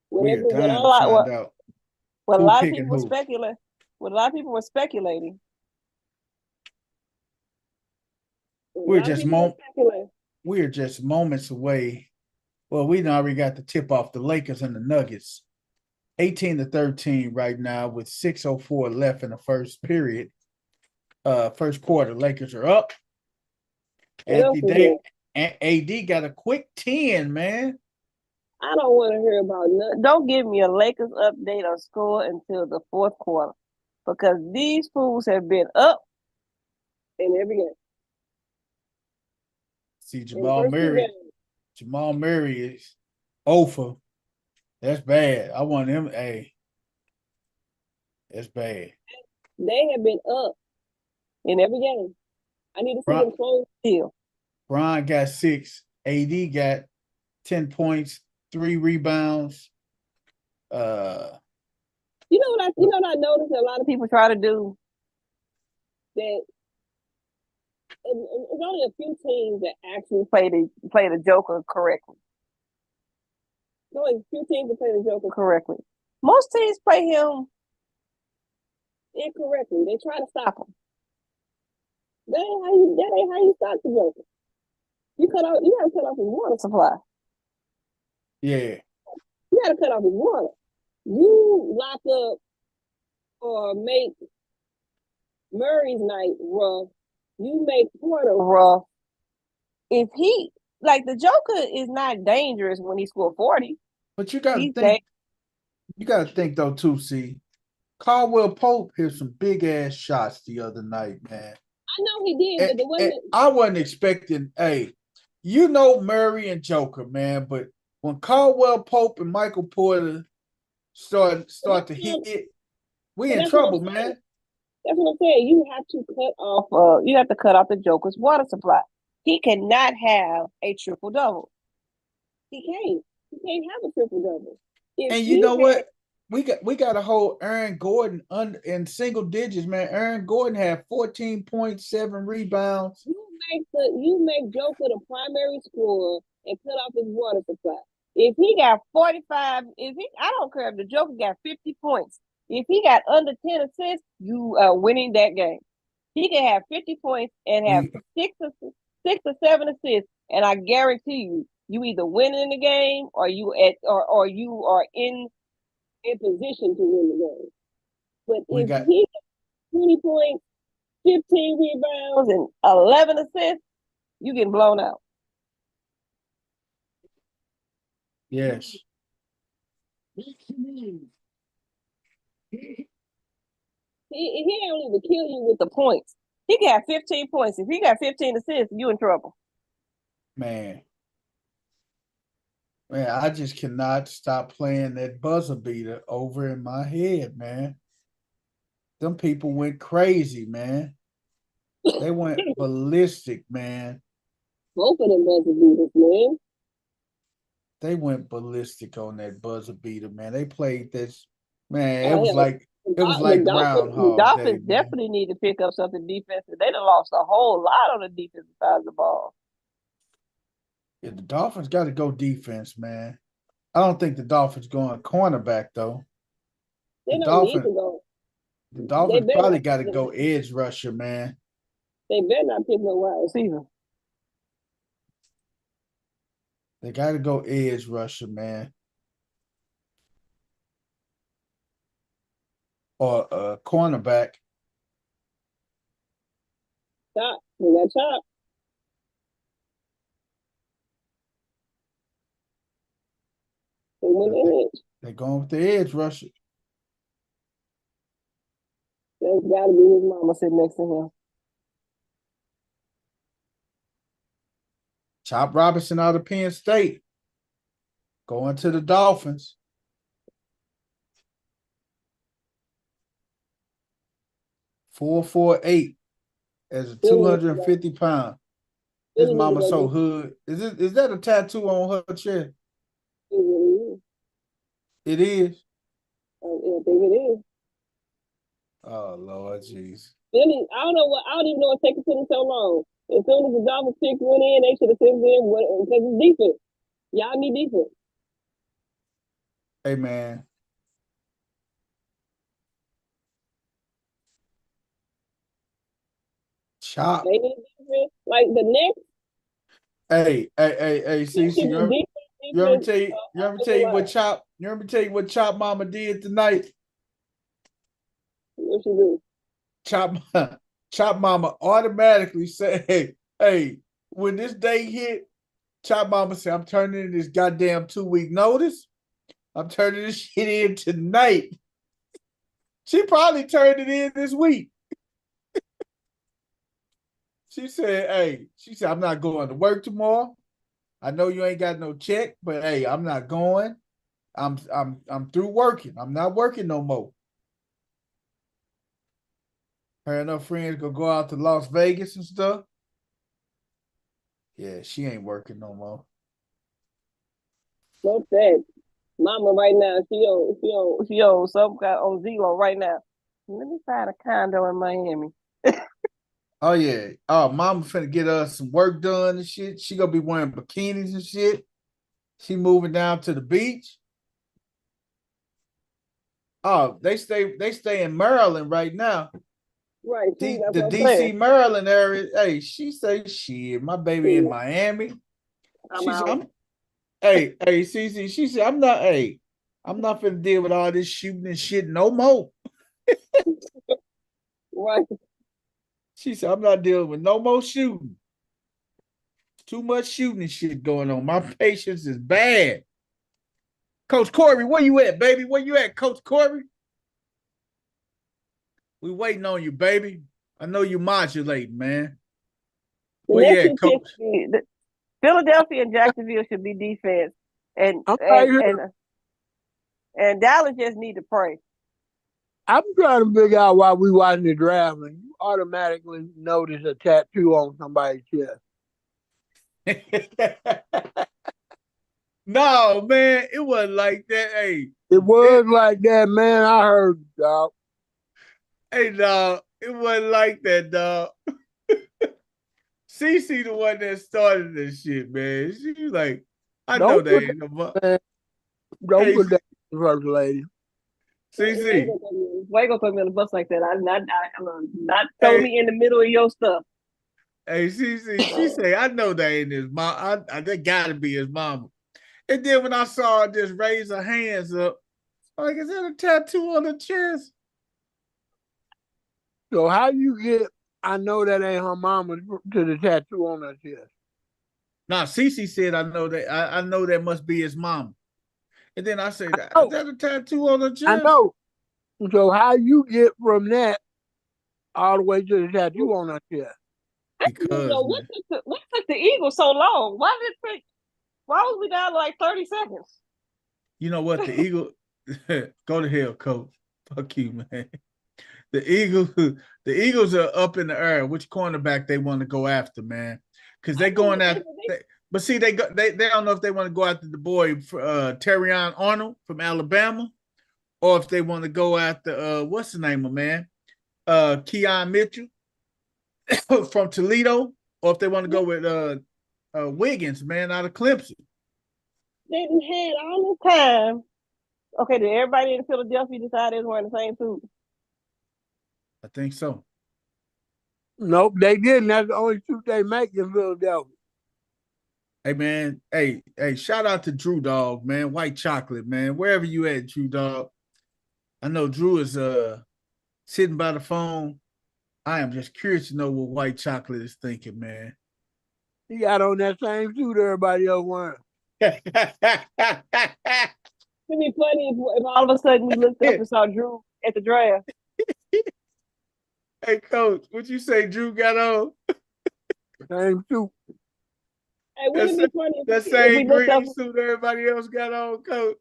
what a lot of people were speculating. We're just moments away. Well, we already got the tip off the Lakers and the Nuggets. 18-13 right now with 6:04 left in the first period. First quarter, Lakers are up. AD got a quick 10, man. I don't want to hear about nothing. Don't give me a Lakers update or score until the fourth quarter because these fools have been up in every game. See, Jamal Murray is over. That's bad. I want him. Hey, that's bad. They have been up in every game. I need to see Right. them close still. Bron got 6. AD got 10 points, 3 rebounds. You know what I noticed a lot of people try to do? That it's only a few teams that actually play the Joker correctly. There's only a few teams that play the Joker correctly. Most teams play him incorrectly. They try to stop him. That ain't how you stop the Joker. You gotta cut off his water supply. Yeah. You gotta cut off his water. You lock up or make Murray's night rough. You make Porter rough. If he the Joker is not dangerous when he scored 40. But you gotta think. You gotta think though too. See, Caldwell Pope hit some big ass shots the other night, man. I know he did, but I wasn't expecting. Hey, you know Murray and Joker, man. But when Caldwell Pope and Michael Porter start to hit it, we in trouble, man. That's what I'm saying. You have to cut off. You have to cut off the Joker's water supply. He cannot have a triple double. He can't. He can't have a triple double. And you know what? We got to hold Aaron Gordon in single digits, man. Aaron Gordon had 14.7 rebounds. You make Joker the primary scorer and cut off his water supply. If he got 45, I don't care if the Joker got 50 points. If he got under 10 assists, you are winning that game. He can have 50 points and have 6 or 7 assists, and I guarantee you either winning the game or you are in position to win the game. But if he got 20 points, 15 rebounds, and 11 assists, you get blown out. Yes. He don't even kill you with the points. He can have 15 points. If he got 15 assists, you in trouble. Man, I just cannot stop playing that buzzer beater over in my head, man. Them people went crazy, man. They went ballistic, man. Both of them buzzer beaters, man. They went ballistic on that buzzer beater, man. They played this, man. It was like Groundhog The Dolphins Day, definitely need to pick up something defensive. They done lost a whole lot on the defensive side of the ball. Yeah, the Dolphins got to go defense, man. I don't think the Dolphins going cornerback though. They don't need to go. The Dolphins probably got to go edge rusher, man. They better not pick no wide receiver. They got to go edge rusher, man. Or cornerback. Chop. They got Chop. They went edge. They're going with the edge rusher. There's got to be his mama sitting next to him. Chop Robinson out of Penn State. Going to the Dolphins. $448 as a 250 pound. His mama so hood. Is that a tattoo on her chest? It is. I think it is. Oh Lord, jeez. I don't even know what's taking so long. As soon as the Dolphins pick went in, they should have sent in because it's defense. Y'all need defense. Hey man. Chop. They need defense. Like the next. Hey, see, you ever tell you what Chop Mama did tonight? What she do? Chop Mama automatically said, hey, when this day hit, Chop Mama said, I'm turning in this goddamn 2-week notice. I'm turning this shit in tonight. She probably turned it in this week. She said, I'm not going to work tomorrow. I know you ain't got no check, but hey, I'm not going. I'm through working. I'm not working no more. Her and her friends gonna go out to Las Vegas and stuff. Yeah, she ain't working no more. What's that? Mama right now, she on some kind on zero right now. Let me find a condo in Miami. Oh yeah. Oh, mama finna get us some work done and shit. She gonna be wearing bikinis and shit. She moving down to the beach. Oh, they stay in Maryland right now. Right, see, that's The what I'm DC saying. Maryland area. Hey, she say shit. My baby in Miami. I'm She said, out. hey, Cece, she said, I'm not finna deal with all this shooting and shit no more. Right. She said, I'm not dealing with no more shooting. Too much shooting and shit going on. My patience is bad. Coach Corey, where you at, baby? Where you at, Coach Corey? We waiting on you, baby. I know you modulating, man. The Where you next two at, Coach? teams, Philadelphia and Jacksonville should be defense, and I'm right here. and Dallas just need to pray. I'm trying to figure out why we watching the draft and you automatically notice a tattoo on somebody's chest. No, man, it wasn't like that. Hey, It was like that, man. I heard, dog. hey, dog, it wasn't like that, dog. Cece the one that started this shit, man. She was like, I know that ain't no man. Don't hey, put that in first lady. Cece. Why you gonna put me on the bus like that? I'm not throwing me in the middle of your stuff. Hey, Cece, she say, I know that ain't his mom. That gotta be his mama. And then when I saw her just raise her hands up, I'm like, is that a tattoo on her chest? So how you get, I know that ain't her mama, to the tattoo on her chest? Now, Cece said, I know that must be his mama. And then I said, is that a tattoo on her chest? I know. So how you get from that all the way to the tattoo on her chest? Because what took the Eagles so long? Why was we down to like 30 seconds? You know what? The Eagle go to hell, coach. Fuck you, man. The Eagles are up in the air. Which cornerback they want to go after, man? Because they're going after. But see, they don't know if they want to go after the boy Terrion Arnold from Alabama, or if they want to go after what's the name of man, Keon Mitchell from Toledo, or if they want to go with Wiggins, man, out of Clemson. They had all the time. Okay, did everybody in Philadelphia decide they was wearing the same suit? I think so. Nope, they didn't. That's the only suit they make in Philadelphia. Hey man, hey, shout out to Drew Dog, man. White chocolate, man. Wherever you at, Drew Dog. I know Drew is sitting by the phone. I am just curious to know what White Chocolate is thinking, man. He got on that same suit everybody else wearing. It'd be funny if all of a sudden we looked up and saw Drew at the draft. Hey, coach, what you say Drew got on? Same suit. Hey, wouldn't it be funny that same green suit everybody else got on, coach?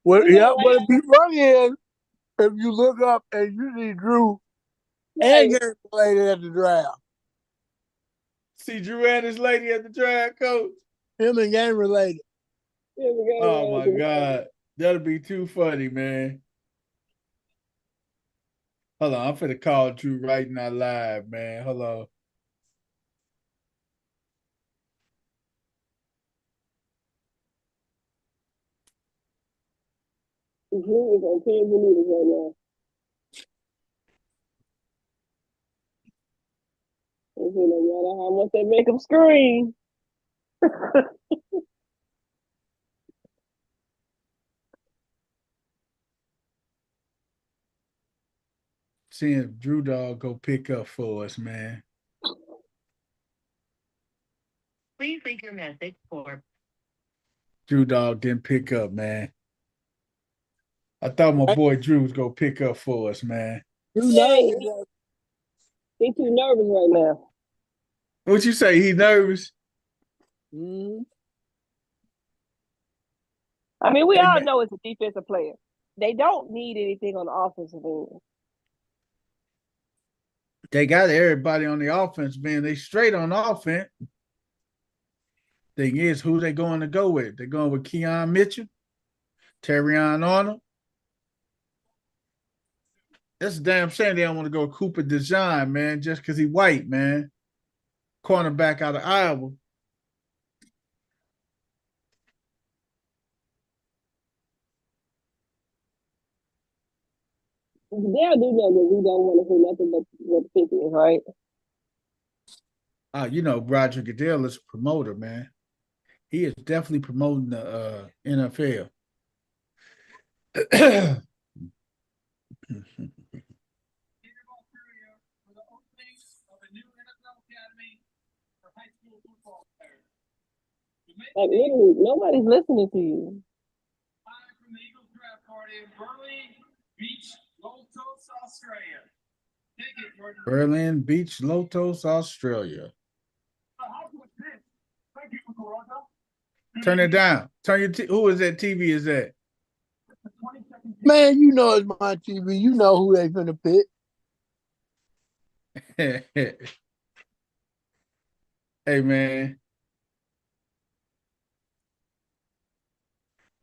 Well, yeah, but it'd be funny if you look up and you see Drew and Gary Lady at the draft. See Drew and his lady at the draft, coach? Him and Game Related. Oh my God. That'll be too funny, man. Hold on, I'm finna call Drew right now live, man. Hold on. Drew is on 10 minutes right now. No matter how much they make him scream. Seeing if Drew Dog go pick up for us, man. Please leave your message for Drew Dog didn't pick up, man. I thought my boy Drew was gonna pick up for us, man. He's too nervous right now. What you say? He nervous? Mm-hmm. I mean, we all know it's a defensive player. They don't need anything on the offensive end. They got everybody on the offense, man. They straight on offense. Thing is, who they going to go with? They're going with Keon Mitchell, Terrion Arnold. That's a damn shame they don't want to go Cooper DeJean, man, just because he white, man. Cornerback out of Iowa. They'll do know that we don't want to hear nothing but what the pick is, right? You know, Roger Goodell is a promoter, man. He is definitely promoting the NFL. Like literally, nobody's listening to you. From the Eagles draft party in Berlin Beach, Lotos, Australia. Berlin Beach, Lotos, Australia. Turn it down. Turn your who is that TV is that? Man, you know it's my TV. You know who they finna pick. Hey, man.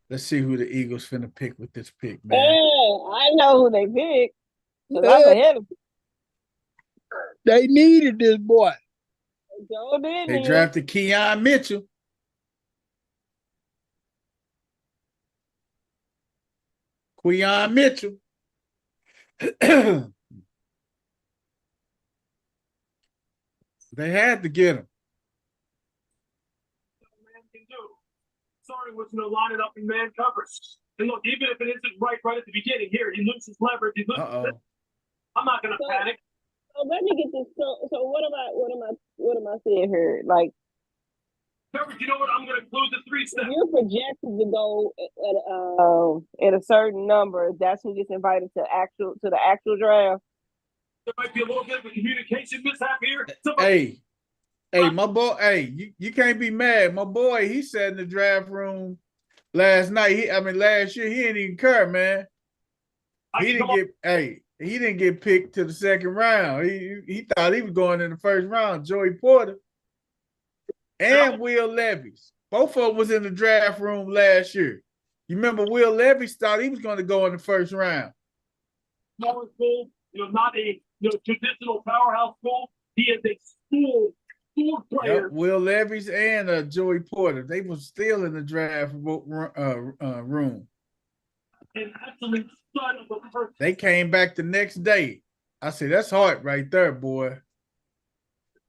Let's see who the Eagles finna pick with this pick, man. I know who they picked. I'm ahead of They needed this boy. They drafted Keon Mitchell. Keon Mitchell. They had to get him. Sorry, was no line it up in man coverage. And look, even if it isn't right at the beginning, here he loses leverage. He loses. I'm not gonna panic. So let me get this. So what am I saying here? Like, coverage, you know what? I'm gonna include the 3 steps. If you're projected to go at a certain number, that's who gets invited to the actual draft. There might be a little bit of a communication mishap here. Hey, my boy, hey, you can't be mad. My boy, he sat in the draft room last night. Last year, he didn't even care, man. He didn't get picked to the second round. He thought he was going in the first round. Joey Porter and Will Levis. Both of them was in the draft room last year. You remember Will Levis thought he was going to go in the first round. Smaller school, not a traditional powerhouse school. He is a school player. Yep, Will Levis and Joey Porter. They were still in the draft room. An absolute son of a person. They came back the next day. I said, that's hard right there, boy.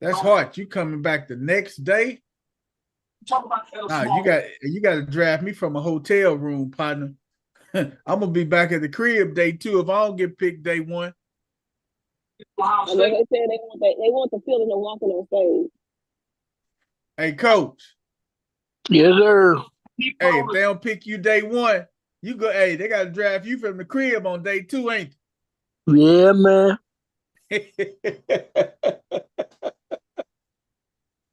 That's hard. You coming back the next day? You got to draft me from a hotel room, partner. I'm gonna be back at the crib day 2 if I don't get picked day 1. Wow, they said they want the feeling of walking on stage. Hey, coach. Yes, sir. Hey, if they don't pick you day 1, you go. Hey, they got to draft you from the crib on day 2, ain't they? Yeah, man.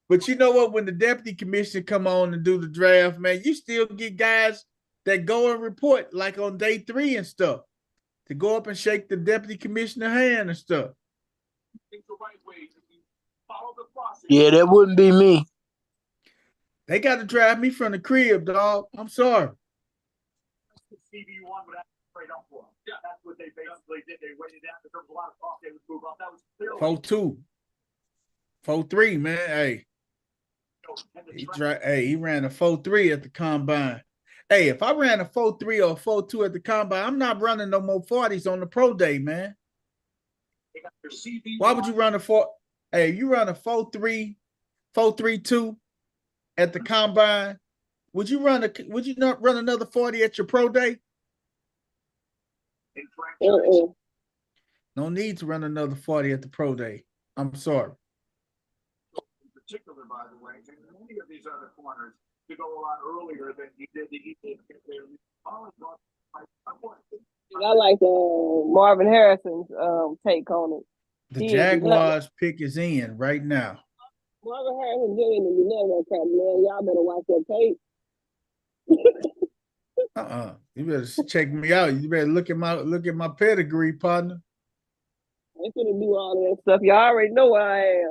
But you know what? When the deputy commissioner come on and do the draft, man, you still get guys that go and report like on day 3 and stuff to go up and shake the deputy commissioner hand and stuff. Yeah, that wouldn't be me. They got to draft me from the crib, dog. I'm sorry. Yeah, that's what they basically did. They waited out. There was a lot of talk. They would move up. That was 4-2, 4-3, man. Hey, he ran a 4-3 at the combine. Hey, if I ran a 4-3 or a 4-2 at the combine, I'm not running no more 40s on the pro day, man. Why would you run a 4? Hey, you run a 4-3, 4-3-2 at the combine. Would you not run another 40 at your pro day? No need to run another 40 at the pro day. I'm sorry. In particular, by the way, many of these other corners to go a lot earlier than he did. I like Marvin Harrison's take on it. The Jaguars pick is in right now. Marvin Harrison doing it. You know that crap, man. Y'all better watch that tape. You better check me out. You better look at my pedigree, partner. ain't gonna do all of that stuff. Y'all already know where I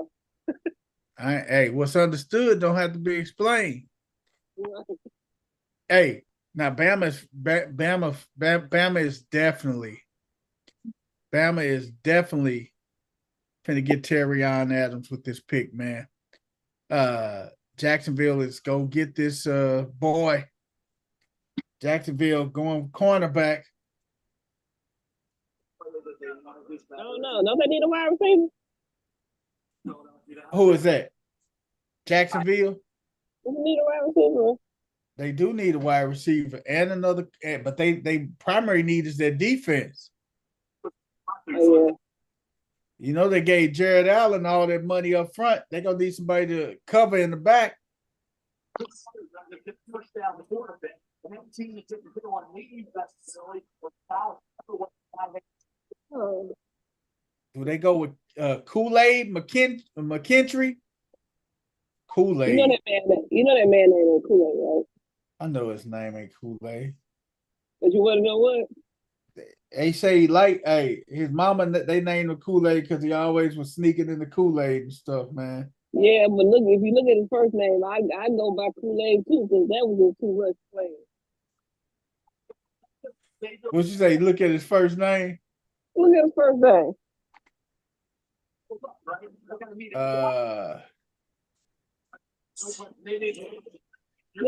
am. Hey, what's understood don't have to be explained. Hey, now Bama is definitely finna get Terrion Adams with this pick, man. Jacksonville is gonna get this boy. Jacksonville going cornerback. I don't know. Don't they need a wide receiver? Who is that? Jacksonville? Don't they need a wide receiver? They do need a wide receiver and another, but they primary need is their defense. Oh, yeah. You know, they gave Jared Allen all that money up front. They're gonna need somebody to cover in the back. Oh. Do they go with Kool-Aid McKinstry? Kool-Aid. You know that man named Kool-Aid, right? I know his name ain't Kool-Aid. But you want to know what? They say his mama, they named him Kool-Aid because he always was sneaking in the Kool-Aid and stuff, man. Yeah, but look, if you look at his first name, I go by Kool-Aid too, because that was a too much playing. What you say? Look at his first name? Look at his first name. You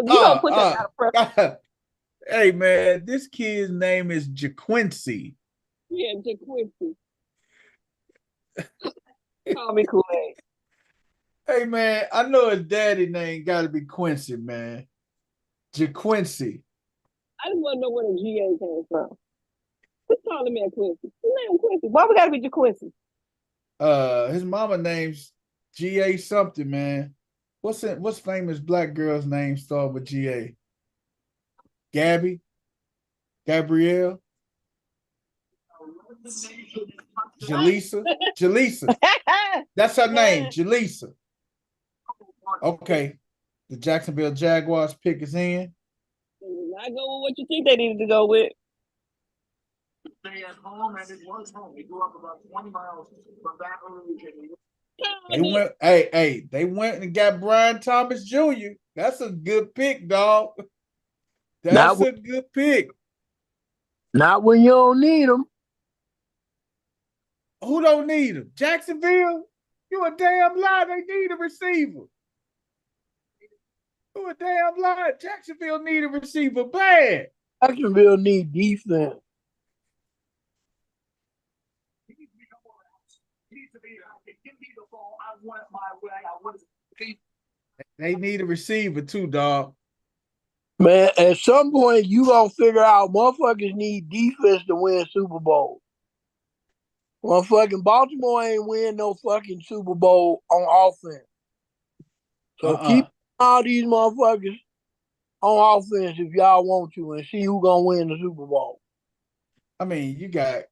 don't put that out of pressure. Hey man, this kid's name is JaQuincy. Yeah, JaQuincy. Call me Kool-Aid. Hey man, I know his daddy name got to be Quincy, man. JaQuincy. I just want to know where the GA came from. Who's calling me a Quincy? His name Quincy. Why we got to be JaQuincy? His mama name's GA something, man. What's famous black girl's name start with GA? Gabby? Gabrielle? Jaleesa. That's her name, Jaleesa. Okay. The Jacksonville Jaguars pick is in. I go with what you think they needed to go with. Stay at home, and it was home. He grew up about 20 miles from Baton Rouge. They went and got Brian Thomas Jr. That's a good pick, dog. That's a good pick. Not when you don't need them. Who don't need him? Jacksonville? You a damn lie. They need a receiver. You a damn lie. Jacksonville need a receiver bad. Jacksonville need defense. They need a receiver too, dog. Man, at some point you gonna figure out motherfuckers need defense to win Super Bowl. Motherfucking Baltimore ain't win no fucking Super Bowl on offense. So keep all these motherfuckers on offense if y'all want to and see who gonna win the Super Bowl. I mean, you got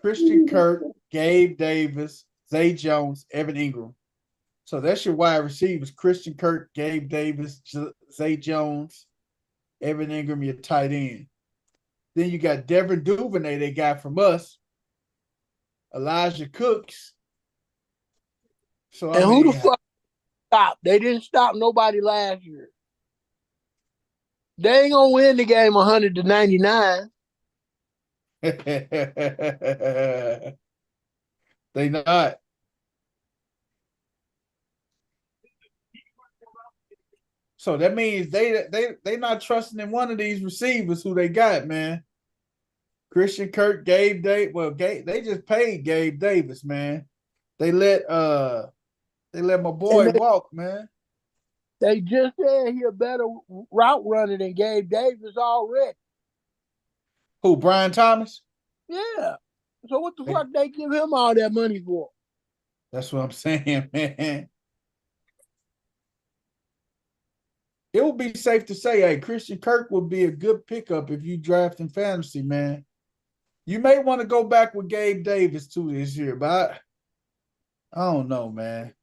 Christian Kirk, Gabe Davis, Zay Jones, Evan Ingram. So that's your wide receivers: Christian Kirk, Gabe Davis, Zay Jones, Evan Ingram, your tight end. Then you got Devin Duvernay they got from us, Elijah Cooks. So who the fuck stopped? They didn't stop nobody last year. They ain't gonna win the game 100-99. They not. So that means they not trusting in one of these receivers who they got, man. Christian Kirk, Gabe Davis. Well, they just paid Gabe Davis, man. They let my boy walk, man. They just said he a better route runner than Gabe Davis already. Who, Brian Thomas? Yeah. So what the fuck they give him all that money for? That's what I'm saying, man. It would be safe to say, hey, Christian Kirk would be a good pickup if you draft in fantasy, man. You may want to go back with Gabe Davis too this year, but I don't know, man.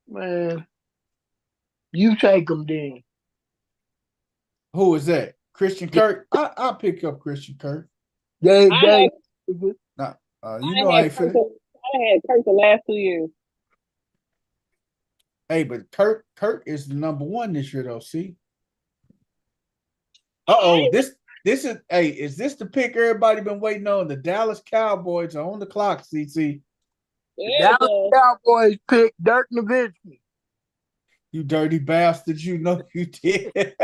Man, you take him then. Who is that? Christian Kirk? I'll pick up Christian Kirk. They, I they, Nah, you I know I had ain't Kirk. finna. I had Kirk the last 2 years. Hey, but Kurt is the number one this year, though. See? Uh-oh, this is hey, is this the pick everybody been waiting on? The Dallas Cowboys are on the clock, CC. the Dallas Cowboys picked Dirk Nowitzki. You dirty bastard, you know you did.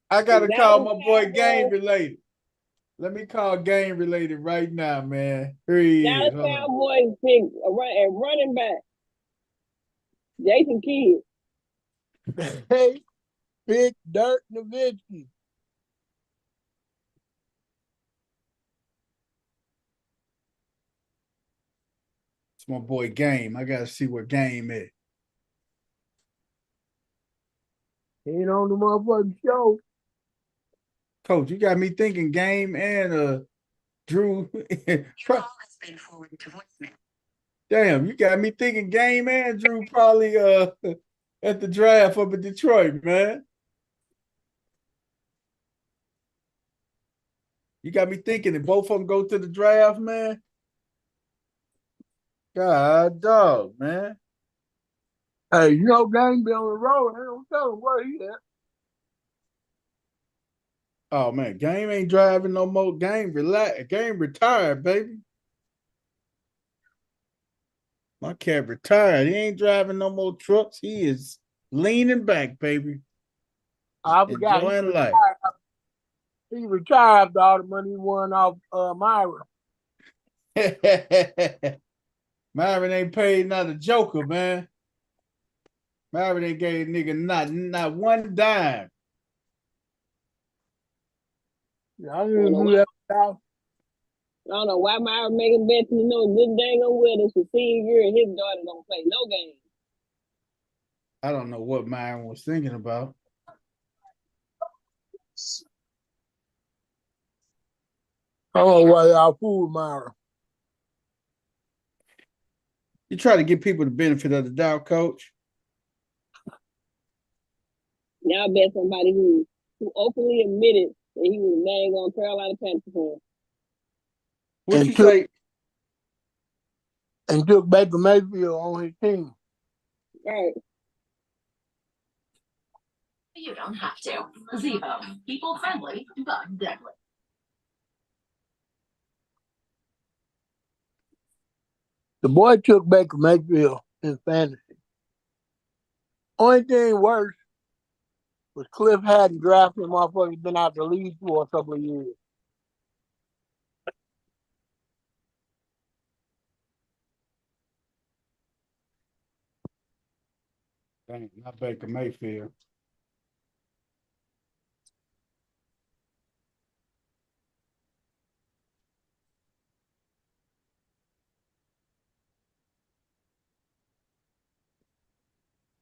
I gotta call my boy Game Related. Let me call Game Related right now, man. Here he is. Dallas Cowboys picked a running back, Jason Kidd. They picked Dirk Nowitzki. It's my boy Game. I gotta see where Game is. He ain't on the motherfucking show. Coach, you got me thinking Game and Drew. Damn, you got me thinking Game and Drew probably at the draft up in Detroit, man. You got me thinking that both of them go to the draft, man. God dog, man. Hey, you know Game be on the road. They don't tell him where he at. Oh man, Game ain't driving no more. Game retired, baby. My cat retired. He ain't driving no more trucks. He is leaning back, baby. I forgot enjoying life. He retired after all the money he won off Myra. Myron ain't paid not a joker, man. Myron ain't gave nigga not one dime. Yeah, I don't know why Myra making bets. You know, good dang on well it's the senior year and his daughter don't play no games. I don't know what Myron was thinking about. Oh, why y'all fool Myra? You try to give people the benefit of the doubt, Coach. Y'all bet somebody who openly admitted that he was bang on Carolina Panthers fan. What you say? And took Baker Mayfield on his team. Right. You don't have to. Zevo, people friendly, but deadly. The boy took Baker Mayfield in fantasy. Only thing worse was Cliff hadn't drafted him motherfucker been out the league for a couple of years. Dang, not Baker Mayfield.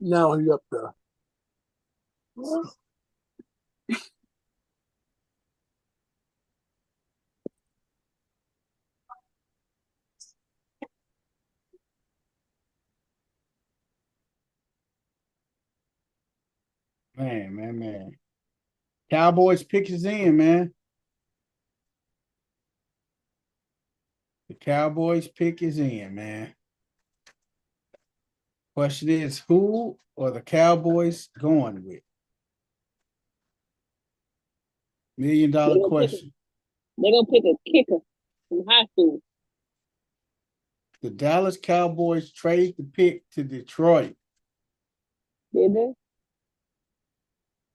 Now he up there. Man. Cowboys pick is in, man. The Cowboys pick is in, man. Question is, who are the Cowboys going with? $1 million question. They're going to pick a kicker from high school. The Dallas Cowboys trade the pick to Detroit. Did they?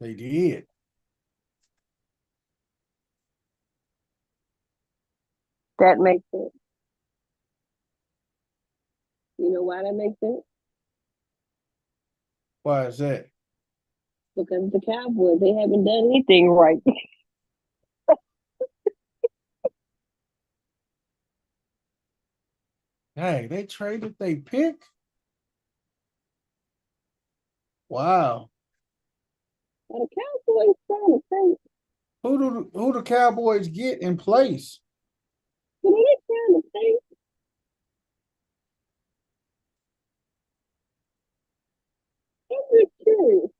They did. That makes sense. You know why that makes sense? Why is that? Because the Cowboys, they haven't done anything right. Hey, they traded they pick? Wow. Well, the Cowboys trying to think. Who the Cowboys get in place? What are they trying to think? I'm just curious.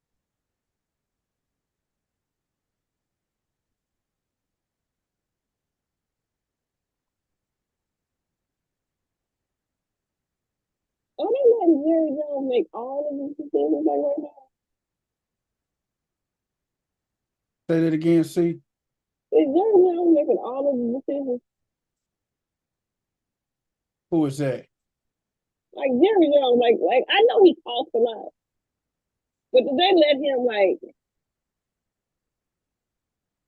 Oh, they letting Jerry Jones make all of these decisions like right now. Say that again, see? Is Jerry Jones making all of the decisions? Who is that? Like Jerry Jones, like I know he talks a lot, but did they let him like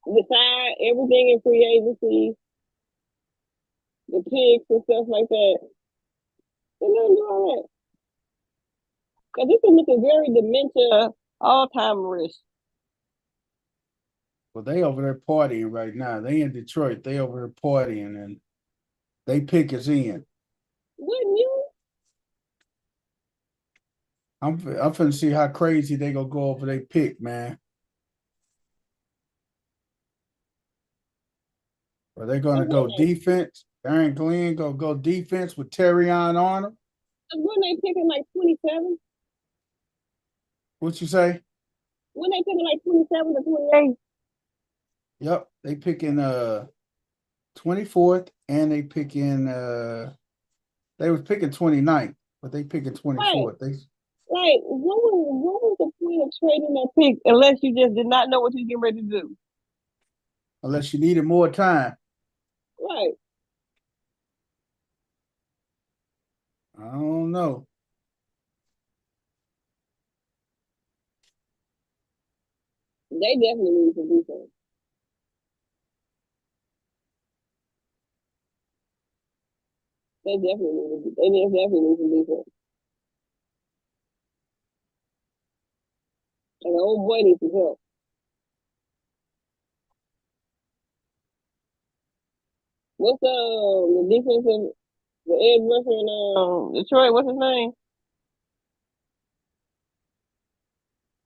decide everything in free agency, the picks and stuff like that? They let him do all that. Cause this is looking very dementia, Alzheimer's. Well, they over there partying right now. They in Detroit. They over there partying, and they pick us in. Wouldn't you? I'm finna see how crazy they gonna go over they pick, man. Are they gonna go defense? Aaron Glenn gonna go defense with Terrion Arnold? When they picking like 27? What you say? When they picking like 27 to 28? Yep, they picking 24th, and they picking they was picking 29th, but they picking 24th. They like what was the point of trading that pick unless you just did not know what you were getting ready to do? Unless you needed more time. Right. I don't know. They definitely need some defense. They definitely need some defense. And the old boy needs some help. What's the defensive, the edge rusher in Detroit? What's his name?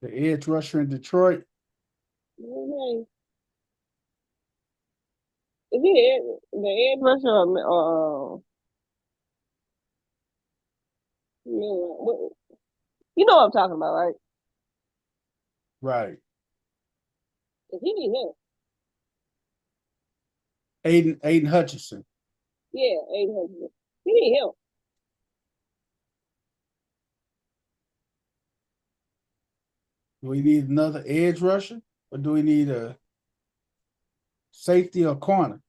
The edge rusher in Detroit. What's his name? Is he the edge rusher or you know what I'm talking about, right? Right. He need help. Aiden Hutchinson. Yeah, Aiden Hutchinson. He need help. Do we need another edge rusher, or do we need a safety or corner?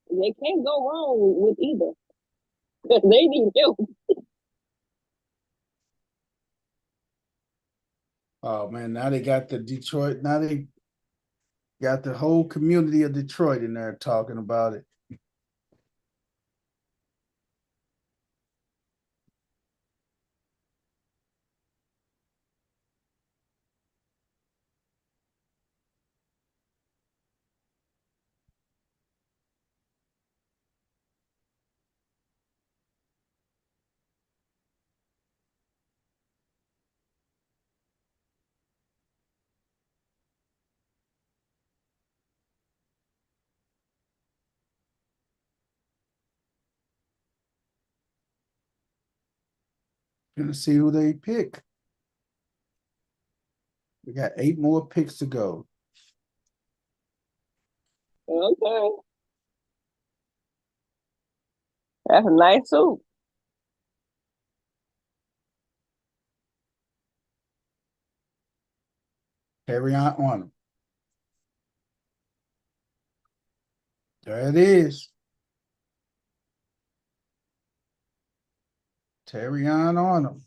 They can't go wrong with either. They need help. Oh man, now they got the Detroit. Now they got the whole community of Detroit in there talking about it. Gonna see who they pick. We got 8 more picks to go. Okay. That's a nice suit. Terrion Arnold. There it is. Terrion Arnold.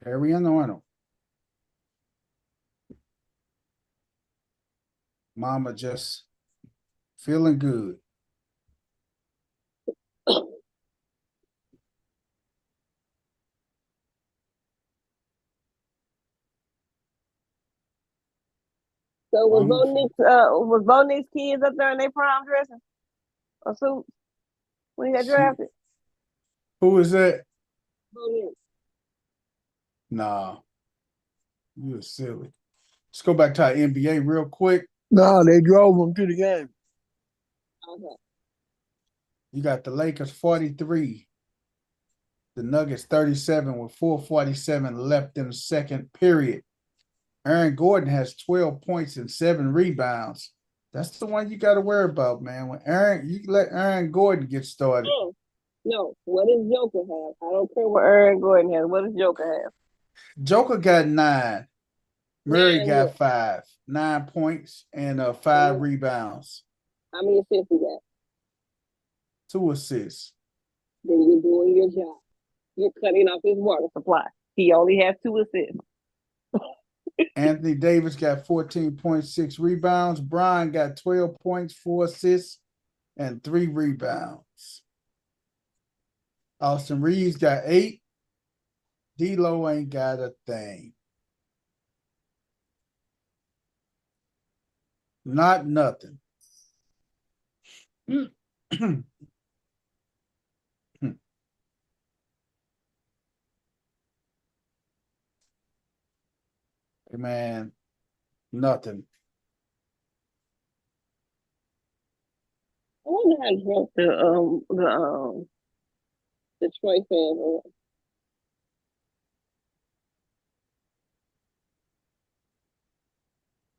Terrion Arnold. Mama just feeling good. So was Bo Nick's kids up there in their prom dresses or suits when he got drafted? Who is that? Nah, you're silly. Let's go back to our NBA real quick. No, they drove them to the game. Okay. You got the Lakers 43, the Nuggets 37 with 4:47 left in the second period. Aaron Gordon has 12 points and 7 rebounds. That's the one you got to worry about, man. When you let Aaron Gordon get started. No, what does Joker have? I don't care what Aaron Gordon has. What does Joker have? Joker got 9. Murray 9 got what? 5. 9 points and 5 rebounds. How many assists he got? 2 assists. Then you're doing your job. You're cutting off his water supply. He only has 2 assists. Anthony Davis got 14.6 rebounds. Brian got 12 points, 4 assists, and 3 rebounds. Austin Reeves got 8. D-Lo ain't got a thing. Not nothing. Man, nothing. I wonder how drunk the Detroit fans are.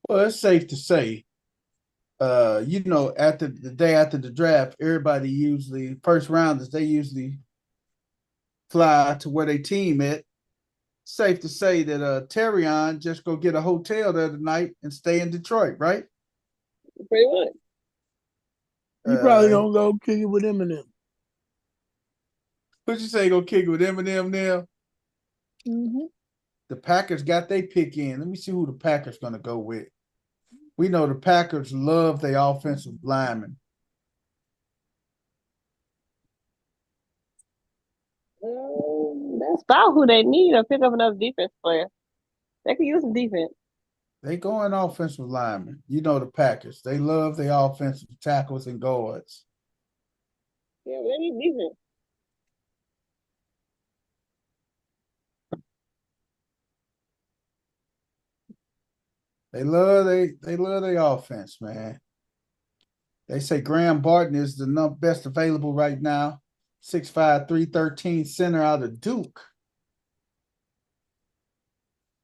Well, it's safe to say, after the day after the draft, everybody usually first rounders, they usually fly to where they team at. Safe to say that Terrion just go get a hotel the other night and stay in Detroit, right? Pretty much. You probably don't go kick it with Eminem. What you say? Go kick it with Eminem now? Mm-hmm. The Packers got their pick in. Let me see who the Packers gonna go with. We know the Packers love their offensive linemen. That's about who they need or pick up another defense player. They can use some defense. They going offensive linemen. You know the Packers. They love their offensive tackles and guards. Yeah, they need defense. They love their offense, man. They say Graham Barton is the best available right now. 6'5", 313 center out of Duke.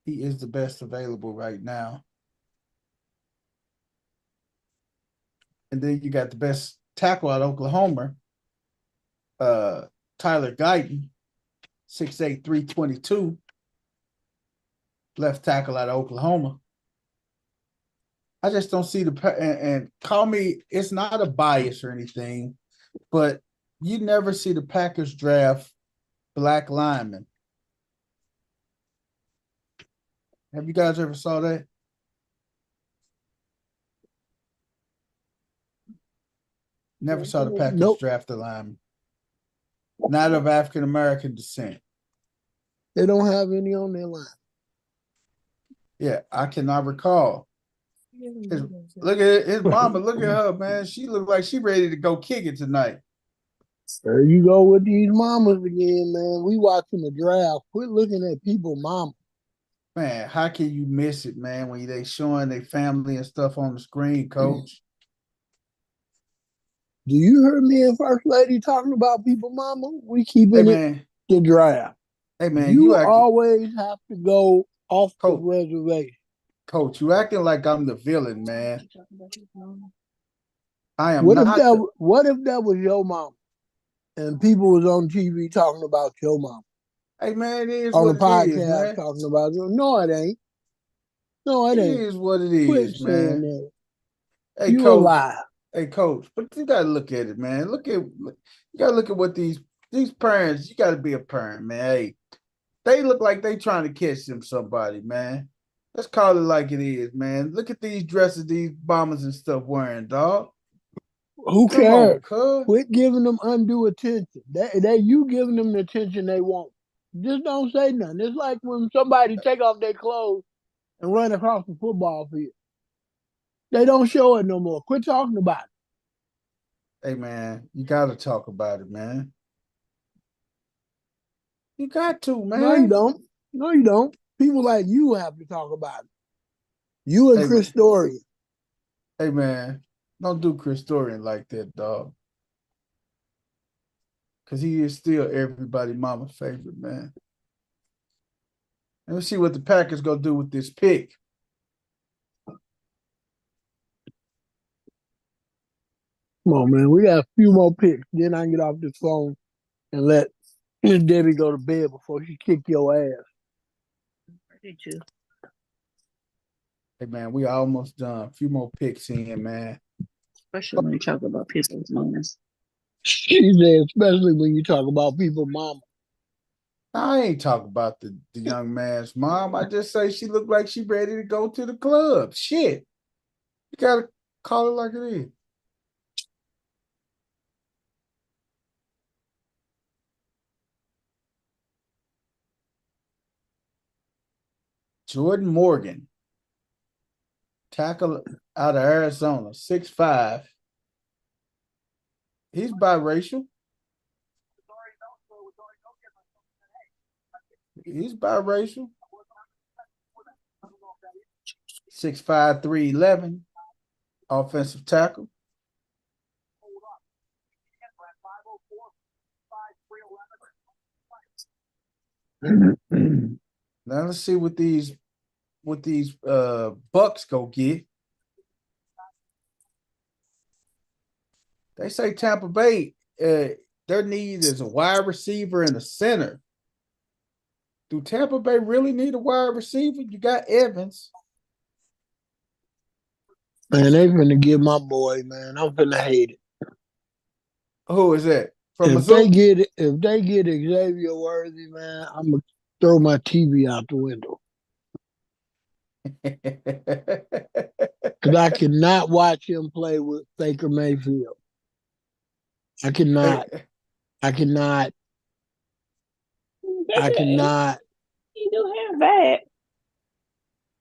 He is the best available right now. And then you got the best tackle out of Oklahoma, Tyler Guyton, 6'8", 322, left tackle out of Oklahoma. I just don't see and call me, it's not a bias or anything, but you never see the Packers draft black linemen. Have you guys ever saw that? Never saw the Packers draft a lineman. Not of African American descent. They don't have any on their line. Yeah, I cannot recall. Look at his mama. Look at her, man. She looked like she ready to go kick it tonight. There you go with these mamas again, man. We watching the draft. Quit looking at people mama. Man, how can you miss it, man, when they showing their family and stuff on the screen, coach? Do you hear me and First Lady talking about people mama? We keeping it the draft. Hey, man, you always have to go off the reservation. Coach, you acting like I'm the villain, man. I am what not. What if that was your mom and people was on TV talking about your mom? Hey, man, it is on what the podcast it is, man. talking about it. No, it ain't. No, it ain't. It is what it is, Quit man. saying that. Hey, you coach. a lie. Hey, coach, but you gotta look at it, man. You gotta look at what these parents. You gotta be a parent, man. Hey, they look like they trying to catch them somebody, man. Let's call it like it is, man. Look at these dresses these bombers and stuff wearing, dog. Who cares? Quit giving them undue attention. That you giving them the attention they want. Just don't say nothing. It's like when somebody take off their clothes and run across the football field. They don't show it no more. Quit talking about it. Hey, man, you got to talk about it, man. You got to, man. No, you don't. No, you don't. People like you have to talk about it. You and Hey, Chris Dorian. Hey, man, don't do Chris Dorian like that, dog. Because he is still everybody mama's favorite, man. Let me see what the Packers going to do with this pick. Come on, man. We got a few more picks. Then I can get off this phone and let Miss Debbie go to bed before she kick your ass. Did you? Hey, man, we almost done. A few more picks in, man. Especially when you talk about people's mamas. She said, especially when you talk about people's mama. I ain't talking about the young man's mom. I just say she looked like she ready to go to the club. Shit. You got to call it like it is. Jordan Morgan, tackle out of Arizona, 6'5". He's biracial. He's biracial. 6'5", 311, offensive tackle. Now let's see what these Bucks go get. They say Tampa Bay, their need is a wide receiver and a center. Do Tampa Bay really need a wide receiver? You got Evans. Man, they finna give my boy, man. I'm finna hate it. Who is that? From if Missouri? they get Xavier Worthy, man, I'm gonna throw my TV out the window. Because I cannot watch him play with Baker Mayfield. I cannot. He do have that.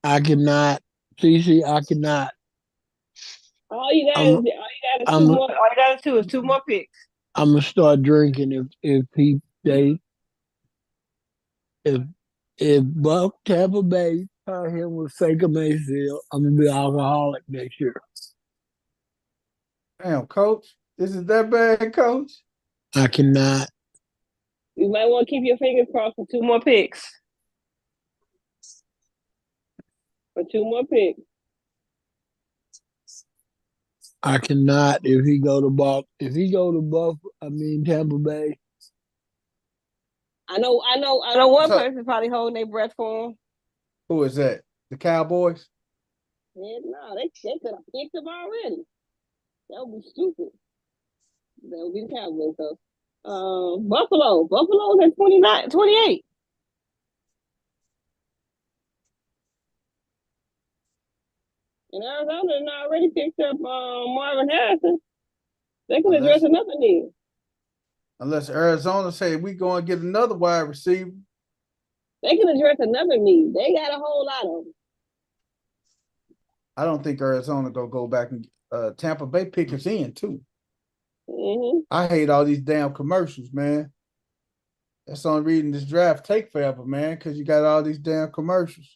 I cannot. CC, I cannot. All you got to do is two more picks. I'm gonna start drinking if Buck Tampa Bay pair him with Baker Mayfield, I'm gonna be an alcoholic next year. Damn, coach. This is that bad, coach? I cannot. You might want to keep your fingers crossed for two more picks. I cannot if he go to Tampa Bay. I know one person probably holding their breath for him. Who is that? The Cowboys? Yeah, no, they could have picked him already. That would be stupid. That would be the Cowboys though. Buffalo's at 28. And Arizona already picked up Marvin Harrison. They can address another need. Unless Arizona say we going to get another wide receiver. They can address another need. They got a whole lot of them. I don't think Arizona going to go back and Tampa Bay pick us in too. Mm-hmm. I hate all these damn commercials, man. That's on reading this draft take forever, man, because you got all these damn commercials.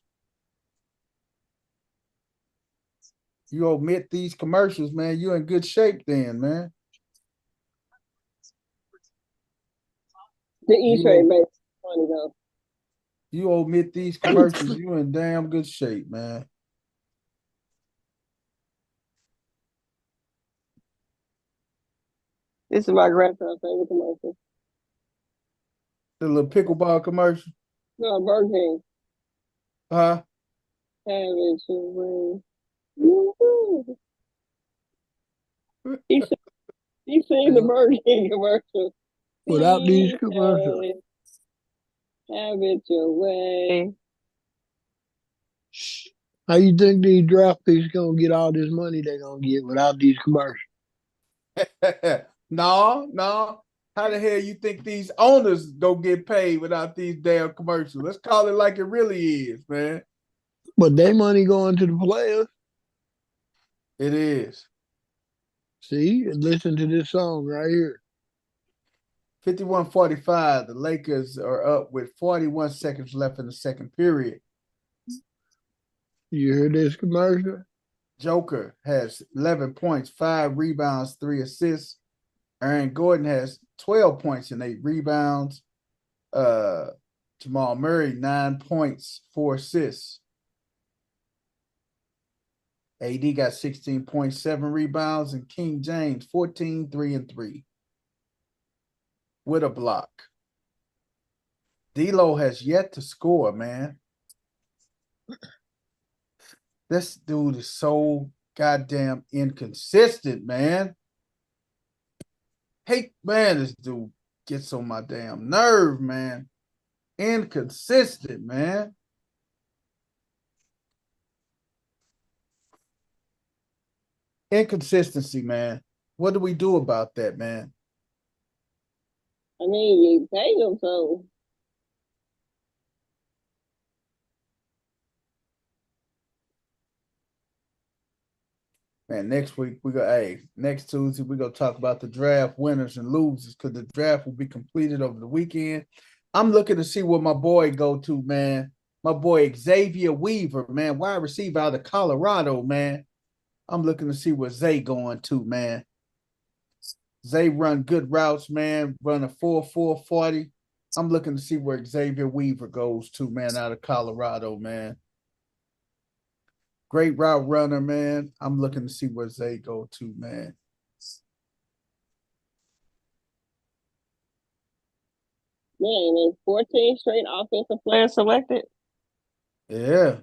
You omit these commercials, man, you're in good shape then, man. The E-Trade makes funny though. You omit these commercials, you in damn good shape, man. This is my grandson's favorite commercial. The little pickleball commercial? No, Burger King. Huh? Have it your way. Woo-hoo. He seen the Burger King commercial. Without these commercials. Have it your way. How you think these draft picks gonna get all this money they gonna get without these commercials? No. How the hell you think these owners don't get paid without these damn commercials? Let's call it like it really is, man. But their money going to the players. It is. See, listen to this song right here. 51-45. The Lakers are up with 41 seconds left in the second period. You heard this commercial? Joker has 11 points, 5 rebounds, 3 assists. Aaron Gordon has 12 points and 8 rebounds. Jamal Murray, 9 points, 4 assists. AD got 16 points, 7 rebounds, and King James, 14, 3 and 3. With a block. D'Lo has yet to score, man. This dude is so goddamn inconsistent, man. Hey, man, this dude gets on my damn nerve, man. Inconsistent, man. Inconsistency, man. What do we do about that, man? I mean, you pay them, so. Man, next week next Tuesday we're gonna talk about the draft winners and losers because the draft will be completed over the weekend. I'm looking to see where my boy go to, man. My boy Xavier Weaver, man, wide receiver out of Colorado, man. I'm looking to see where Zay going to, man. Zay run good routes, man. Run a 4.40. I'm looking to see where Xavier Weaver goes to, man, out of Colorado, man. Great route runner, man. I'm looking to see where Zay go to, man. Man, there's 14 straight offensive players selected. Yeah.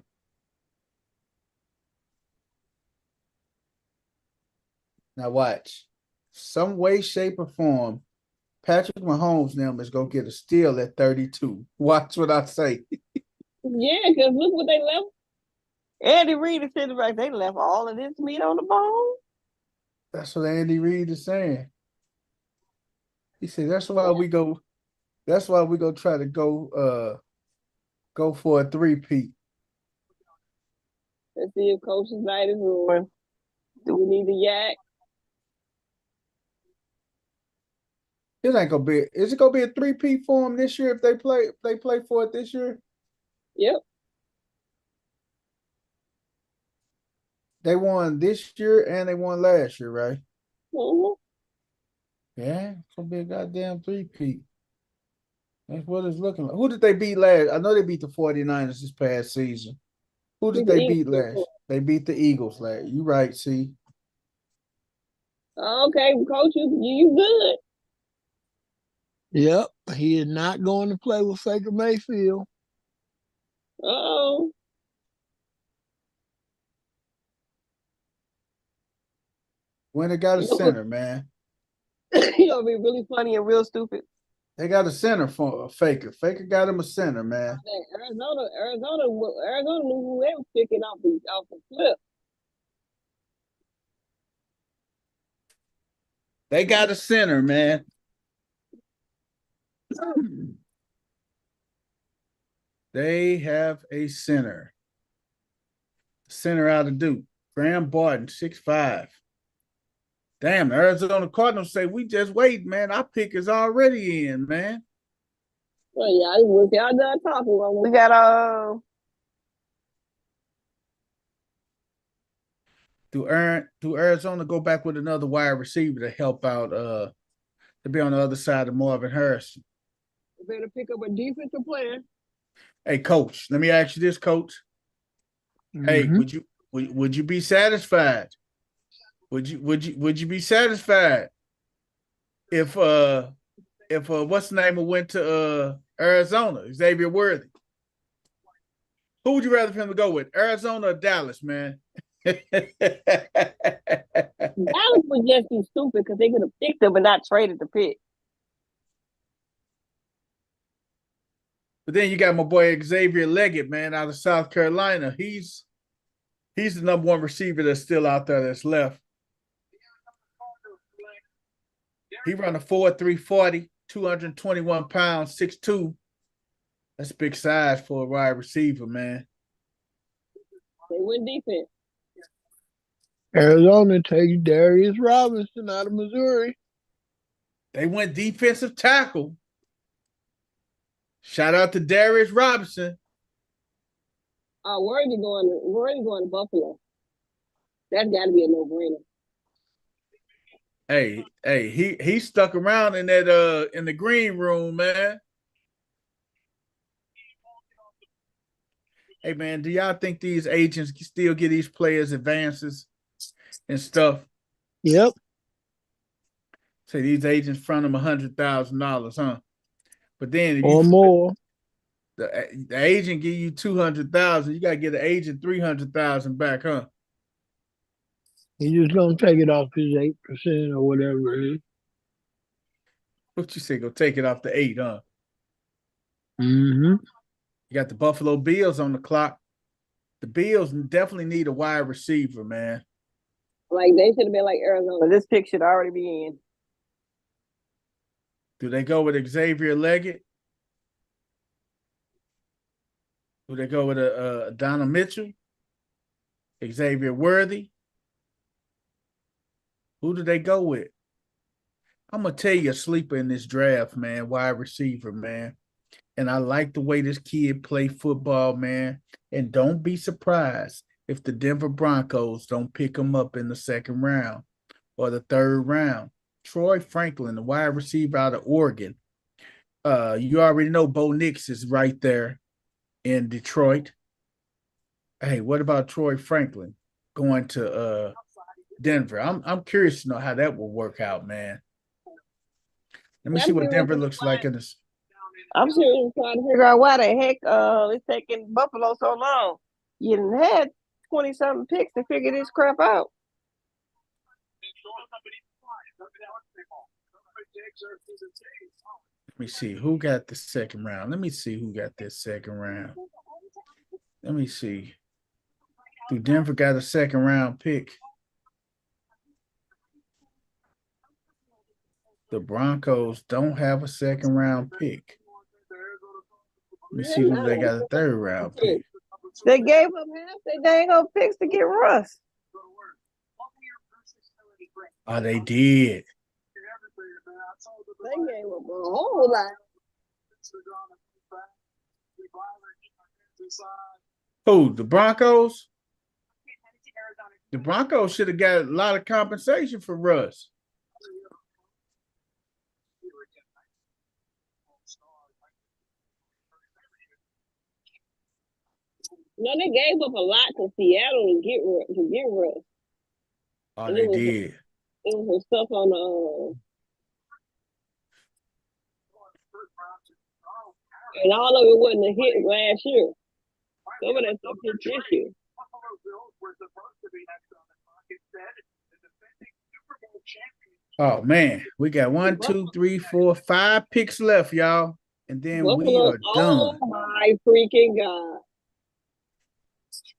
Now watch. Some way, shape, or form, Patrick Mahomes now is going to get a steal at 32. Watch what I say. Yeah, because look what they left. Andy Reid is sitting right. They left all of this meat on the bone. That's what Andy Reid is saying. He said that's why we go try to go for a 3-peat. Let's see if Coach's night is ruined. Do we need the yak? It ain't gonna be. Is it gonna be a 3-peat for them this year if they play for it this year? Yep. They won this year and they won last year, right? Mm-hmm. Yeah, it's gonna be a goddamn 3-peat. That's what it's looking like. Who did they beat last? I know they beat the 49ers this past season. Who did they beat last? They beat the Eagles last. You right, see. Okay, Coach, you good. Yep, he is not going to play with Baker Mayfield. Uh-oh. When they got a center, man. You gonna be really funny and real stupid. They got a center for Faker. Faker got him a center, man. Arizona knew who they was picking off the clip. They got a center, man. They have a center. Center out of Duke. Graham Barton, 6'5". Damn, the Arizona Cardinals say, we just wait, man. Our pick is already in, man. Well, yeah, y'all done talking. We got Do Arizona go back with another wide receiver to help out to be on the other side of Marvin Harrison? You better pick up a defensive player. Hey, Coach, let me ask you this, Coach. Mm-hmm. Hey, would you be satisfied? Would you be satisfied if what's the name went to Arizona, Xavier Worthy? Who would you rather for him to go with, Arizona or Dallas, man? Dallas would just be stupid because they could have picked him and not traded the pick. But then you got my boy Xavier Leggett, man, out of South Carolina. He's the number one receiver that's still out there that's left. He run a 4.340, 221 pounds, 6'2". That's big size for a wide receiver, man. They win defense. Arizona takes Darius Robinson out of Missouri. They went defensive tackle. Shout out to Darius Robinson. Worthy going to Buffalo. That's got to be a no-brainer. Hey, he stuck around in that in the green room, man. Hey man, do y'all think these agents still get these players advances and stuff? Yep. Say these agents front them $100,000, huh? But then if or more, the agent give you 200,000, you gotta get the agent 300,000 back, huh? he's just gonna take it off his 8% or whatever it is. What you say? Go take it off the 8, huh? Mm-hmm. You got the Buffalo Bills on the clock. The Bills definitely need a wide receiver, man. Like they should have been like Arizona. This pick should already be in. Do they go with Xavier Leggett? Do they go with Donna Mitchell? Xavier Worthy? Who do they go with? I'm going to tell you a sleeper in this draft, man, wide receiver, man. And I like the way this kid play football, man. And don't be surprised if the Denver Broncos don't pick him up in the second round or the third round. Troy Franklin, the wide receiver out of Oregon. You already know Bo Nix is right there in Detroit. Hey, what about Troy Franklin going to Denver? I'm curious to know how that will work out, man. Let me see what Denver looks like in this. I'm sure trying to figure out why the heck it's taking Buffalo so long. You done had 20-something picks to figure this crap out. Let me see who got the second round. Let me see who got this second round. Let me see. Do Denver got a second round pick? The Broncos don't have a second round pick. Let me see who they got a third round pick. They gave up half their dang old picks to get Russ. Oh, they did. They gave up a whole lot. Who? The Broncos? The Broncos should have got a lot of compensation for Russ. No, they gave up a lot to Seattle to get Russ. Oh, they did. It was some stuff on the and all of it wasn't a hit last year. Some of that stuff hit this year. Oh man, we got 1, 2, 3, 4, 5 picks left, y'all, and then we are done. Oh my freaking God!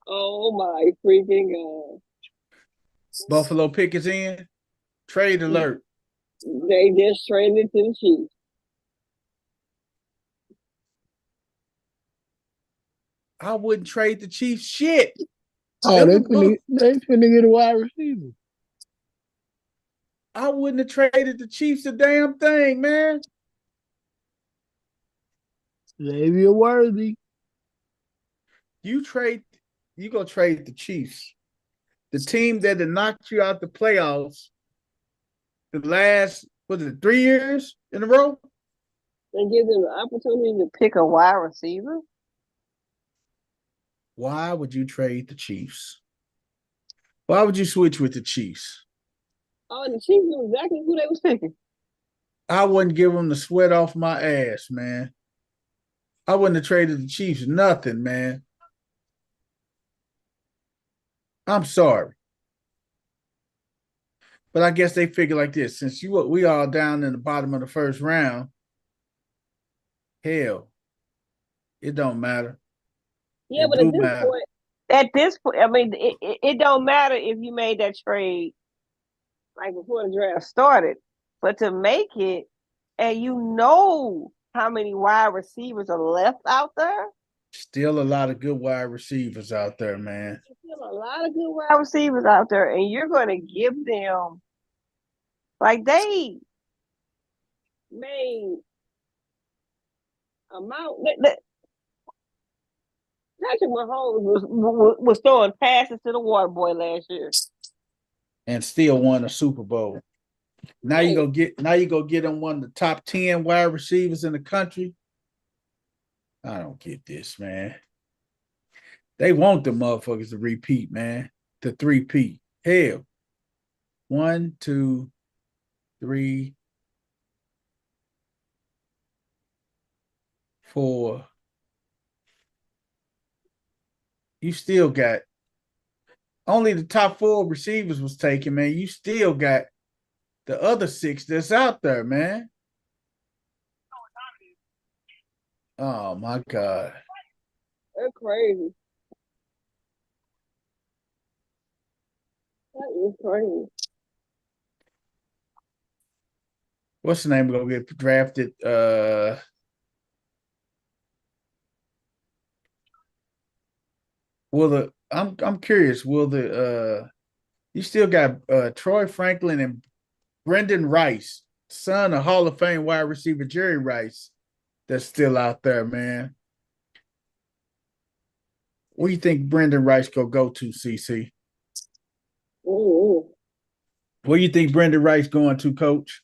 Oh my freaking God! Buffalo pick is in. Trade alert. They just traded it to the Chiefs. I wouldn't trade the Chiefs shit. Oh, they finna get a wide receiver. I wouldn't have traded the Chiefs a damn thing, man. Xavier Worthy. You go trade the Chiefs. The team that had knocked you out the playoffs the last, 3 years in a row? And give them the opportunity to pick a wide receiver? Why would you trade the Chiefs? Why would you switch with the Chiefs? Oh, and the Chiefs knew exactly who they was picking. I wouldn't give them the sweat off my ass, man. I wouldn't have traded the Chiefs nothing, man. I'm sorry. But I guess they figure like this. Since we all down in the bottom of the first round, hell, it don't matter. Yeah, but at this point, I mean, it don't matter if you made that trade like before the draft started, but to make it, and you know how many wide receivers are left out there. Still a lot of good wide receivers out there, man. Still a lot of good wide receivers out there, and you're going to give them like made amount that Patrick Mahomes was throwing passes to the water boy last year. And still won a Super Bowl. Now you go get him one of the top 10 wide receivers in the country. I don't get this, man. They want the motherfuckers to repeat, man. To three-peat. Hell. 1, 2, 3, 4. You still got only the top 4 receivers was taken, man. You still got the other 6 that's out there, man. Oh my God. That's crazy. That is crazy. What's the name gonna get drafted? I'm curious, you still got Troy Franklin and Brendan Rice, son of Hall of Fame wide receiver Jerry Rice, that's still out there, man. Where do you think Brendan Rice go to, CC? Ooh. Where do you think Brendan Rice going to, Coach?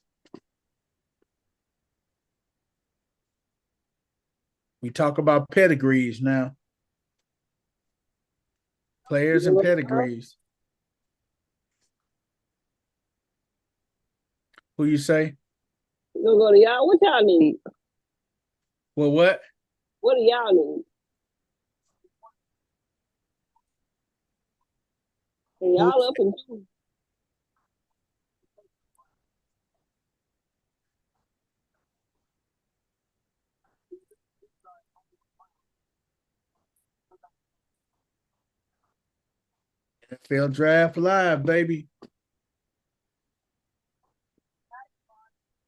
We talk about pedigrees now. Players and pedigrees. Who you say? You gonna go to y'all? What y'all need? Well, what? What do y'all need? And y'all up and two. NFL Draft Live, baby.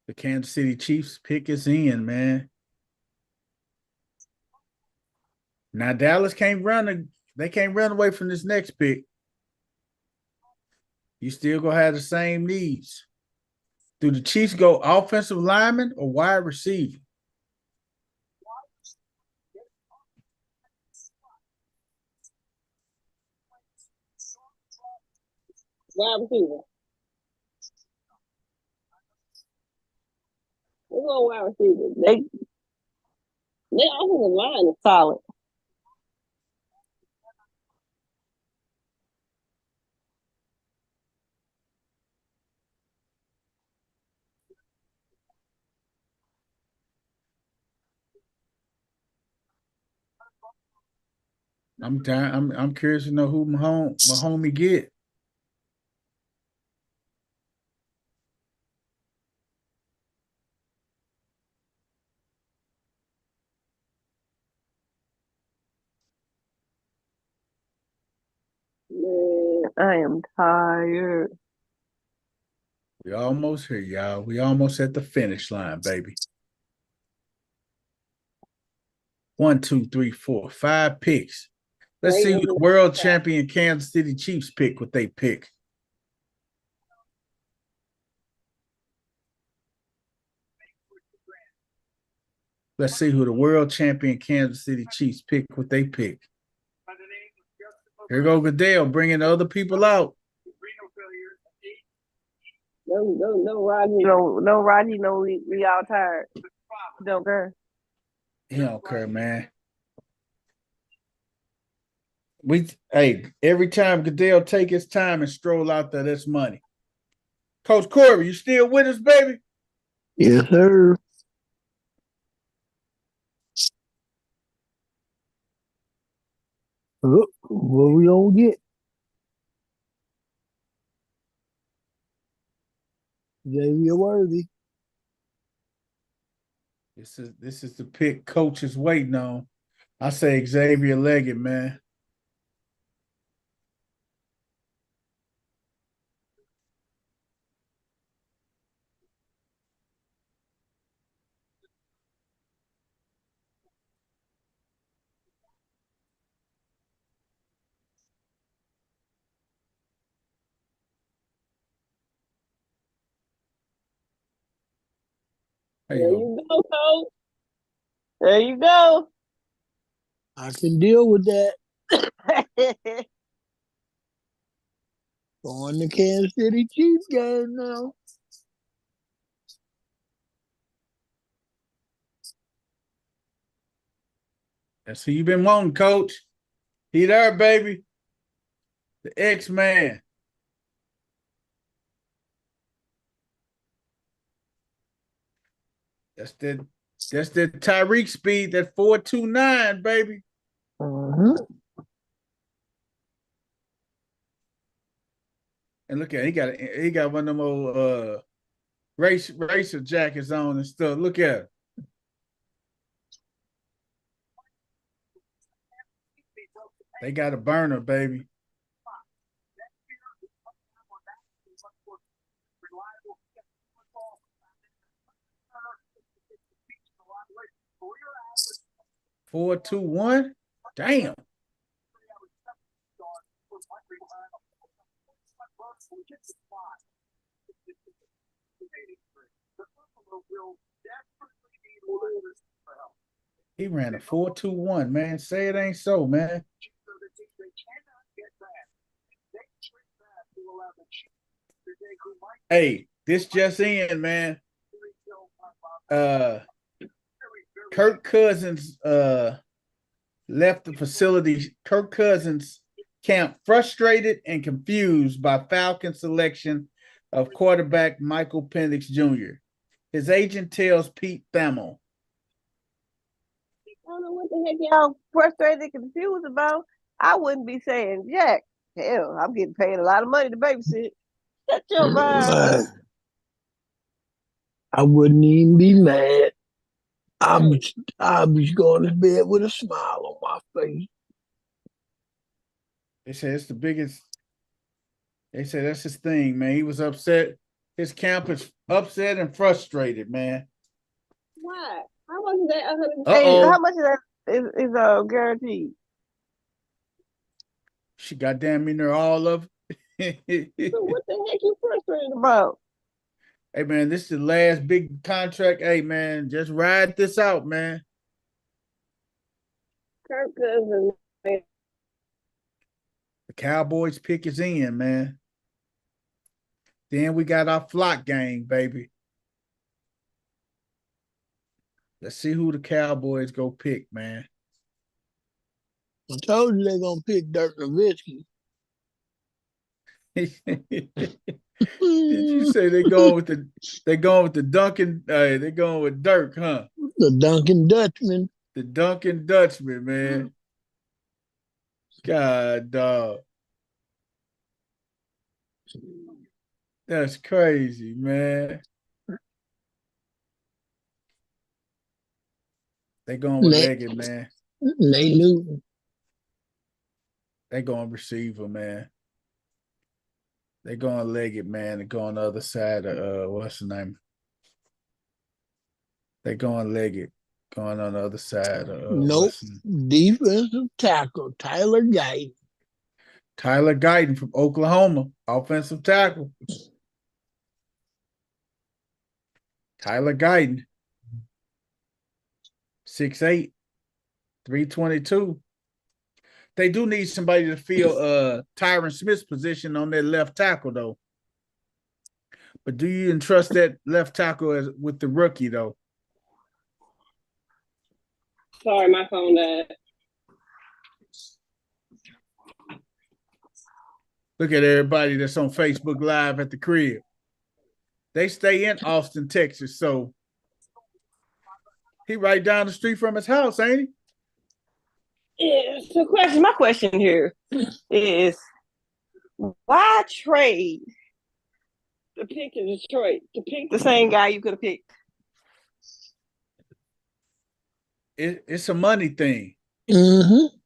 The Kansas City Chiefs pick is in, man. Now Dallas can't run away from this next pick. You still gonna have the same needs. Do the Chiefs go offensive lineman or wide receiver? Wide receiver. We're going wide receiver. Their offensive line is solid. I'm curious to know who Mahomes get. Man, I am tired. We almost here, y'all. We almost at the finish line, baby. 1, 2, 3, 4, 5 picks. Let's see who the world champion Kansas City Chiefs pick what they pick. Let's see who the world champion Kansas City Chiefs pick what they pick. Here go Goodell bringing the other people out. No, Rodney, we all tired. Don't care. He don't care, man. Every time Goodell take his time and stroll out there, that's money. Coach Corby, you still with us, baby? Yes, sir. Oh, what we gonna get? Xavier Worthy. This is the pick Coach is waiting on. I say Xavier Leggett, man. There you go, Coach. There you go. I can deal with that. Going to Kansas City Chiefs game now. That's who you been wanting, Coach. He there, baby. The X-Man. That's that Tyreek speed, that 4.29, baby. Mm-hmm. And look at it, he got one of them old racer jackets on and stuff. Look at it. They got a burner, baby. Four, 2, 1. Damn. He ran a 4.21, man. Say it ain't so, man. Hey, this just in, man. Kirk Cousins left the facility. Kirk Cousins camp frustrated and confused by Falcon selection of quarterback Michael Penix Jr. His agent tells Pete Thamel. I don't know what the heck y'all frustrated and confused about. I wouldn't be saying Jack. Hell, I'm getting paid a lot of money to babysit. Shut your mind. I wouldn't even be mad. I'd be going to bed with a smile on my face. They say it's the biggest. They say that's his thing, man. He was upset. His camp is upset and frustrated, man. Why? How much is that? How much is that? Is guaranteed? She goddamn in there all of it. So what the heck you frustrated about? Hey man, this is the last big contract. Hey man, just ride this out, man. Kirk Cousins. The Cowboys pick is in, man. Then we got our flock gang, baby. Let's see who the Cowboys go pick, man. I told you they're gonna pick Dirk Nowitzki. Did you say they going with the Duncan? They going with Dirk, huh? The Duncan Dutchman. The Duncan Dutchman, man. God, dog. That's crazy, man. They going with Leggett, man. Nate Newton. They going receiver, man. They going Leggett, man. They go on the other side of what's the name? They going Leggett, going on the other side of nope. Defensive tackle Tyler Guyton. Tyler Guyton from Oklahoma, offensive tackle. Tyler Guyton, 6'8", 322. They do need somebody to fill Tyron Smith's position on their left tackle, though. But do you entrust that left tackle with the rookie, though? Sorry, my phone died. Look at everybody that's on Facebook Live at the crib. They stay in Austin, Texas, so he right down the street from his house, ain't he? Yeah, so my question here is, why trade the pick in Detroit to pick the same guy you could have picked? It's a money thing. Mm-hmm.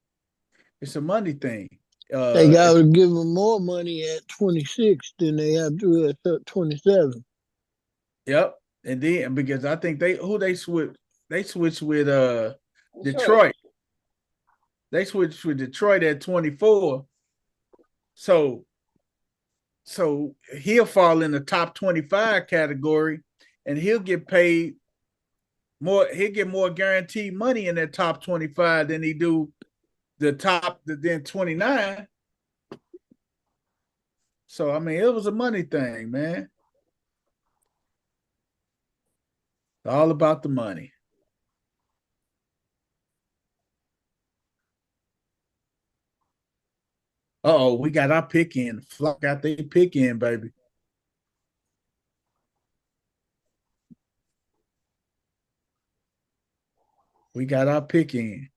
It's a money thing. They got to give them more money at 26 than they have to at 27. Yep, and then because I think they switched with Detroit. They switched with Detroit at 24. So he'll fall in the top 25 category and he'll get paid He'll get more guaranteed money in that top 25 than he do the top then 29. So I mean, it was a money thing, man. All about the money. Uh-oh, we got our pick in. Flock got their pick in, baby. We got our pick in.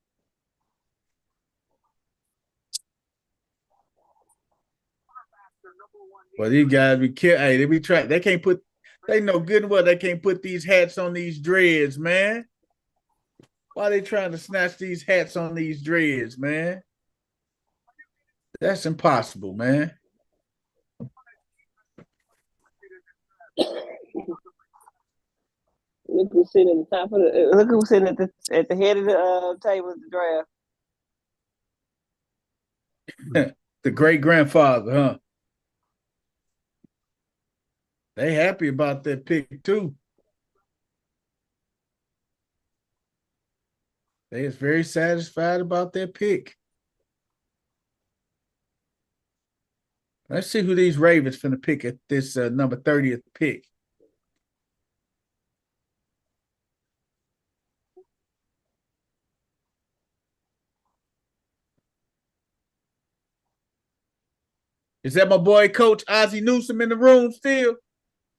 Well, these guys be kill. Hey, they be trying. They can't put. They know good and well they can't put these hats on these dreads, man. Why they trying to snatch these hats on these dreads, man? That's impossible, man. Look who's sitting at the top of the. Look who's sitting at the head of the table at the draft. The great grandfather, huh? They happy about that pick too. They is very satisfied about their pick. Let's see who these Ravens finna pick at this number 30th pick. Is that my boy, Coach Ozzie Newsome, in the room still?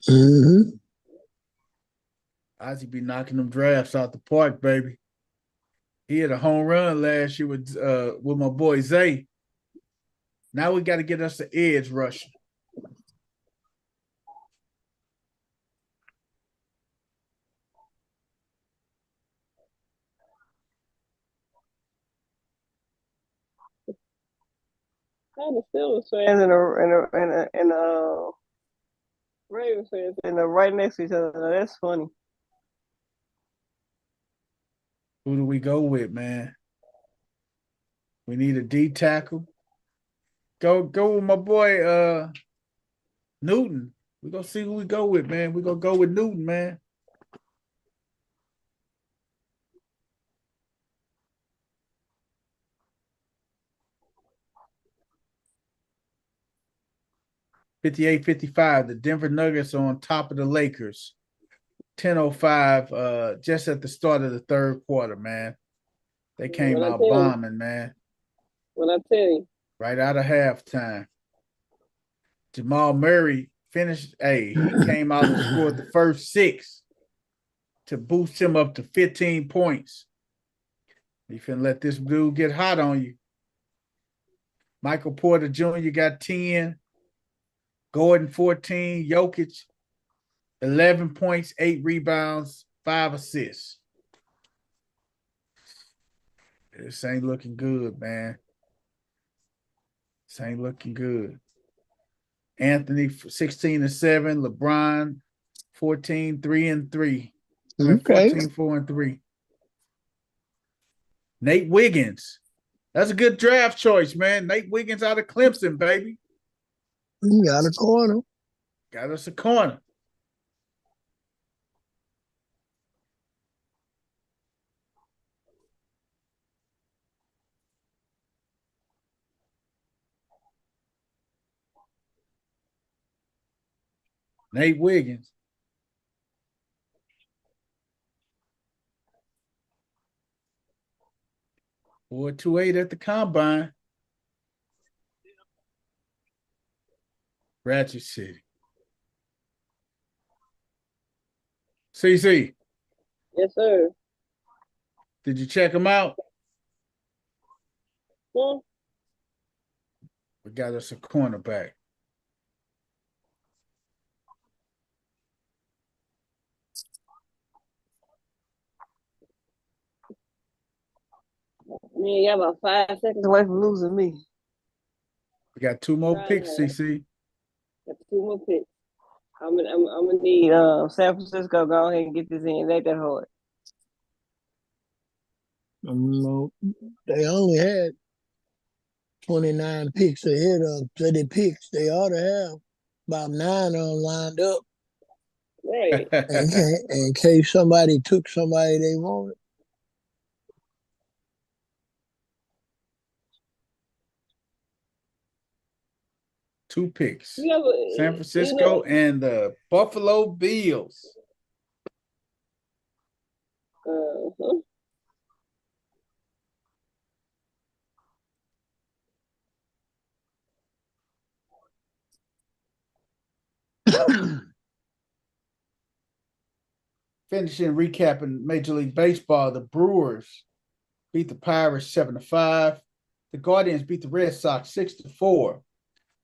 Mm-hmm. Ozzie be knocking them drafts out the park, baby. He had a home run last year with my boy Zay. Now we got to get us an edge rusher. The Steelers fans and the Ravens fans and they're right next to each other. That's funny. Who do we go with, man? We need a D tackle. Go with my boy Newton. We're gonna see who we go with, man. We're gonna go with Newton, man. $58-55. The Denver Nuggets are on top of the Lakers. 10:05, just at the start of the third quarter, man. They came out bombing, man. What I tell you? Right out of halftime. Jamal Murray finished. He came out and scored the first 6 to boost him up to 15 points. You finna let this dude get hot on you. Michael Porter Jr. got 10. Gordon 14. Jokic 11 points, 8 rebounds, 5 assists. This ain't looking good, man. This ain't looking good. Anthony 16-7. LeBron 14, 3-3. Okay. 14, 4-3. Nate Wiggins. That's a good draft choice, man. Nate Wiggins out of Clemson, baby. You got a corner. Got us a corner. Nate Wiggins. Boy, 2.8 at the combine. Ratchet City. CC. Yes, sir. Did you check him out? Hmm? We got us a cornerback. Man, you got about 5 seconds away from losing me. We got 2 more picks, CC. Got 2 more picks. I'm gonna need San Francisco go ahead and get this in. It ain't that hard. No, they only had 29 picks ahead of 30 picks. They ought to have about 9 of them lined up. Right. In case somebody took somebody they wanted. Two picks. You ever, San Francisco and the Buffalo Bills. uh-huh. Finishing recapping Major League Baseball, the Brewers beat the Pirates 7-5. The Guardians beat the Red Sox 6-4.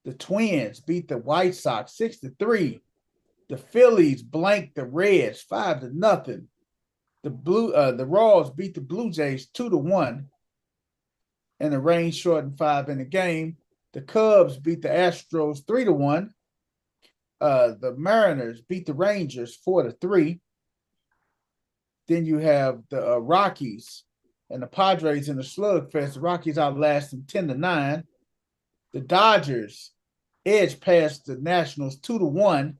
The Twins beat the White Sox 6-3. The Phillies blanked the Reds 5-0. The Royals beat the Blue Jays 2-1. And the rain shortened 5 in the game. The Cubs beat the Astros 3-1. The Mariners beat the Rangers 4-3. Then you have the Rockies and the Padres in the slugfest. The Rockies outlast them 10-9. The Dodgers edge past the Nationals 2-1,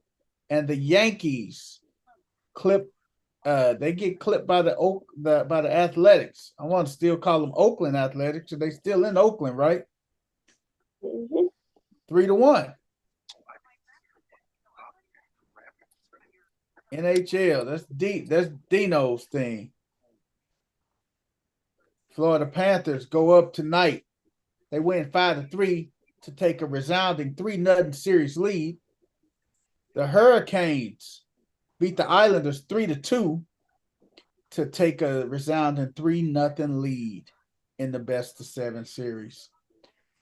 and the Yankees they get clipped by the Athletics. I want to still call them Oakland Athletics, so they still in Oakland, right? Mm-hmm. 3-1. NHL, that's deep. That's Dino's thing. Florida Panthers go up tonight. They win 5-3 to take a resounding 3-0 series lead. The Hurricanes beat the Islanders 3-2 to take a resounding 3-0 lead in the best-of-7 series.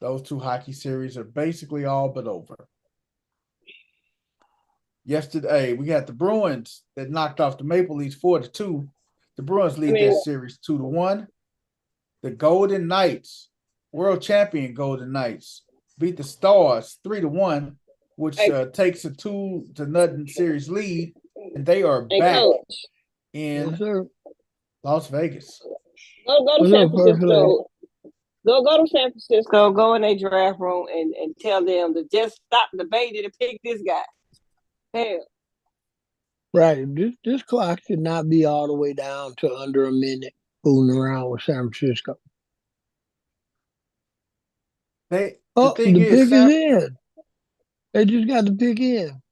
Those two hockey series are basically all but over. Yesterday, we got the Bruins that knocked off the Maple Leafs 4-2. The Bruins lead that series 2-1. The Golden Knights, world champion Golden Knights, beat the Stars 3-1, which takes a 2-0 series lead, and they are back in Las Vegas. Go to San Francisco. Go to San Francisco. Go in their draft room and tell them to just stop debating and pick this guy. Hell. Right. This clock should not be all the way down to under a minute fooling around with San Francisco. The pick is in. They just got the pick in.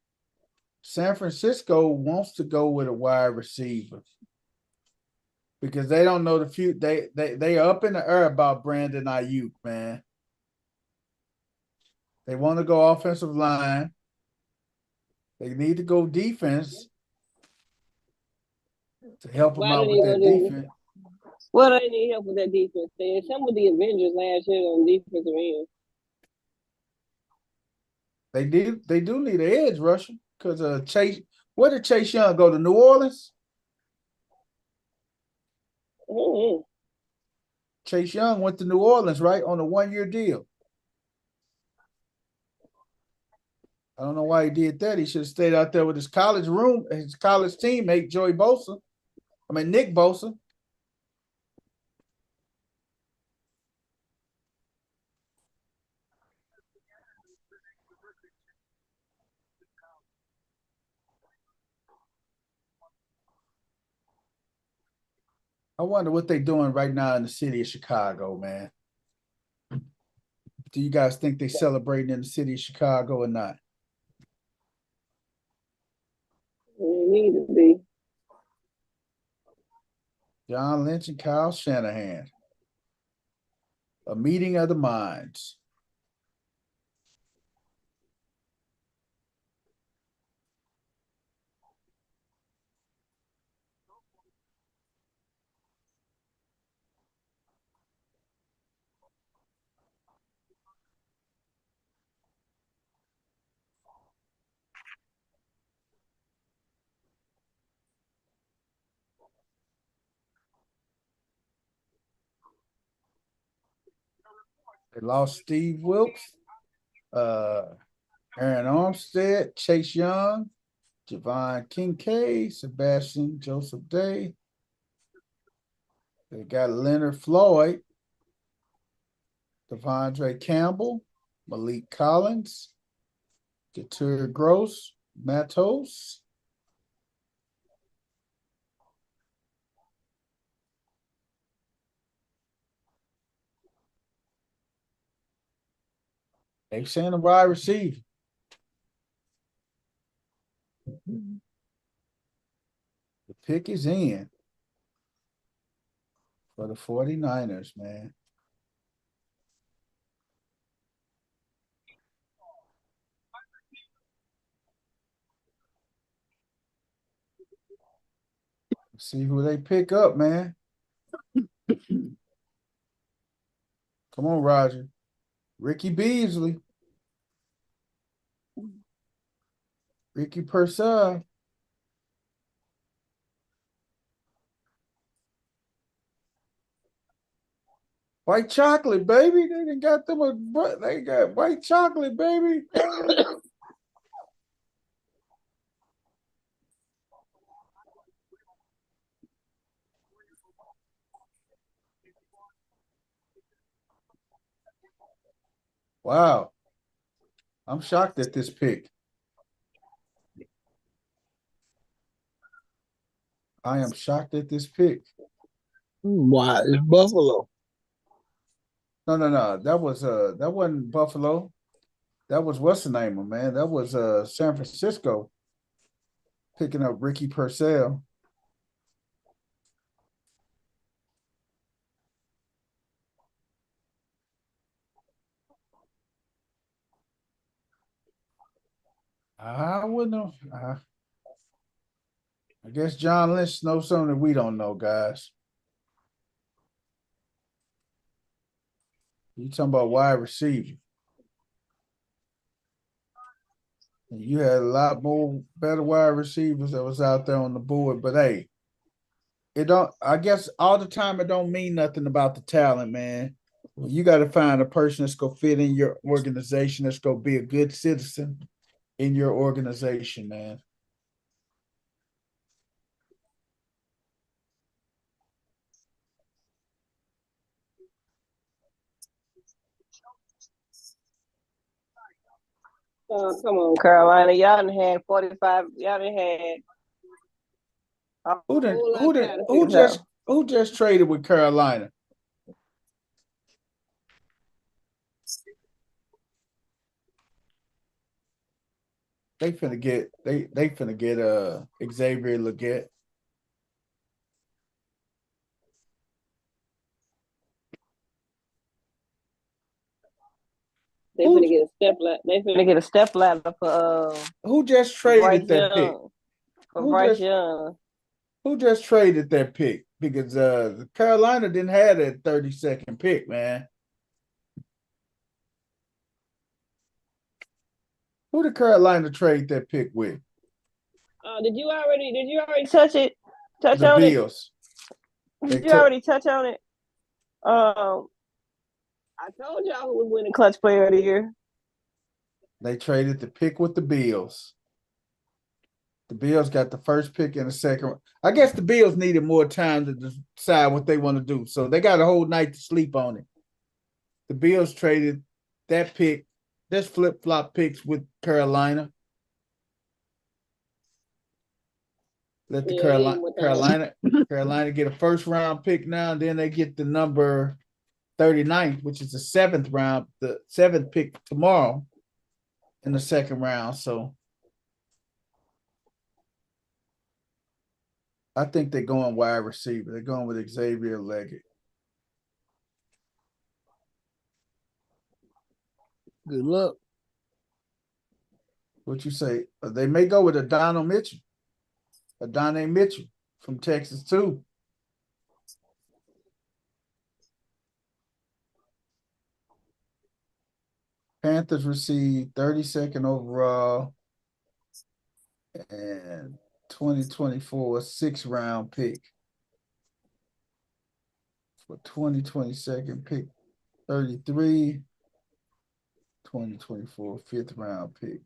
San Francisco wants to go with a wide receiver because they don't know the future. They up in the air about Brandon Ayuk, man. They want to go offensive line. They need to go defense to help them out with that defense. Well, they need help with that defense. Some of the Avengers last year on defensive end. They do need an edge rusher because Chase. Where did Chase Young go to New Orleans? Mm-hmm. Chase Young went to New Orleans, right, on a 1-year deal. I don't know why he did that. He should have stayed out there with his college teammate, Nick Bosa. I wonder what they're doing right now in the city of Chicago, man. Do you guys think they're celebrating in the city of Chicago or not? They need to be. John Lynch and Kyle Shanahan. A meeting of the minds. They lost Steve Wilkes, Aaron Armstead, Chase Young, Javon Kincaid, Sebastian Joseph Day. They got Leonard Floyd, Devondre Campbell, Malik Collins, Couture Gross, Matos, They saying a wide receiver. The pick is in for the 49ers, man. See who they pick up, man. Come on, Roger. Ricky Beasley. Ricky Purcell. White chocolate, baby. They done got them they got white chocolate, baby. Wow. I'm shocked at this pick. I am shocked at this pick. Why? It's Buffalo. No. That wasn't Buffalo. That was what's the name of man? That was San Francisco picking up Ricky Purcell. I wouldn't have. I guess John Lynch knows something that we don't know, guys. You talking about wide receiver. And you had a lot more better wide receivers that was out there on the board, but hey, I guess all the time it don't mean nothing about the talent, man. You got to find a person that's gonna fit in your organization, that's gonna be a good citizen in your organization, man. Oh, come on, Carolina. Y'all done had 45. Y'all done had. Who just traded with Carolina? They finna get Xavier Legette. They finna get a step ladder. They finna get a step ladder for who just traded that pick? For Bryce Young. Who just traded that pick? Because Carolina didn't have that 32nd pick, man. Who did Carolina trade that pick with? Did you already touch it? Touch the on Bills. it? Did you already touch on it? I told y'all who was winning clutch player of the year. They traded the pick with the Bills. The Bills got the first pick in the second. I guess the Bills needed more time to decide what they want to do. So they got a whole night to sleep on it. The Bills traded that pick, that's flip-flop picks with Carolina. Let the Carolina get a first-round pick now, and then they get the number 39th, which is the seventh pick tomorrow in the second round. So I think they're going wide receiver. They're going with Xavier Legette. Good luck. What you say? They may go with Adonai Mitchell from Texas too. Panthers received 32nd overall and 2024 6th-round pick. For 2022nd pick 33, 2024 5th-round pick.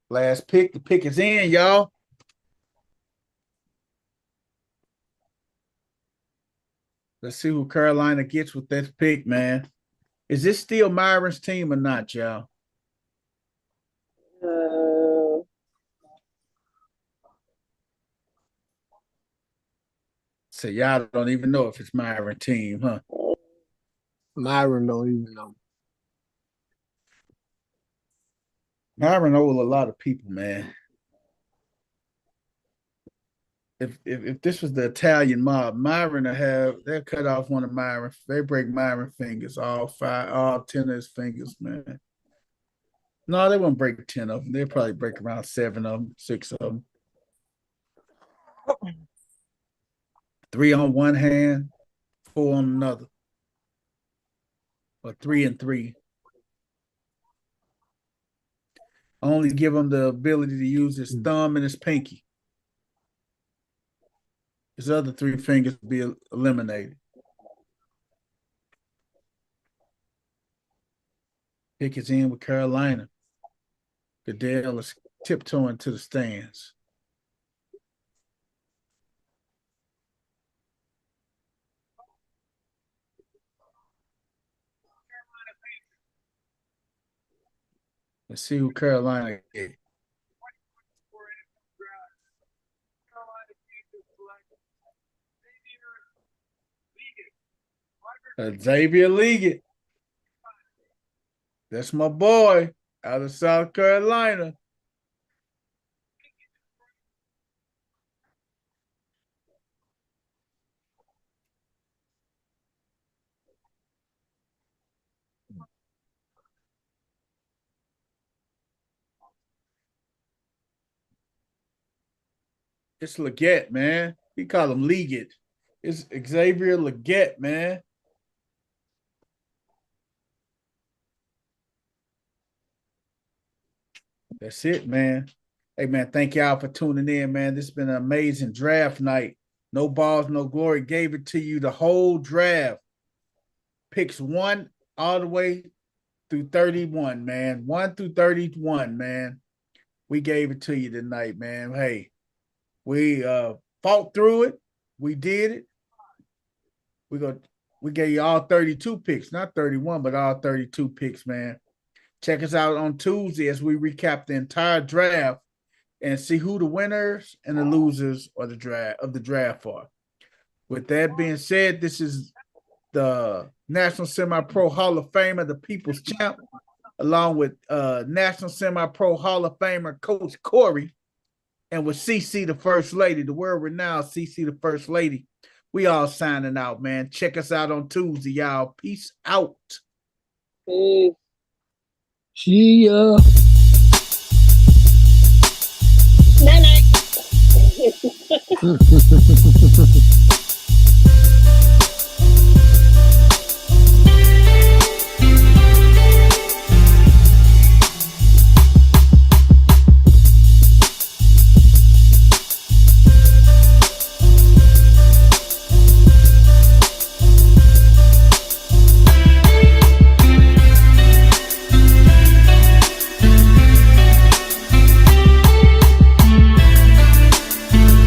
Last pick, the pick is in, y'all. Let's see who Carolina gets with this pick, man. Is this still Myron's team or not, y'all? So y'all don't even know if it's Myron's team, huh? Myron don't even know. Myron owes a lot of people, man. If this was the Italian mob, Myron they'll cut off one of Myron. They break Myron fingers, all 10 of his fingers, man. No, they won't break 10 of them. They'll probably break around 7 of them, 6 of them. 3 on one hand, 4 on another. Or 3 and 3. Only give him the ability to use his thumb and his pinky. His other 3 fingers will be eliminated. Pickett's in with Carolina. Goodell is tiptoeing to the stands. Let's see who Carolina is. Xavier Leggett. That's my boy out of South Carolina. It's Leggett, man. He call him Leggett. It's Xavier Leggett, man. That's it, man. Hey, man, thank y'all for tuning in, man. This has been an amazing draft night. No balls, no glory. Gave it to you the whole draft. Picks 1 all the way through 31, man. 1 through 31, man. We gave it to you tonight, man. Hey, we fought through it. We did it. We gave you all 32 picks, not 31, but all 32 picks, man. Check us out on Tuesday as we recap the entire draft and see who the winners and the losers of the draft are. With that being said, this is the National Semi-Pro Hall of Famer, the People's Champ, along with National Semi-Pro Hall of Famer Coach Corey, and with CC the First Lady, the world-renowned CC the First Lady. We all signing out, man. Check us out on Tuesday, y'all. Peace out. See ya. Night-night.